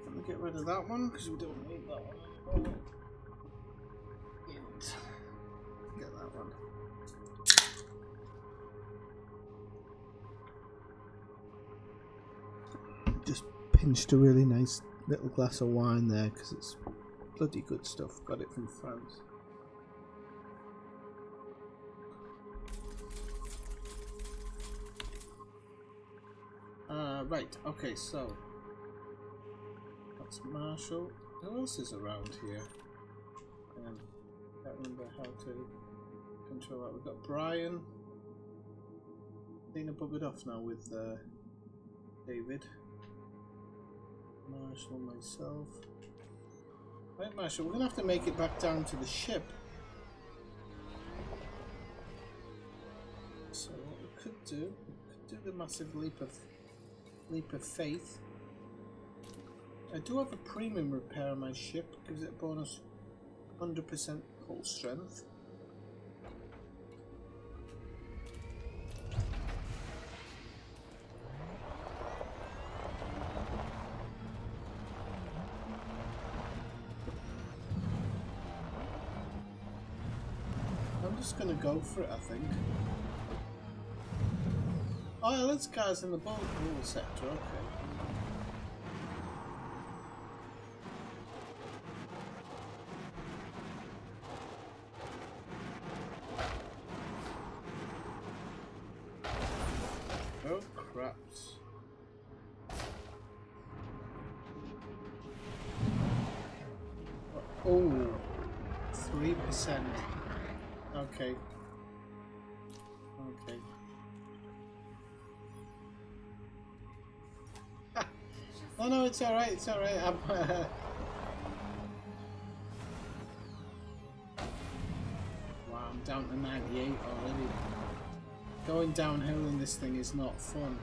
S1: Let me get rid of that one because we don't need that one anymore. And get that one. Just pinched a really nice little glass of wine there because it's bloody good stuff. Got it from France. Right, okay, so that's Marshall. Who else is around here? Can't remember how to control that. We've got Brian. Dina buggered off now with David. Marshall, myself. Right, Marshall, we're gonna have to make it back down to the ship. So what we could do the massive leap of faith. I do have a premium repair on my ship, gives it a bonus 100% hull strength. I'm just gonna go for it, I think. Oh, that's guys in the boat rule sector, okay. Oh, craps. Oh, 3%. Okay. Okay. Oh no, it's alright, it's alright. Wow, I'm down to 98 already. Going downhill in this thing is not fun.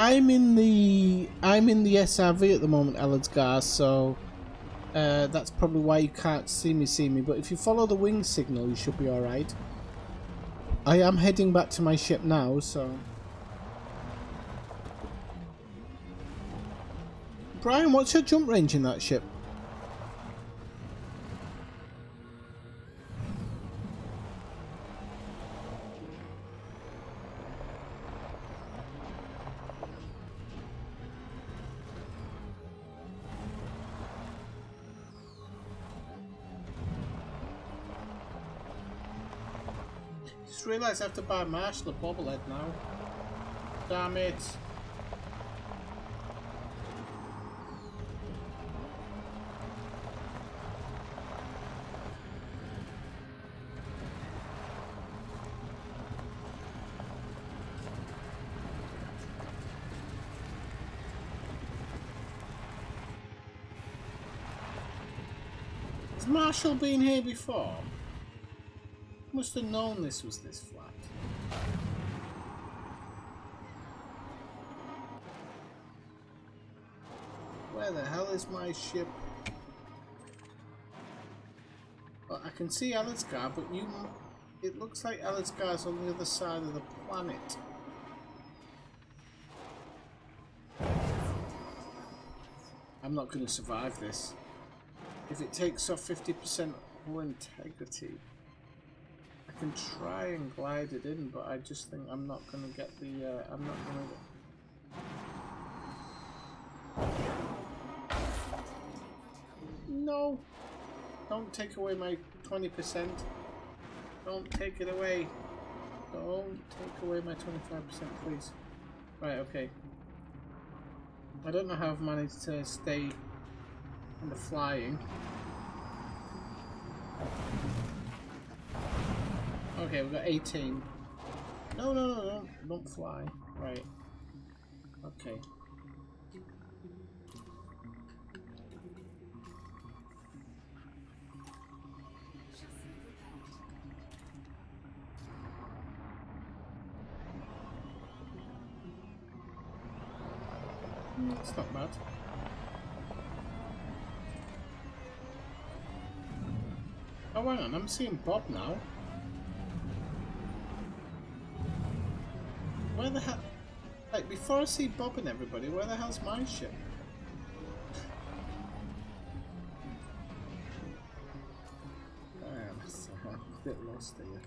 S1: I'm in the SRV at the moment, Ellersgar, so that's probably why you can't see me. But if you follow the wing signal, you should be all right. I am heading back to my ship now, so. Brian, what's your jump range in that ship? Just realised I have to buy Marshall a bobblehead now. Damn it. Has Marshall been here before? Must have known this was this flat. Where the hell is my ship? Well, I can see Ellersgar, but it looks like Ellersgar's on the other side of the planet. I'm not going to survive this. If it takes off 50% hull integrity, I can try and glide it in, but I just think I'm not going to get the, I'm not going to... No! Don't take away my 20%. Don't take it away. Don't take away my 25%, please. Right, okay. I don't know how I've managed to stay in the flying. Okay, we've got 18. No, no, no, no, don't fly. Right. Okay. It's not bad. Oh, hang on, I'm seeing Bob now. Where the hell? Like, before I see Bob and everybody, where the hell's my ship? Damn, I'm a bit lost here.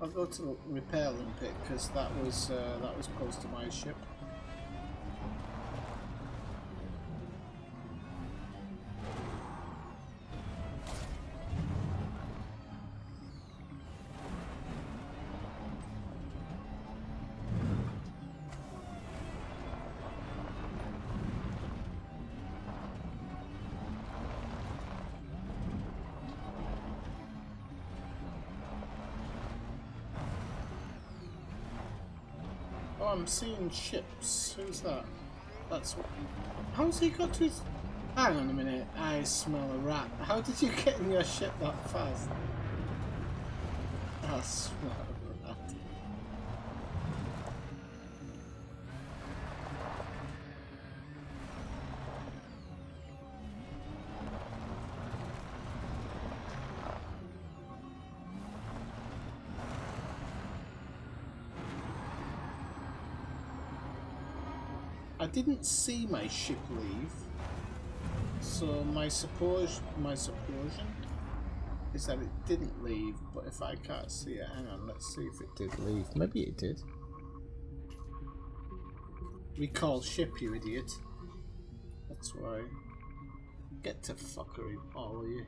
S1: I'll go to the repair Olympic because that was close to my ship. Oh, I'm seeing ships. Who's that? That's what. How's he got to his... Hang on a minute. I smell a rat. How did you get in your ship that fast? I smell a rat. I didn't see my ship leave, so my supposition is that it didn't leave, but if I can't see it, hang on, let's see if it did leave. Maybe it did. Recall ship, you idiot. That's why. Get to fuckery, all of you.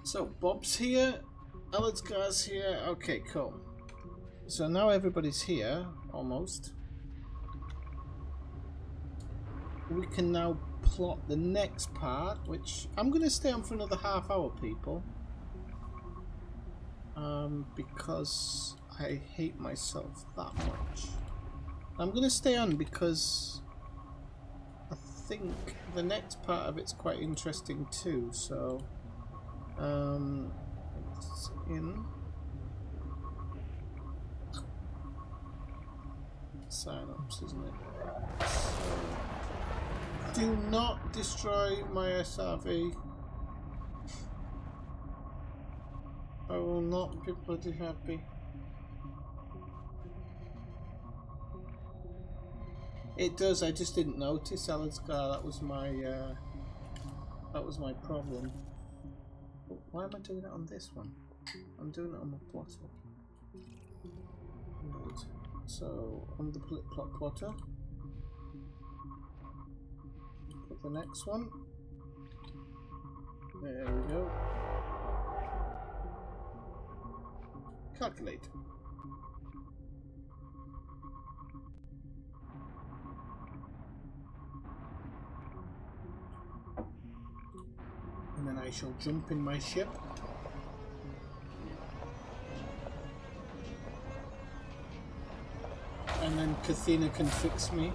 S1: So, Bob's here, Elliot's here, okay, cool. So now everybody's here, almost. We can now plot the next part, which I'm going to stay on for another half hour, people. Because I hate myself that much. I'm going to stay on because I think the next part of it's quite interesting too, so... it's in... sign-ups, isn't it? So, do not destroy my SRV. I will not be bloody happy. It does, I just didn't notice, Salad Scar. That was my problem. Why am I doing it on this one? I'm doing it on the plotter. Right. So, on the plot plotter, put the next one. There we go. Calculate. And then I shall jump in my ship. And then Kathina can fix me.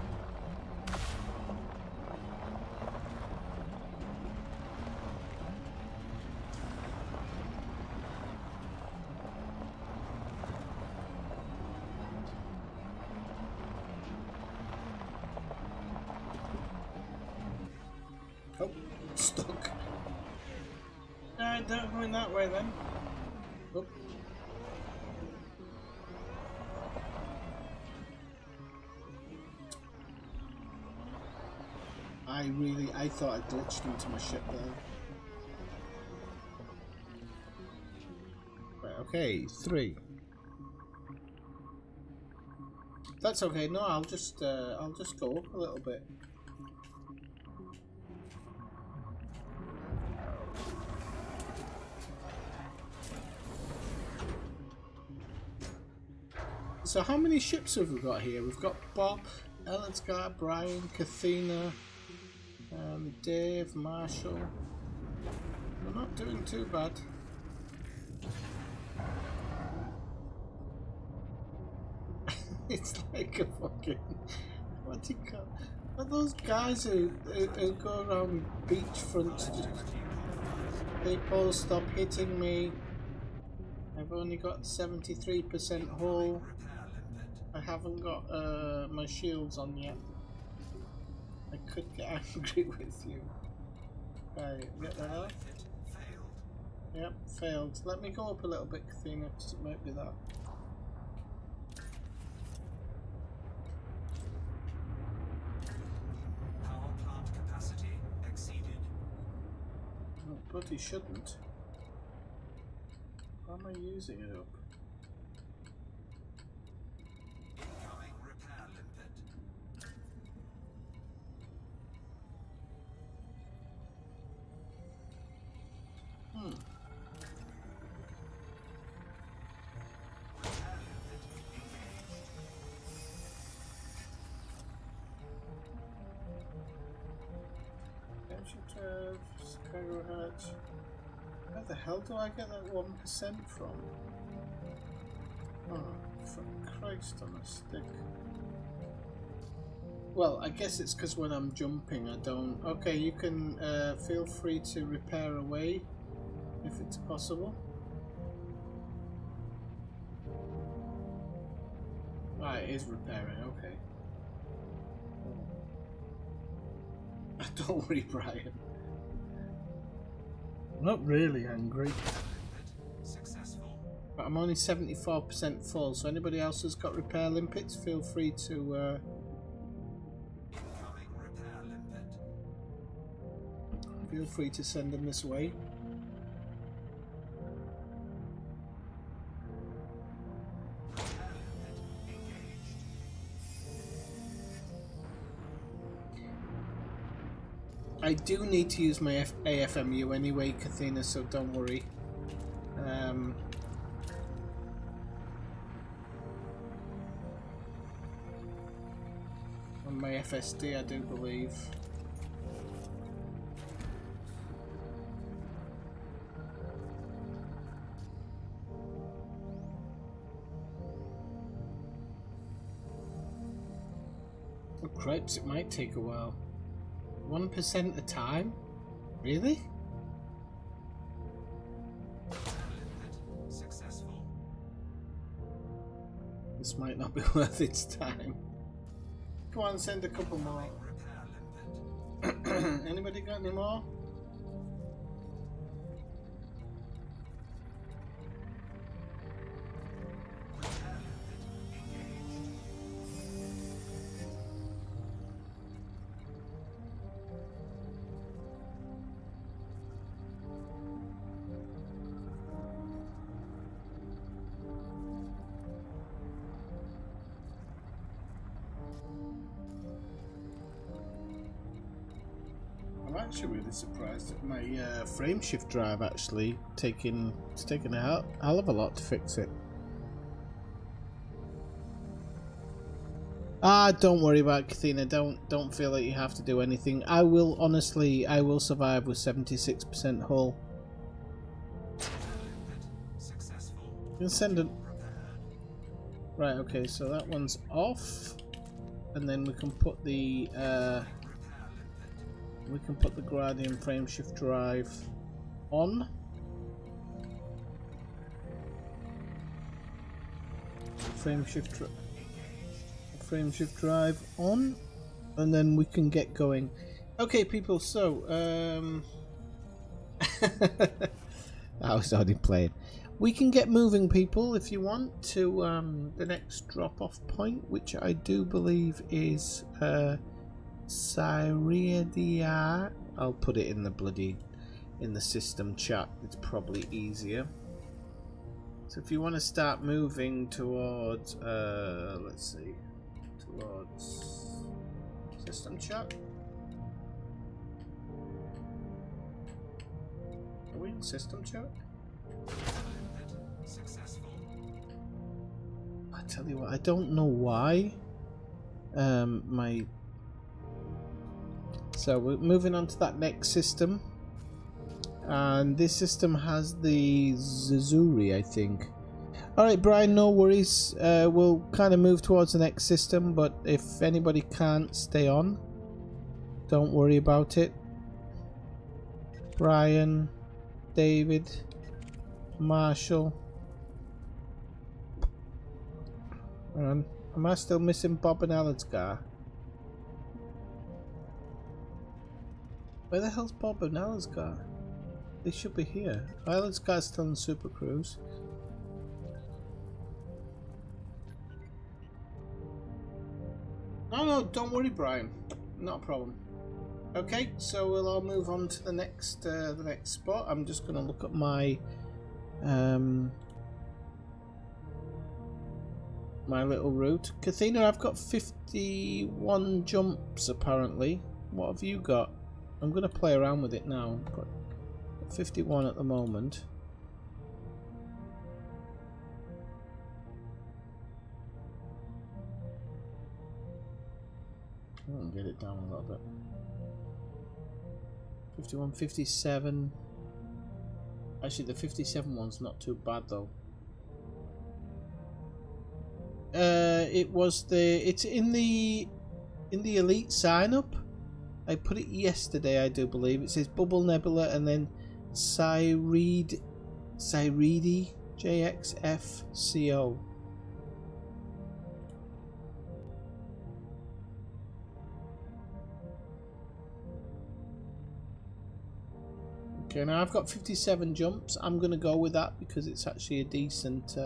S1: Oh, stuck. No, don't go in that way then. Oh. I thought I glitched into my ship there. Right, okay, 3. That's okay. No, I'll just go up a little bit. So how many ships have we got here? We've got Bob, Elliot's Brian, Kathina, Dave, Marshall. We're not doing too bad. It's like a fucking... What do you call... Are those guys who go around beachfronts? People, stop hitting me. I've only got 73% hull. I haven't got my shields on yet. I could get angry with you. Right, get that off. Yep, failed. Let me go up a little bit, Kathina, because it might be that.
S4: Power plant capacity exceeded.
S1: Oh, bloody shouldn't. Why am I using it up?
S4: Incoming repair limpet. Repair limpet engaged.
S1: Engine turf, cargo hatch. Where the hell do I get that 1% from? Oh, for Christ on a stick. Well, I guess it's because when I'm jumping I don't... Okay, you can feel free to repair away if it's possible. Right, it is repairing, okay. Don't worry, Brian.
S3: I'm not really angry.
S4: Successful.
S1: But I'm only 74% full, so anybody else who's got repair limpets, feel free to...
S4: Incoming repair limpet.
S1: Feel free to send them this way.
S4: Repair limpet engaged.
S1: I do need to use my AFMU anyway, Kathina, so don't worry. On my FSD, I do believe. Oh cripes, it might take a while. 1% a time? Really?
S4: Successful.
S1: This might not be worth its time. Go on, send a couple more.
S4: Repair limpet.
S1: Anybody got any more?
S4: Repair limpet engaged.
S1: I'm actually really surprised that my frame shift drive actually it's taken a hell of a lot to fix it. Ah, don't worry about it, Kathina. Don't feel like you have to do anything. I will survive with 76% hull.
S4: Successful.
S1: You can send it. Right, okay, so that one's off, and then we can put the Guardian frame shift drive on. Frame shift drive on, and then we can get going. Okay, people. So I was already playing. We can get moving, people, if you want, to the next drop-off point, which I do believe is CMDR. I'll put it in the system chat. It's probably easier. So if you want to start moving towards, let's see, towards system chat. Are we in system chat?
S4: Successful.
S1: I tell you what, I don't know why. So we're moving on to that next system. And this system has the Zazuri, I think. Alright, Brian, no worries. We'll kind of move towards the next system, but if anybody can't stay on, don't worry about it. Brian, David, Marshall. Am I still missing Bob and Alexgar? Where the hell's Bob and Alexgar? They should be here. Alexgar's still in Super Cruise. No, don't worry, Brian. Not a problem. Okay, so we'll all move on to the next spot. I'm just going to look at my my little route. Kathina, I've got 51 jumps apparently. What have you got? I'm going to play around with it now. Got 51 at the moment. I'll get it down a little bit. 51, 57. Actually, the 57 one's not too bad though. It's in the elite sign up. I put it yesterday, I do believe. It says Bubble Nebula and then Cyridi JXFCO. Okay, now I've got 57 jumps. I'm going to go with that because it's actually a decent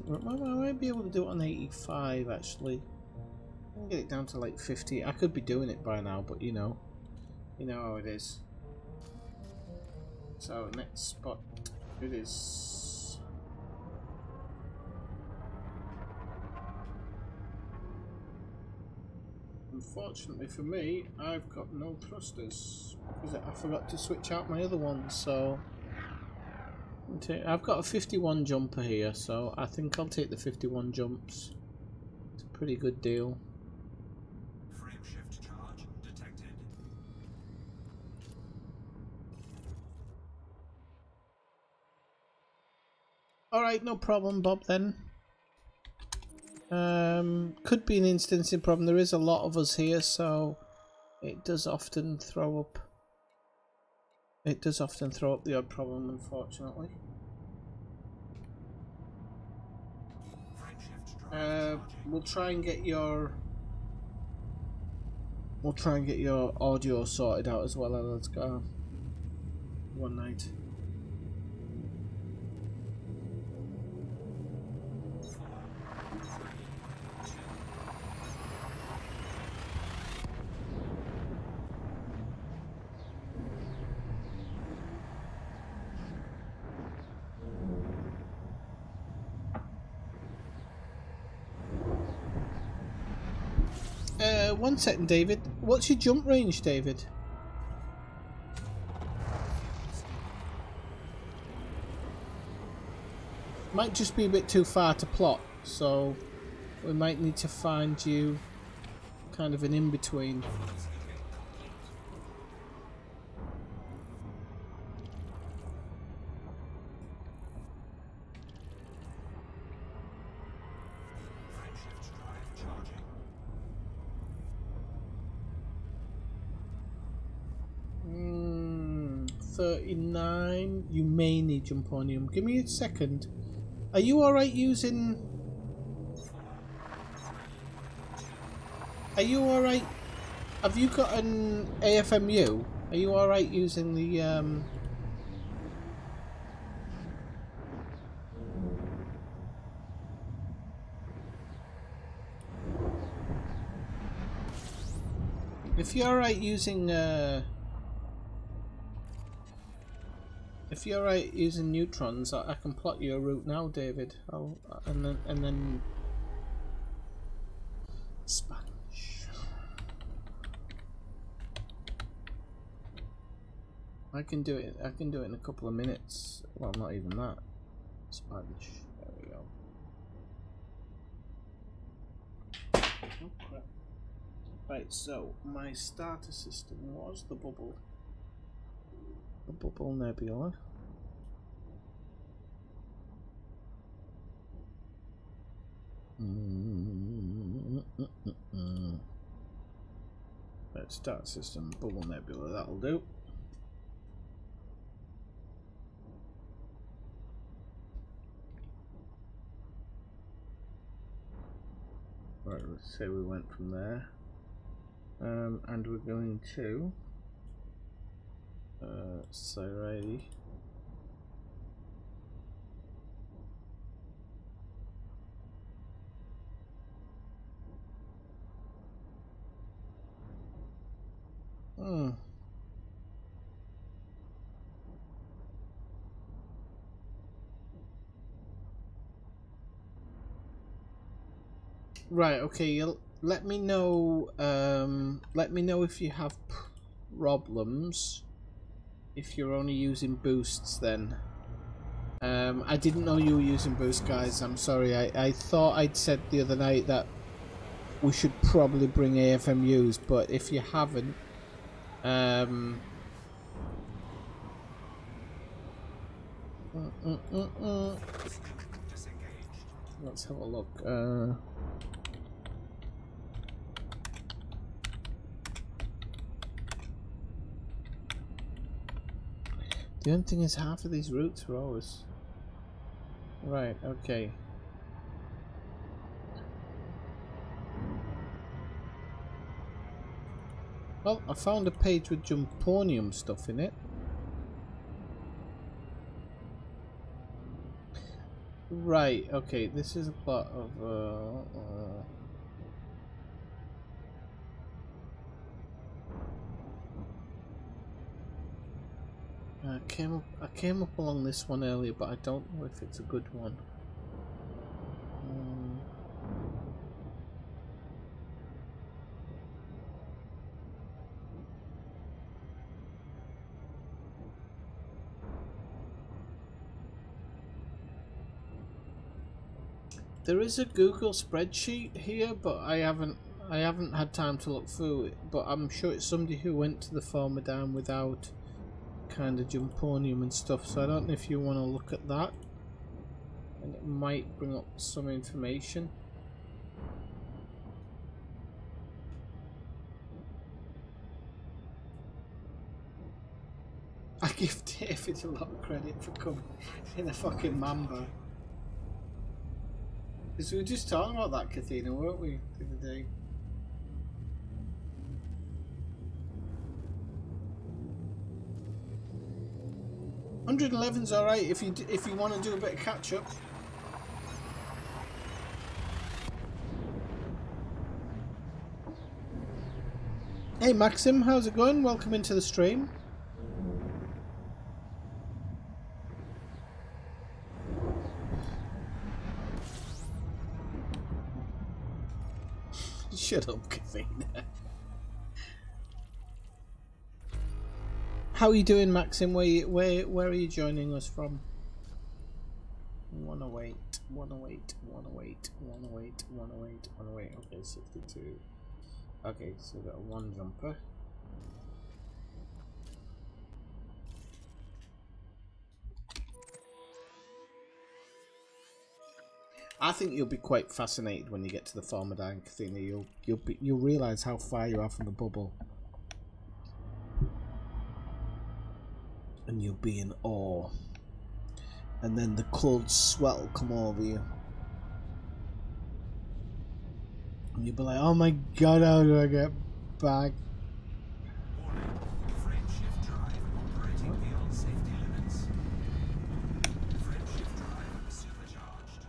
S1: run. I might be able to do it on 85 actually. I can get it down to like 50. I could be doing it by now, but you know how it is. So next spot it is. Unfortunately for me, I've got no thrusters because I forgot to switch out my other ones. So I've got a 51 jumper here, so I think I'll take the 51 jumps. It's a pretty good deal.
S4: Frame shift charge detected.
S1: Alright, no problem, Bob, then. Could be an instancing problem. There is a lot of us here, so it does often throw up. It does often throw up the odd problem, unfortunately. We'll try and get your audio sorted out as well. Let's go. One night. One second, David. What's your jump range, David? Might just be a bit too far to plot, so we might need to find you kind of an in-between.
S4: Frame shift drive charging.
S1: 39. You may need Jumponium. Give me a second. Are you alright using... Are you alright... Have you got an AFMU? Are you alright using the... If you're alright using... If you're right using neutrons, I can plot your route now, David. And then Spanish. I can do it. I can do it in a couple of minutes. Well, not even that. Spanish. There we go. Oh crap! Right. So my starter system was the bubble. A bubble nebula. Let's start system bubble nebula, that'll do. Right, let's say we went from there. And we're going to Siradi. Right, okay, you'll let me know if you have problems if you're only using boosts then. I didn't know you were using boosts, guys. I'm sorry. I thought I'd said the other night that we should probably bring AFMUs, but if you haven't, let's have a look. The only thing is, half of these routes are always... Right, okay. Well, I found a page with Jumponium stuff in it. Right, okay, this is a part of... I came up along this one earlier, but I don't know if it's a good one. There is a Google spreadsheet here, but I haven't had time to look through it. But I'm sure it's somebody who went to the Formidine without kind of Jumponium and stuff, so I don't know if you want to look at that, and it might bring up some information. I give David a lot of credit for coming in a fucking Mamba, because we were just talking about that, Kathina, weren't we, the other day? $111's all right if you want to do a bit of catch up. Hey Maxim, how's it going? Welcome into the stream. Shut up, Kathina. How are you doing, Maxim? Where are you joining us from? 108, 108, 108, 108, 108, 108. Okay, 62. Okay, so we've got a one jumper. I think you'll be quite fascinated when you get to the Formidine, Kathina. You'll realise how far you are from the bubble. And you'll be in awe, and then the cold sweat will come over you, and you'll be like, "Oh my god, how do I get back?"
S4: Warning. Frameshift drive operating beyond safety limits. Frameshift drive supercharged.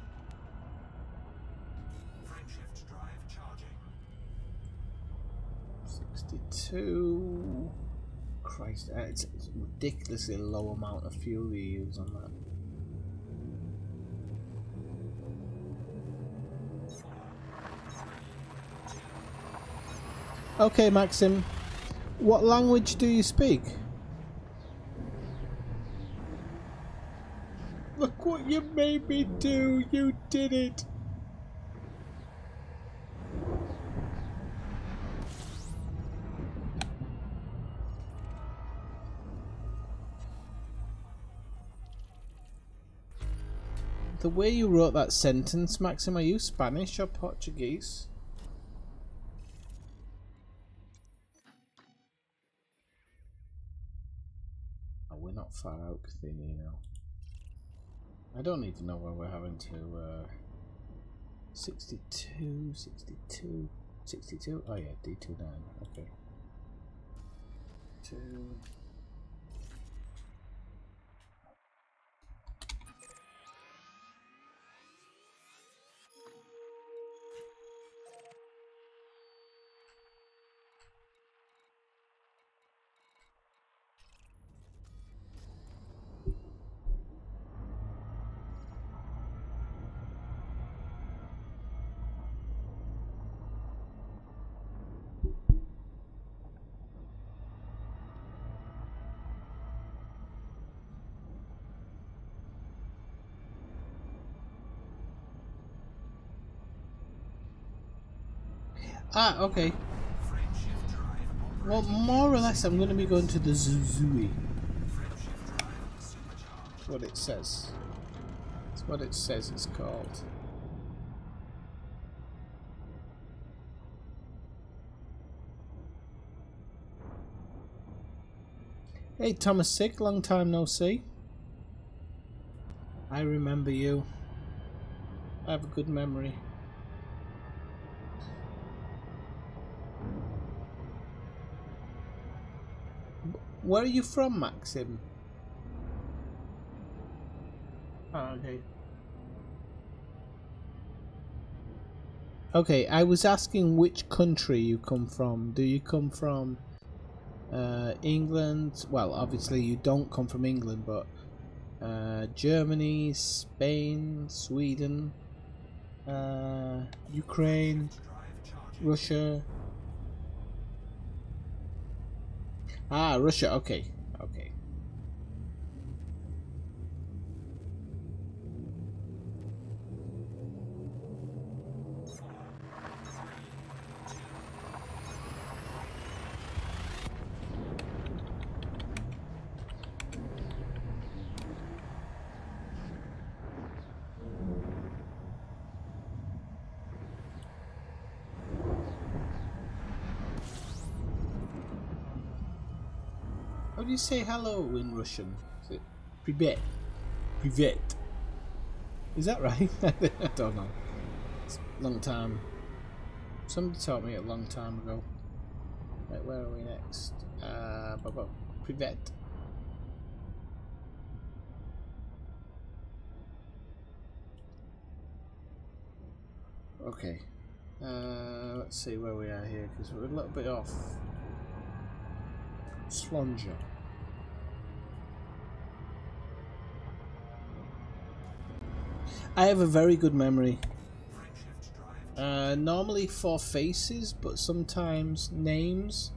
S4: Frameshift drive charging.
S1: 62. Christ, it's a ridiculously low amount of fuel you use on that. Okay, Maxim, what language do you speak? Look what you made me do, you did it! The way you wrote that sentence, Maxim, are you Spanish or Portuguese? Oh, we're not far out, Cathini, now. I don't need to know where we're having to, 62, 62, 62. Oh yeah, D29, okay. 2. Ah, okay. Well, more or less, I'm going to be going to the Zuzui. That's what it says. That's what it says it's called. Hey, Thomas Sick, long time no see. I remember you. I have a good memory. Where are you from, Maxim? Oh, okay. Okay, I was asking which country you come from. Do you come from England? Well, obviously you don't come from England, but Germany, Spain, Sweden, Ukraine, Russia. Ah, Russia, okay. Okay. How do you say hello in Russian? Is it Privet? Privet. Is that right? I don't know. It's a long time. Somebody taught me a long time ago. Right, where are we next? Privet. Okay. Let's see where we are here, because we're a little bit off. Slonja. I have a very good memory. Normally for faces, but sometimes names,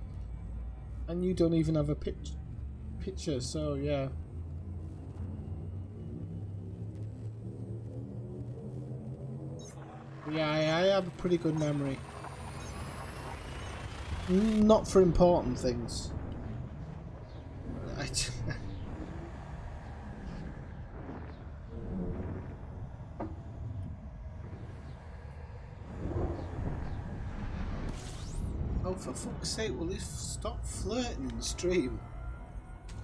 S1: and you don't even have a picture. So yeah. Yeah, I have a pretty good memory. Not for important things. Oh, for fuck's sake, will you stop flirting in the stream?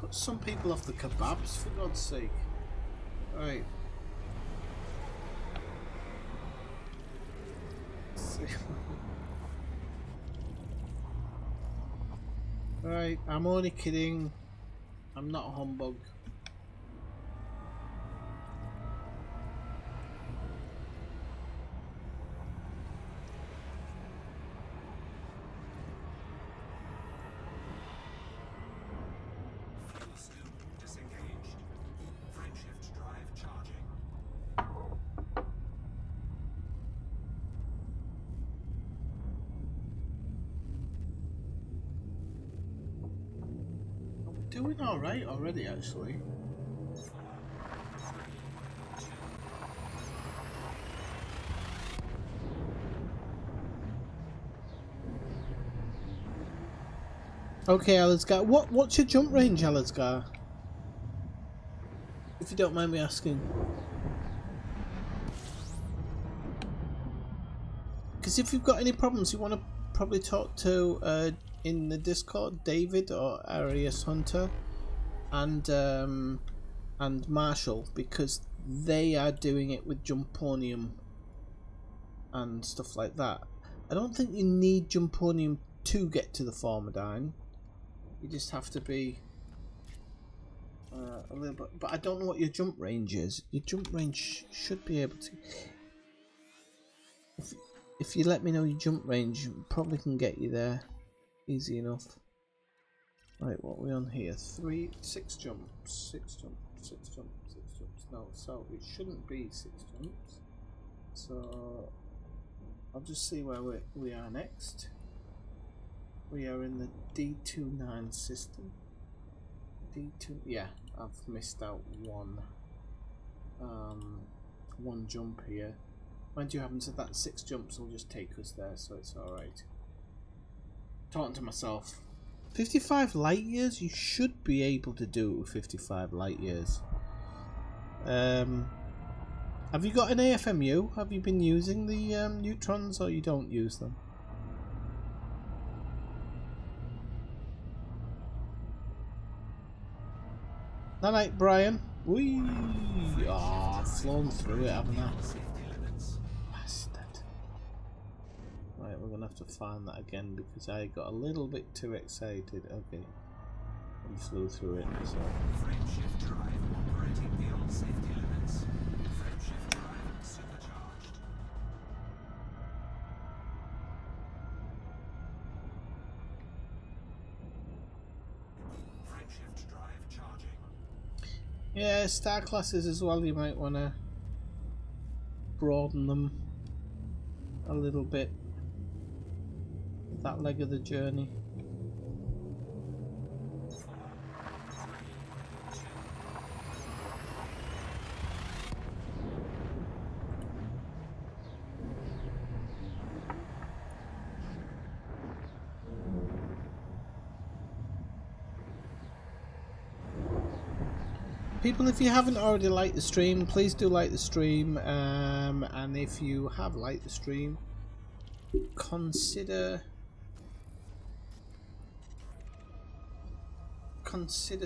S1: Put some people off the kebabs, for God's sake. Right. Right, I'm only kidding. I'm not a humbug.
S4: Fuel scoop disengaged. Frameshift drive charging.
S1: Doing alright already, actually. Okay, Alizgar. What's your jump range, Alizgar? If you don't mind me asking. Because if you've got any problems, you want to probably talk to in the Discord, David or Arius Hunter and Marshall, because they are doing it with Jumponium and stuff like that. I don't think you need Jumponium to get to the Formidine. You just have to be a little bit. But I don't know what your jump range is. Your jump range should be able to. If you let me know your jump range, probably can get you there easy enough. Right, what are we on here? 6 jumps, 6 jumps, 6 jumps, 6 jumps. No, so it shouldn't be 6 jumps. So I'll just see where we are next. We are in the D29 system. D2, yeah, I've missed out one jump here. Mind you, haven't said that 6 jumps will just take us there, so it's alright. Talking to myself. 55 light years? You should be able to do it with 55 light years. Have you got an AFMU? Have you been using the neutrons, or you don't use them? Night, Brian. Whee! Oh, I've flown through it, haven't I? Bastard. Right, we're gonna have to find that again because I got a little bit too excited. Okay. And flew through it, so.
S4: Frameshift drive operating beyond safety limits. Frameshift drive supercharged. Frameshift drive charging.
S1: Yeah, star classes as well, you might want to broaden them a little bit. That leg of the journey. People, if you haven't already liked the stream, please do like the stream, and if you have liked the stream, consider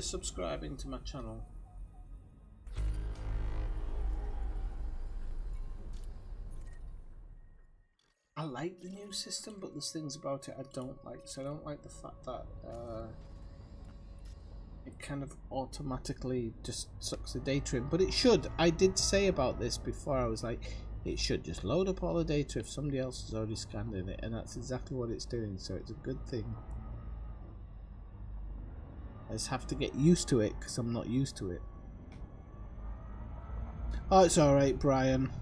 S1: subscribing to my channel. I like the new system, but there's things about it I don't like. So I don't like the fact that it kind of automatically just sucks the data in, but it should. I did say about this before, I was like, it should just load up all the data if somebody else has already scanned in it, and that's exactly what it's doing, so it's a good thing. I just have to get used to it because I'm not used to it. Oh, it's alright, Brian.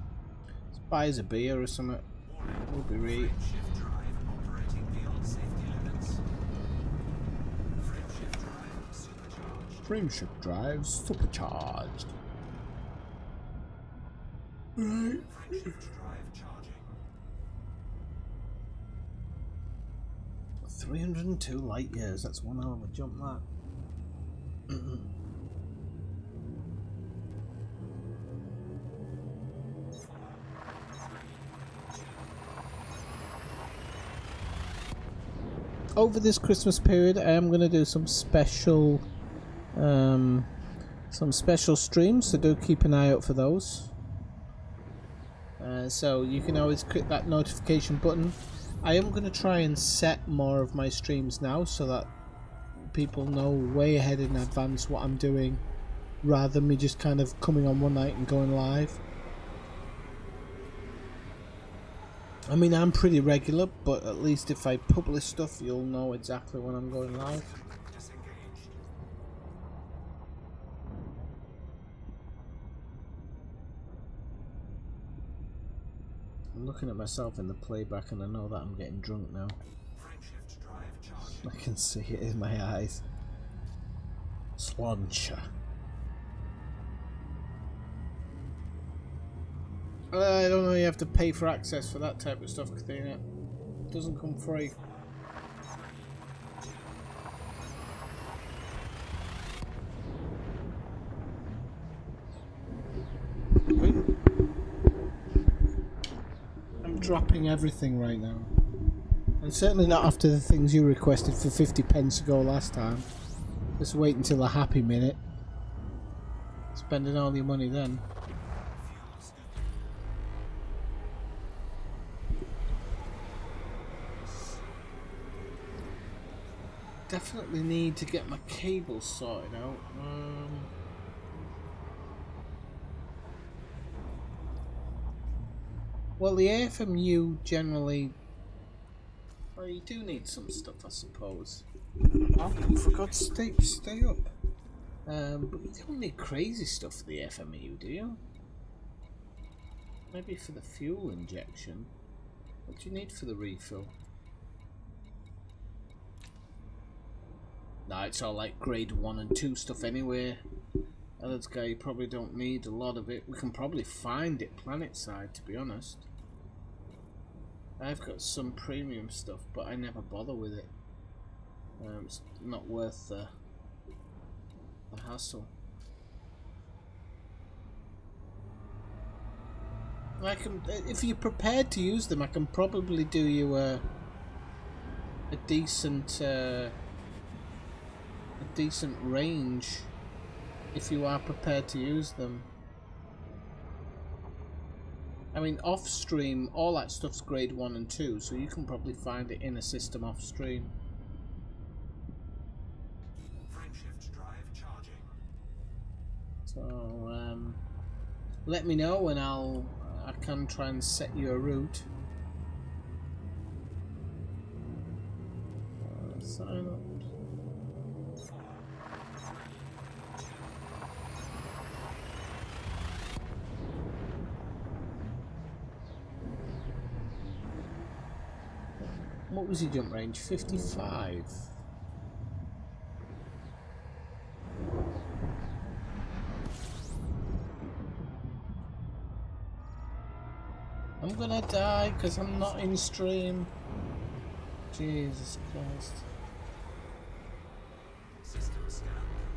S1: Let's buy us a beer or something. We'll be right.
S4: Frameshift drive operating beyond safety limits. Frameshift drive supercharged.
S1: Frameshift drive supercharged. Right.
S4: Frameshift drive charging.
S1: 302 light years. That's one hell of a jump, that. Over this Christmas period, I am going to do some special streams, so do keep an eye out for those. So you can always click that notification button. I am going to try and set more of my streams now so that people know way ahead in advance what I'm doing, rather than me just kind of coming on one night and going live. I mean, I'm pretty regular, but at least if I publish stuff, you'll know exactly when I'm going live.
S4: Disengaged.
S1: I'm looking at myself in the playback and I know that I'm getting drunk now.
S4: Frameshift drive charging.
S1: I can see it in my eyes. Slancha. I don't know, you have to pay for access for that type of stuff, Kathina. It doesn't come free. dropping everything right now. And certainly not after the things you requested for 50 pence to go last time. Just wait until a happy minute. Spending all your money then. Definitely need to get my cables sorted out. Well, the AFMU generally... Well, you do need some stuff, I suppose. Oh, for God's sake, stay up. But you don't need crazy stuff for the FMU, do you? Maybe for the fuel injection. What do you need for the refill? Nah, it's all like grade 1 and 2 stuff anyway. Ellard's guy, you probably don't need a lot of it. We can probably find it planet side, to be honest. I've got some premium stuff, but I never bother with it. It's not worth the hassle. I can, if you're prepared to use them, I can probably do you a decent range if you are prepared to use them. I mean, off stream, all that stuff's grade 1 and 2, so you can probably find it in a system off stream. So let me know and I can try and set you a route. Sign up. What was your jump range? 55. I'm gonna die because I'm not in stream. Jesus Christ.
S4: System scan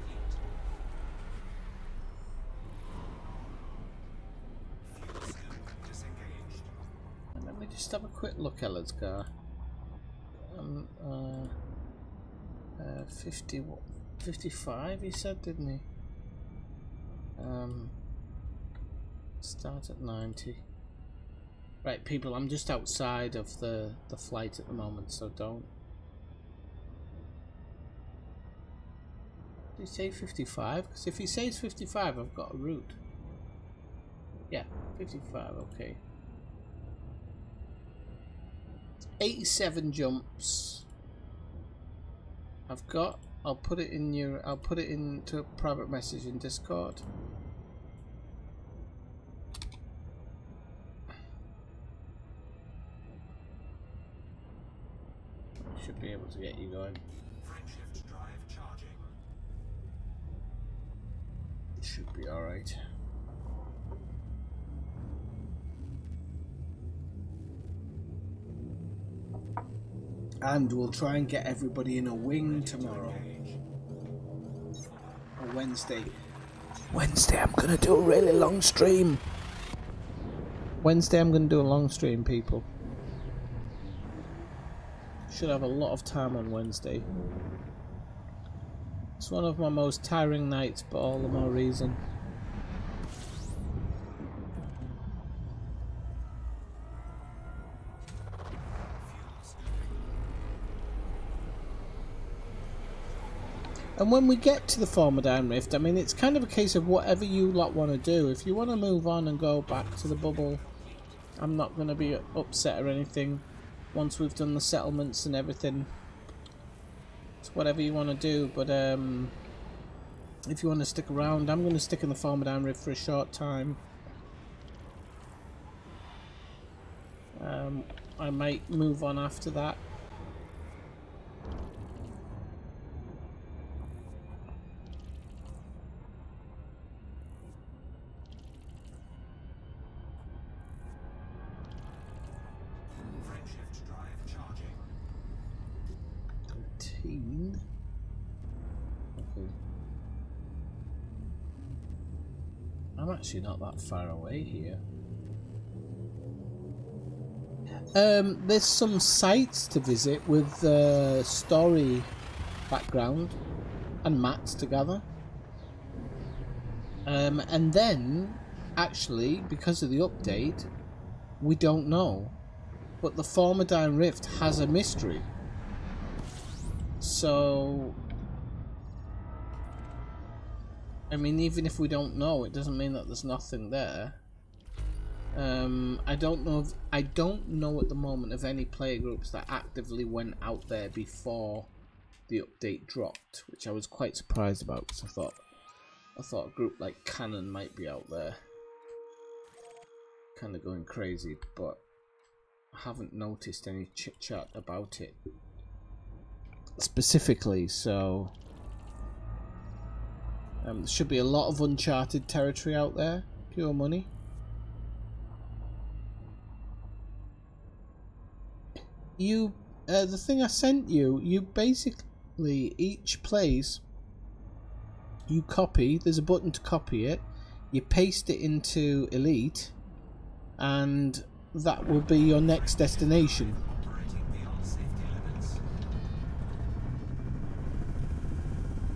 S4: complete. Fuel scope disengaged.
S1: And let me just have a quick look, Ellard's car. 55 he said, didn't he? Start at 90. Right, people, I'm just outside of the flight at the moment, so don't. Did he say 55? Because if he says 55, I've got a route. Yeah, 55, okay. 87 jumps. I've got. I'll put it into a private message in Discord. I should be able to get you going.
S4: Frameshift drive charging.
S1: It should be alright. And we'll try and get everybody in a wing tomorrow. Or Wednesday. Wednesday I'm gonna do a really long stream. Wednesday I'm gonna do a long stream, people. Should have a lot of time on Wednesday. It's one of my most tiring nights, but all the more reason. And when we get to the Formidine Rift, I mean, it's kind of a case of whatever you lot want to do. If you want to move on and go back to the bubble, I'm not going to be upset or anything. Once we've done the settlements and everything, it's whatever you want to do. But if you want to stick around, I'm going to stick in the Formidine Rift for a short time. I might move on after that. Okay. I'm actually not that far away here. There's some sites to visit with story background and maps to gather. And then, actually, because of the update, we don't know. But the Formidine Rift has a mystery. So, I mean, even if we don't know, it doesn't mean that there's nothing there. I don't know at the moment of any player groups that actively went out there before the update dropped, which I was quite surprised about because I thought a group like Canon might be out there kind of going crazy, but I haven't noticed any chit chat about it specifically. So there should be a lot of uncharted territory out there, pure money. The thing I sent you, you basically, each place you copy, there's a button to copy it, you paste it into Elite, and that will be your next destination.
S4: Operating beyond safety limits.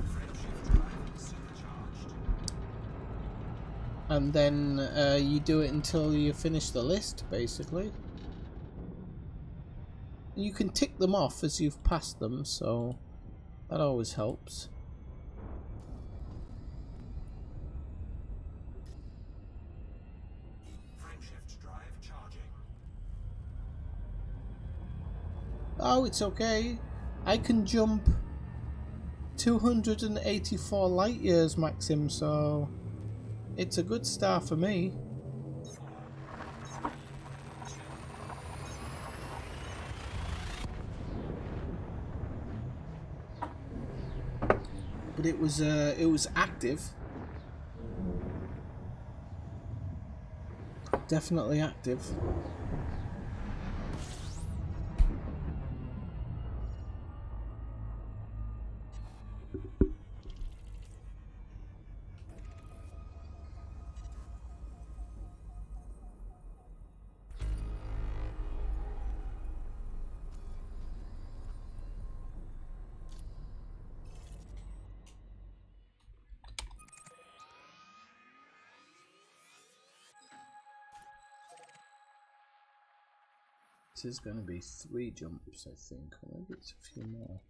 S4: Frameshift drive supercharged.
S1: And then you do it until you finish the list, basically. You can tick them off as you've passed them, so that always helps.
S4: Frameshift drive charging.
S1: Oh, it's okay. I can jump 284 light years, Maxim, so it's a good start for me. But it was active. Definitely active. This is going to be 3 jumps, I think, or maybe it's a few more.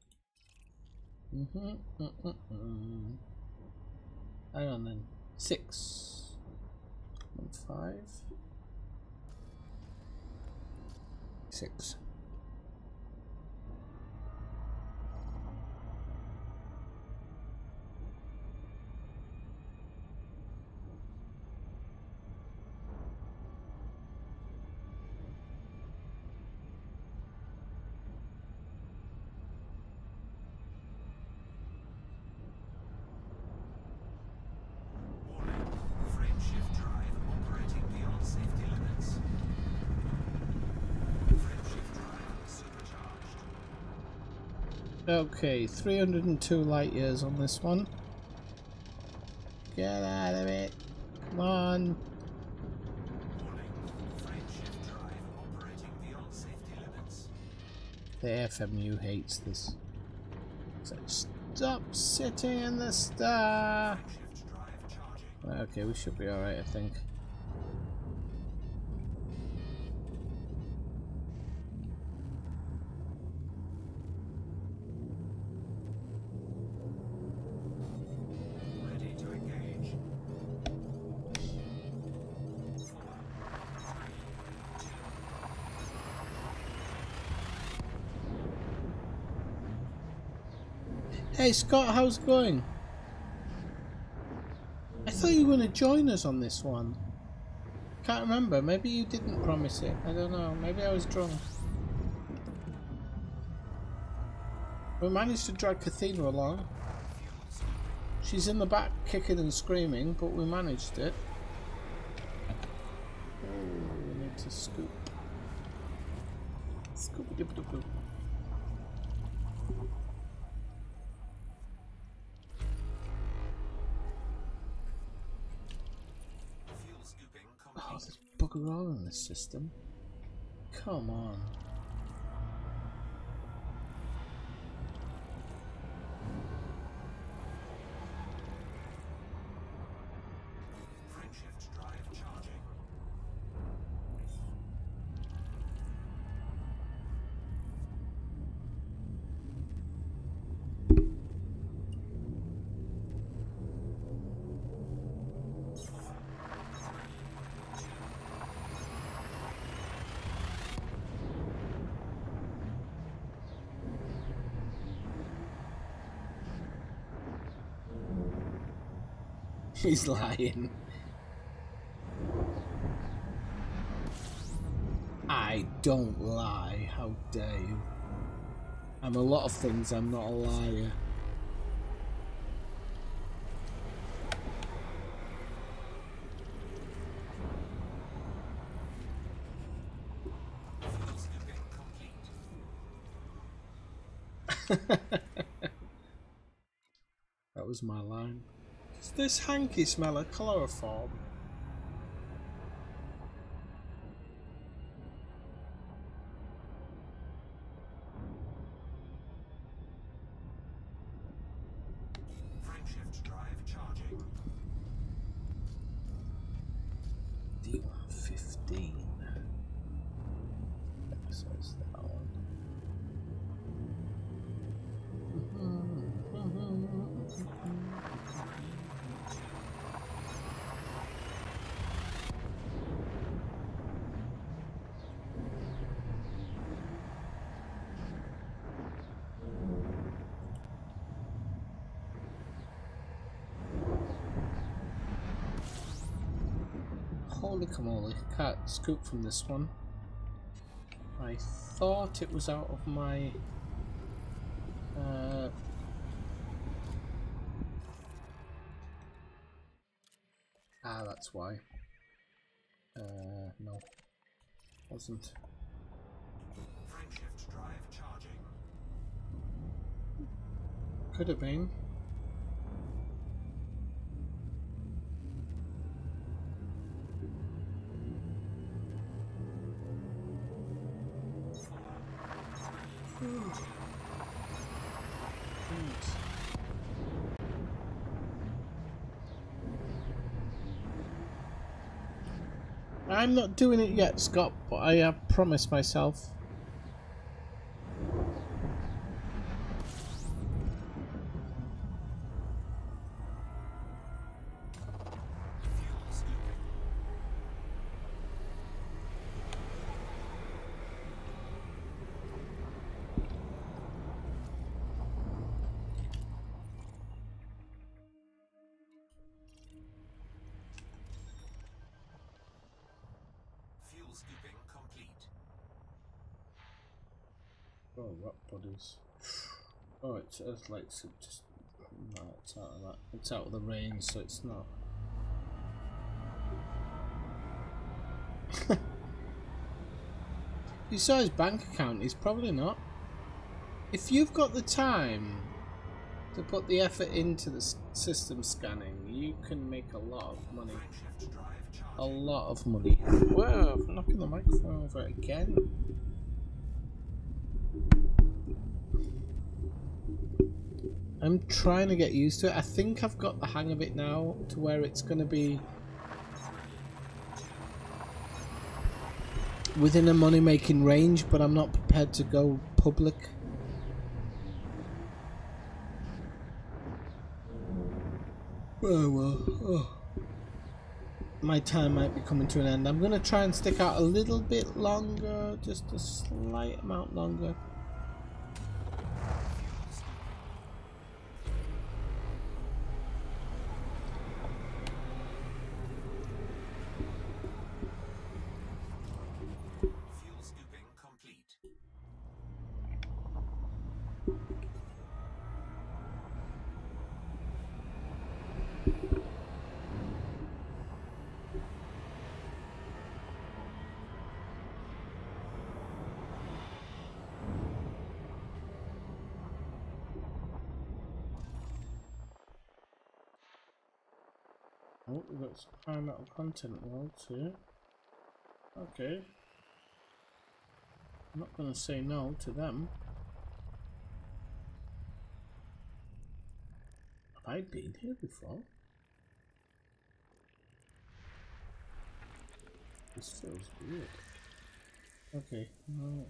S1: Hang on then. 6 and 5. 6.
S4: Frameshift drive operating beyond safety limits. Frameshift drive supercharged.
S1: Okay, 302 light years on this one. Get out of it. Come on.
S4: Warning. Frameshift drive operating beyond safety limits.
S1: The FMU hates this. So stop sitting in the star.
S4: Frameshift drive charging.
S1: Okay, we should be alright, I think.
S4: Ready to engage. 4, 3, 2.
S1: Hey Scott, how's it going? I thought you were going to join us on this one. Can't remember. Maybe you didn't promise it. I don't know. Maybe I was drunk. We managed to drag Cathedral along. She's in the back kicking and screaming, but we managed it. Oh, we need to scoop. Scoop dip dip dip.
S4: Fuel scooping
S1: Oh,
S4: complete.
S1: there's bugger all in this system. Come on.
S4: Frameshift drive charging.
S1: He's lying. I don't lie. How dare you? I'm a lot of things. I'm not a liar.
S4: Fuel scooping complete.
S1: That was my line. Does this hanky smell of chloroform?
S4: Frameshift drive charging.
S1: D115. So it's that one. Holy camole, can't scoop from this one. I thought it was out of my that's why. No, wasn't.
S4: Frameshift drive charging.
S1: Could have been. I'm not doing it yet, Scott, but I have promised myself.
S4: Fuel scooping. Fuel scooping complete.
S1: Oh, what buddies? Oh, it's like so just no, it's out of that. It's out of the range, so it's not. You saw his bank account. He's probably not. If you've got the time to put the effort into the system scanning, you can make a lot of money.
S4: Frameshift drive charging.
S1: A lot of money. Whoa, I'm knocking the microphone over again. I'm trying to get used to it. I think I've got the hang of it now to where it's going to be within a money-making range, but I'm not prepared to go public. Oh well. Oh. My time might be coming to an end. I'm going to try and stick out a little bit longer, just a slight amount longer.
S4: Fuel scooping complete.
S1: Oh, we've got some high metal content world too. Okay. I'm not going to say no to them. Have I been here before? This feels weird. Okay, no.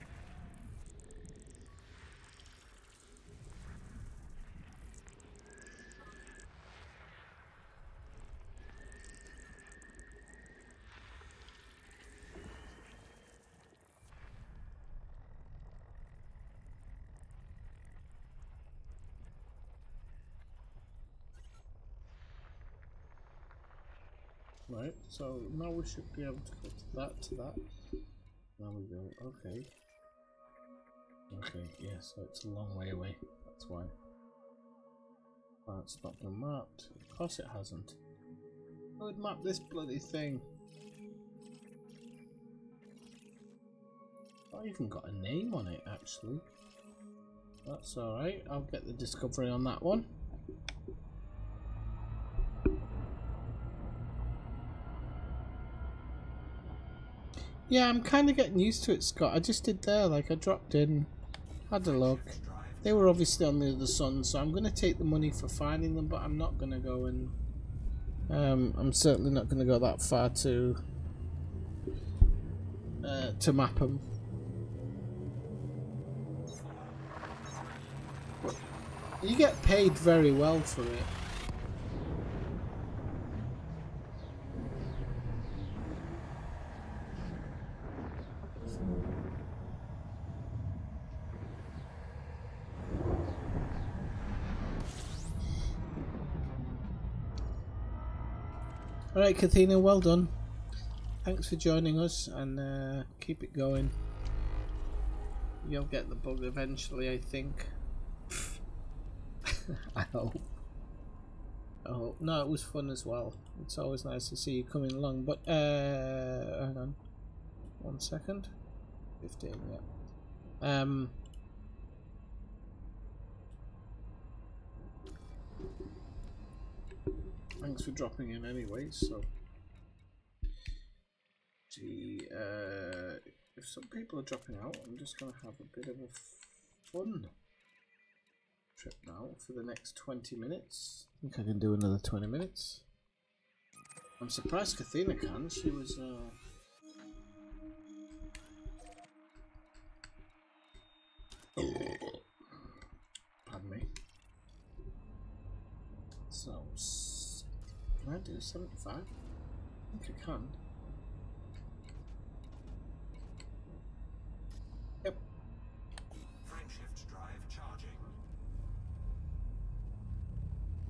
S1: Right, so now we should be able to go to that. There we go, okay. Okay, yeah, so it's a long way away, that's why. That's not been mapped. Of course it hasn't. I would map this bloody thing. Not even got a name on it, actually. That's alright, I'll get the discovery on that one. Yeah, I'm kind of getting used to it, Scott. I just did there, like I dropped in, had a look. They were obviously on the other sun, so I'm going to take the money for finding them, but I'm not going to go and... I'm certainly not going to go that far to map them. But you get paid very well for it. Alright, Kathina, well done. Thanks for joining us, and keep it going. You'll get the bug eventually, I think. I hope. No, it was fun as well. It's always nice to see you coming along, but hang on. 1 second. 15, yeah. Thanks for dropping in anyway, so gee, if some people are dropping out, I'm just gonna have a bit of a fun trip now for the next 20 minutes. I think I can do another 20 minutes. I'm surprised Kathina can. She was pardon me. So can I do 75? I think I can. Yep.
S4: Frameshift drive charging.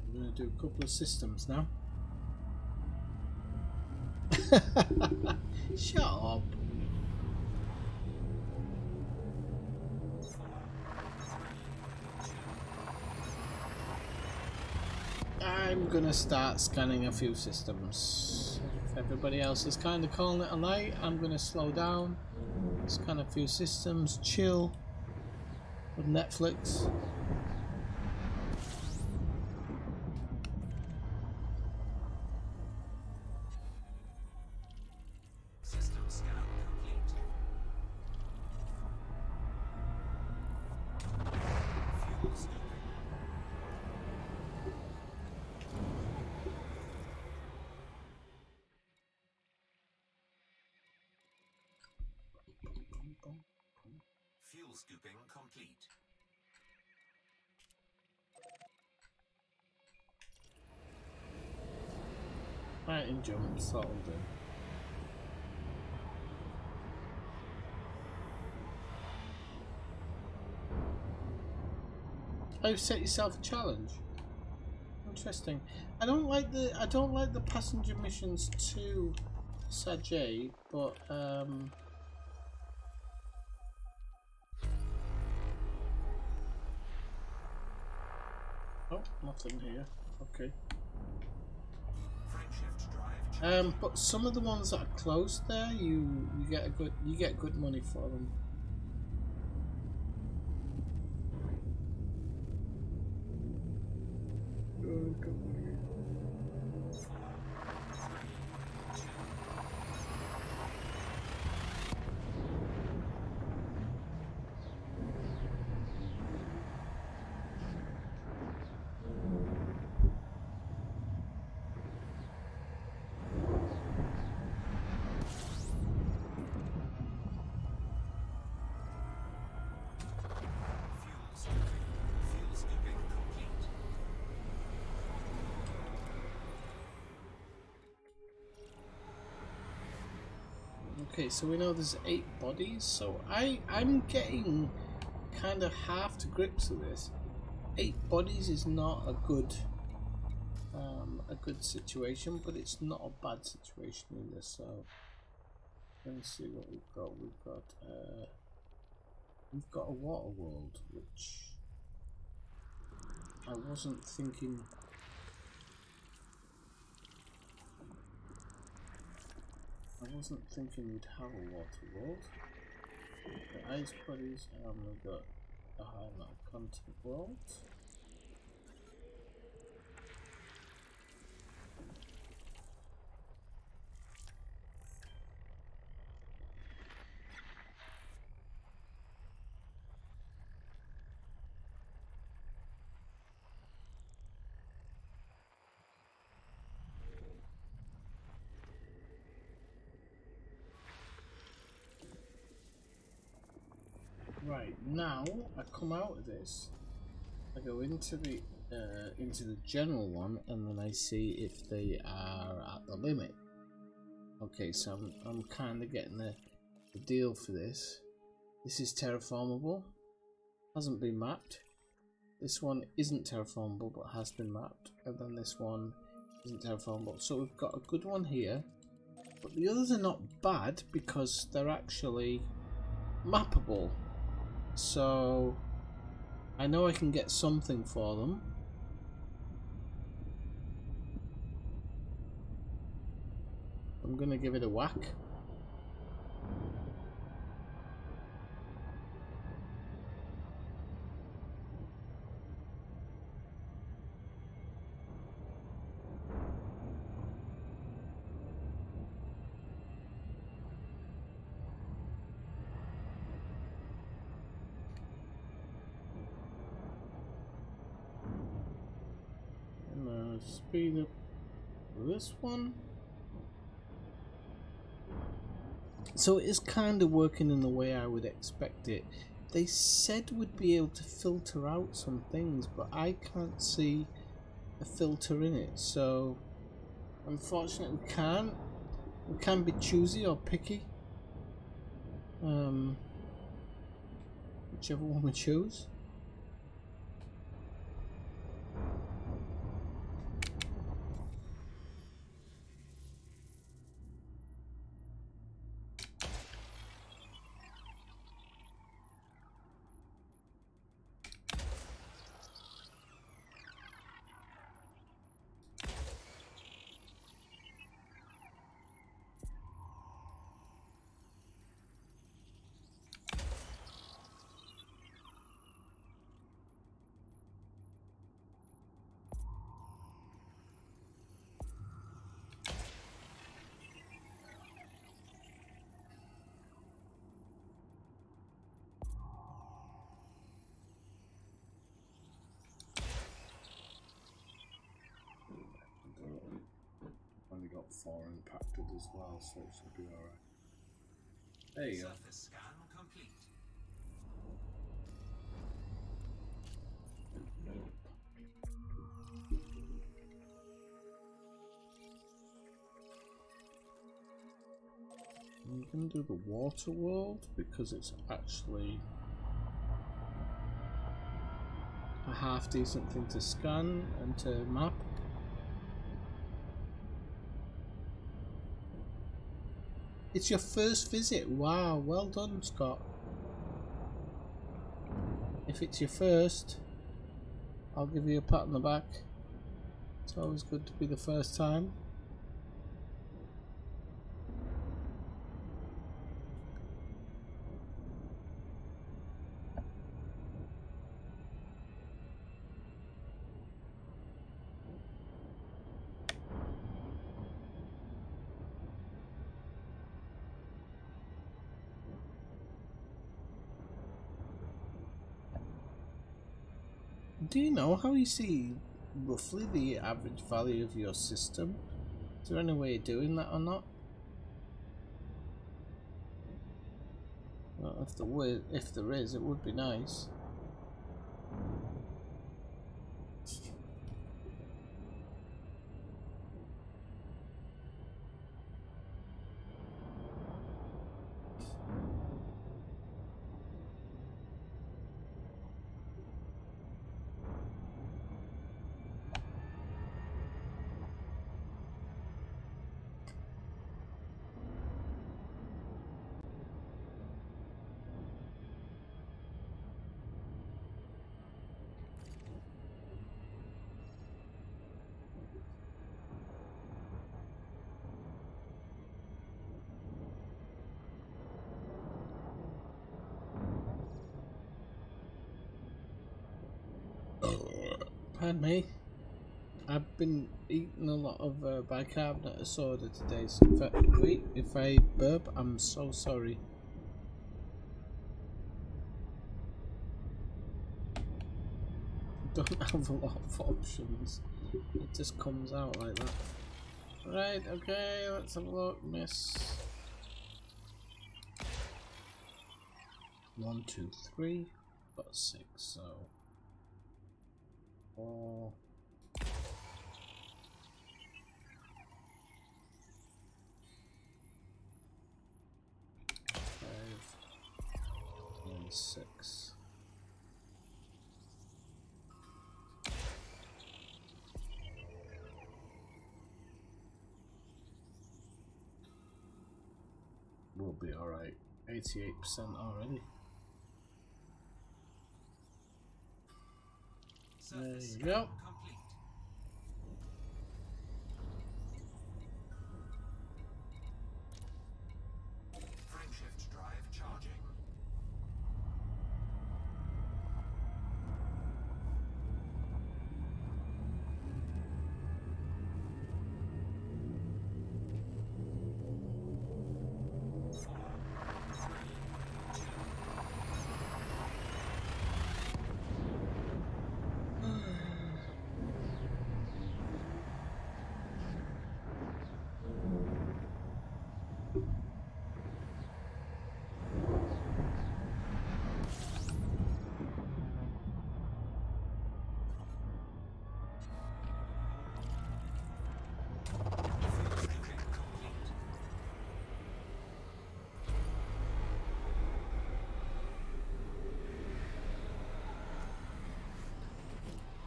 S1: I'm going to do a couple of systems now. Shut up. I'm gonna start scanning a few systems. If everybody else is kind of calling it a night, I'm gonna slow down, scan a few systems, chill with Netflix.
S4: System scan complete. Fuel scooping. Fuel scooping complete.
S1: Right, in jump, settled in. Oh, set yourself a challenge. Interesting. I don't like the passenger missions to Sajay, but oh, nothing here. Okay.
S4: Frameshift drive.
S1: But some of the ones that are closed there, you get good money for them. Okay, so we know there's 8 bodies, so I'm getting kind of half to grips with this. 8 bodies is not a good situation, but it's not a bad situation either. So let's see what we've got. We've got a water world, which I wasn't thinking. We'd have a water world. The ice bodies, and we've got a high amount of content world. Right, now I come out of this, I go into the general one, and then I see if they are at the limit. Okay, so I'm kind of getting the deal for this. This is terraformable, hasn't been mapped. This one isn't terraformable but has been mapped, and then this one isn't terraformable. So we've got a good one here, but the others are not bad because they're actually mappable. So I know I can get something for them. I'm gonna give it a whack. Speed up this one. So it is kind of working in the way I would expect it. They said we'd be able to filter out some things, but I can't see a filter in it. So unfortunately we can't. We can be choosy or picky. Whichever one we choose. Only got 4 impacted as well, so it should be alright. There you go.
S4: Surface scan complete.
S1: I'm going to do the water world because it's actually a half decent thing to scan and to map. It's your first visit. Wow, well done, Scott. If it's your first, I'll give you a pat on the back. It's always good to be the first time. Do you know how you see roughly the average value of your system? Is there any way of doing that or not? Well, if there is, it would be nice. Pardon me. I've been eating a lot of bicarbonate of soda today, so if I burp, I'm so sorry. Don't have a lot of options. It just comes out like that. Right, okay, let's have a look. Miss. 1, 2, 3. Got 6, so 4. 5 and 6. We'll be alright. 88% already. There you go.
S4: Complete. Frameshift drive charging.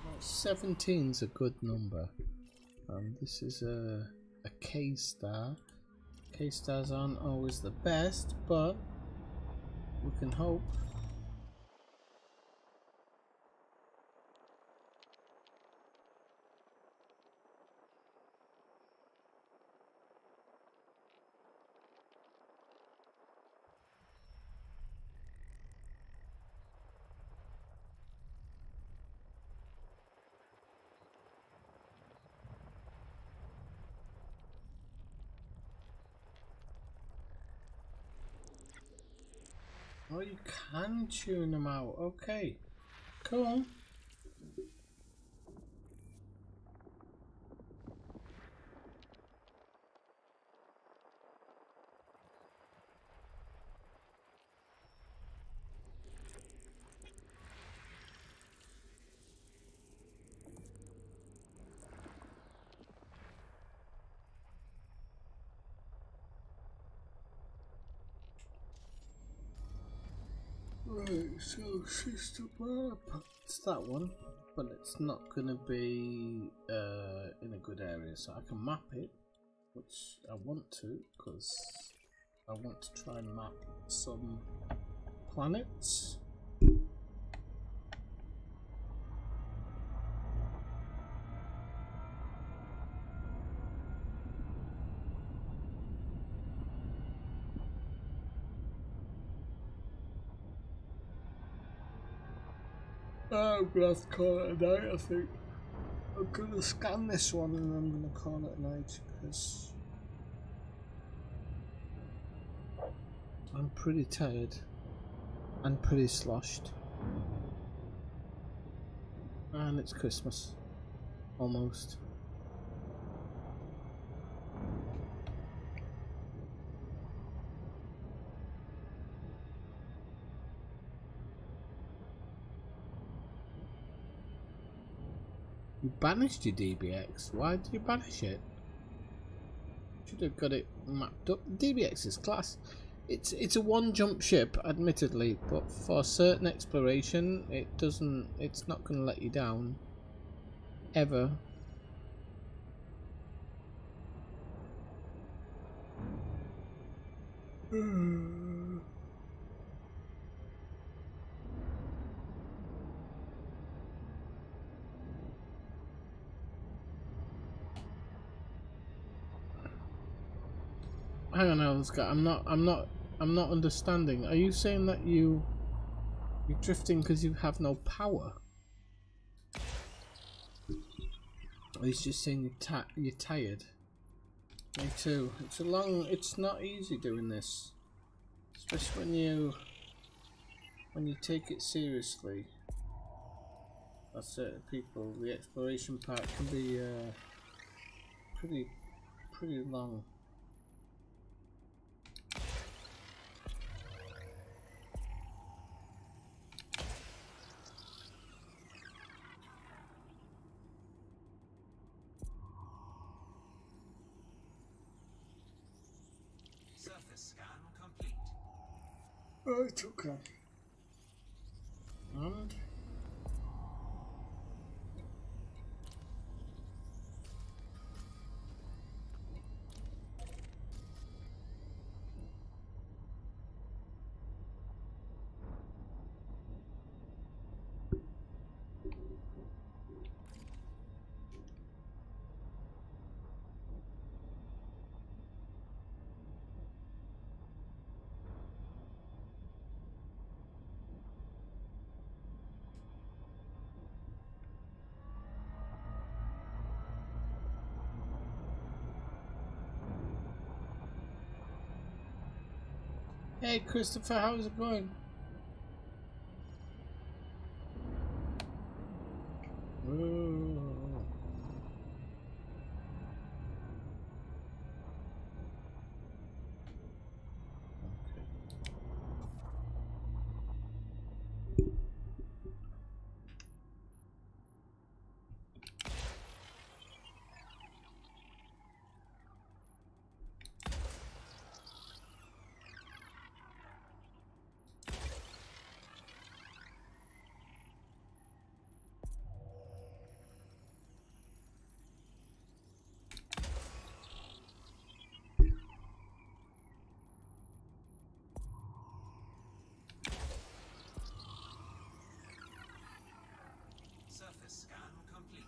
S1: Well, 17's a good number. This is a K-star. K-stars aren't always the best, but we can hope. Oh, you can tune them out. Okay, cool. Right, so system map. It's that one, but it's not gonna be in a good area, so I can map it, which I want to, because I want to try and map some planets. I'm gonna have to call it a night, I think. I'm gonna scan this one and I'm gonna call it a night because I'm pretty tired and pretty sloshed. And it's Christmas. Almost. You banished your DBX. Why did you banish it? Should have got it mapped up. DBX is class. It's a one jump ship, admittedly, but for certain exploration, it's not gonna let you down. Ever. Hang on, Elska. I'm not understanding. Are you saying that you're drifting because you have no power? He's just saying you're tired. Me too. It's not easy doing this, especially when you take it seriously. That's it, people. The exploration part can be pretty long.
S4: Surface scan complete.
S1: Right, okay. And hey Christopher, how's it going? Ooh.
S4: Surface scan complete.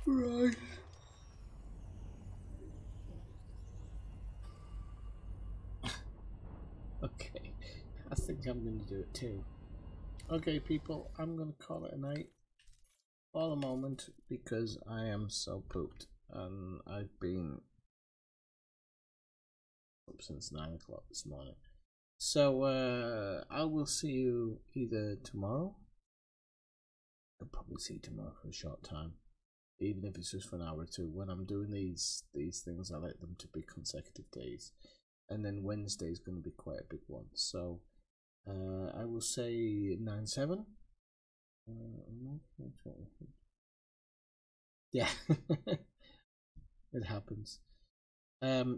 S1: Right. Okay, I think I'm going to do it too. Okay, people, I'm going to call it a night for the moment because I am so pooped and I've been up since 9 o'clock this morning. So I will see you either tomorrow. I'll probably see you tomorrow for a short time, even if it's just for an hour or two. When I'm doing these things, I like them to be consecutive days, and then Wednesday is going to be quite a big one. So I will say 9/7. Yeah, it happens.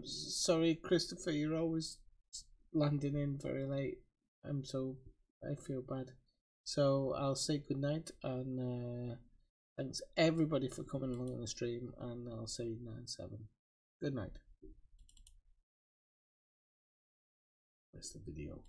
S1: Sorry, Christopher, you're always landing in very late. I feel bad. So I'll say good night and thanks everybody for coming along on the stream, and I'll say 9/7. Good night. Where's the video?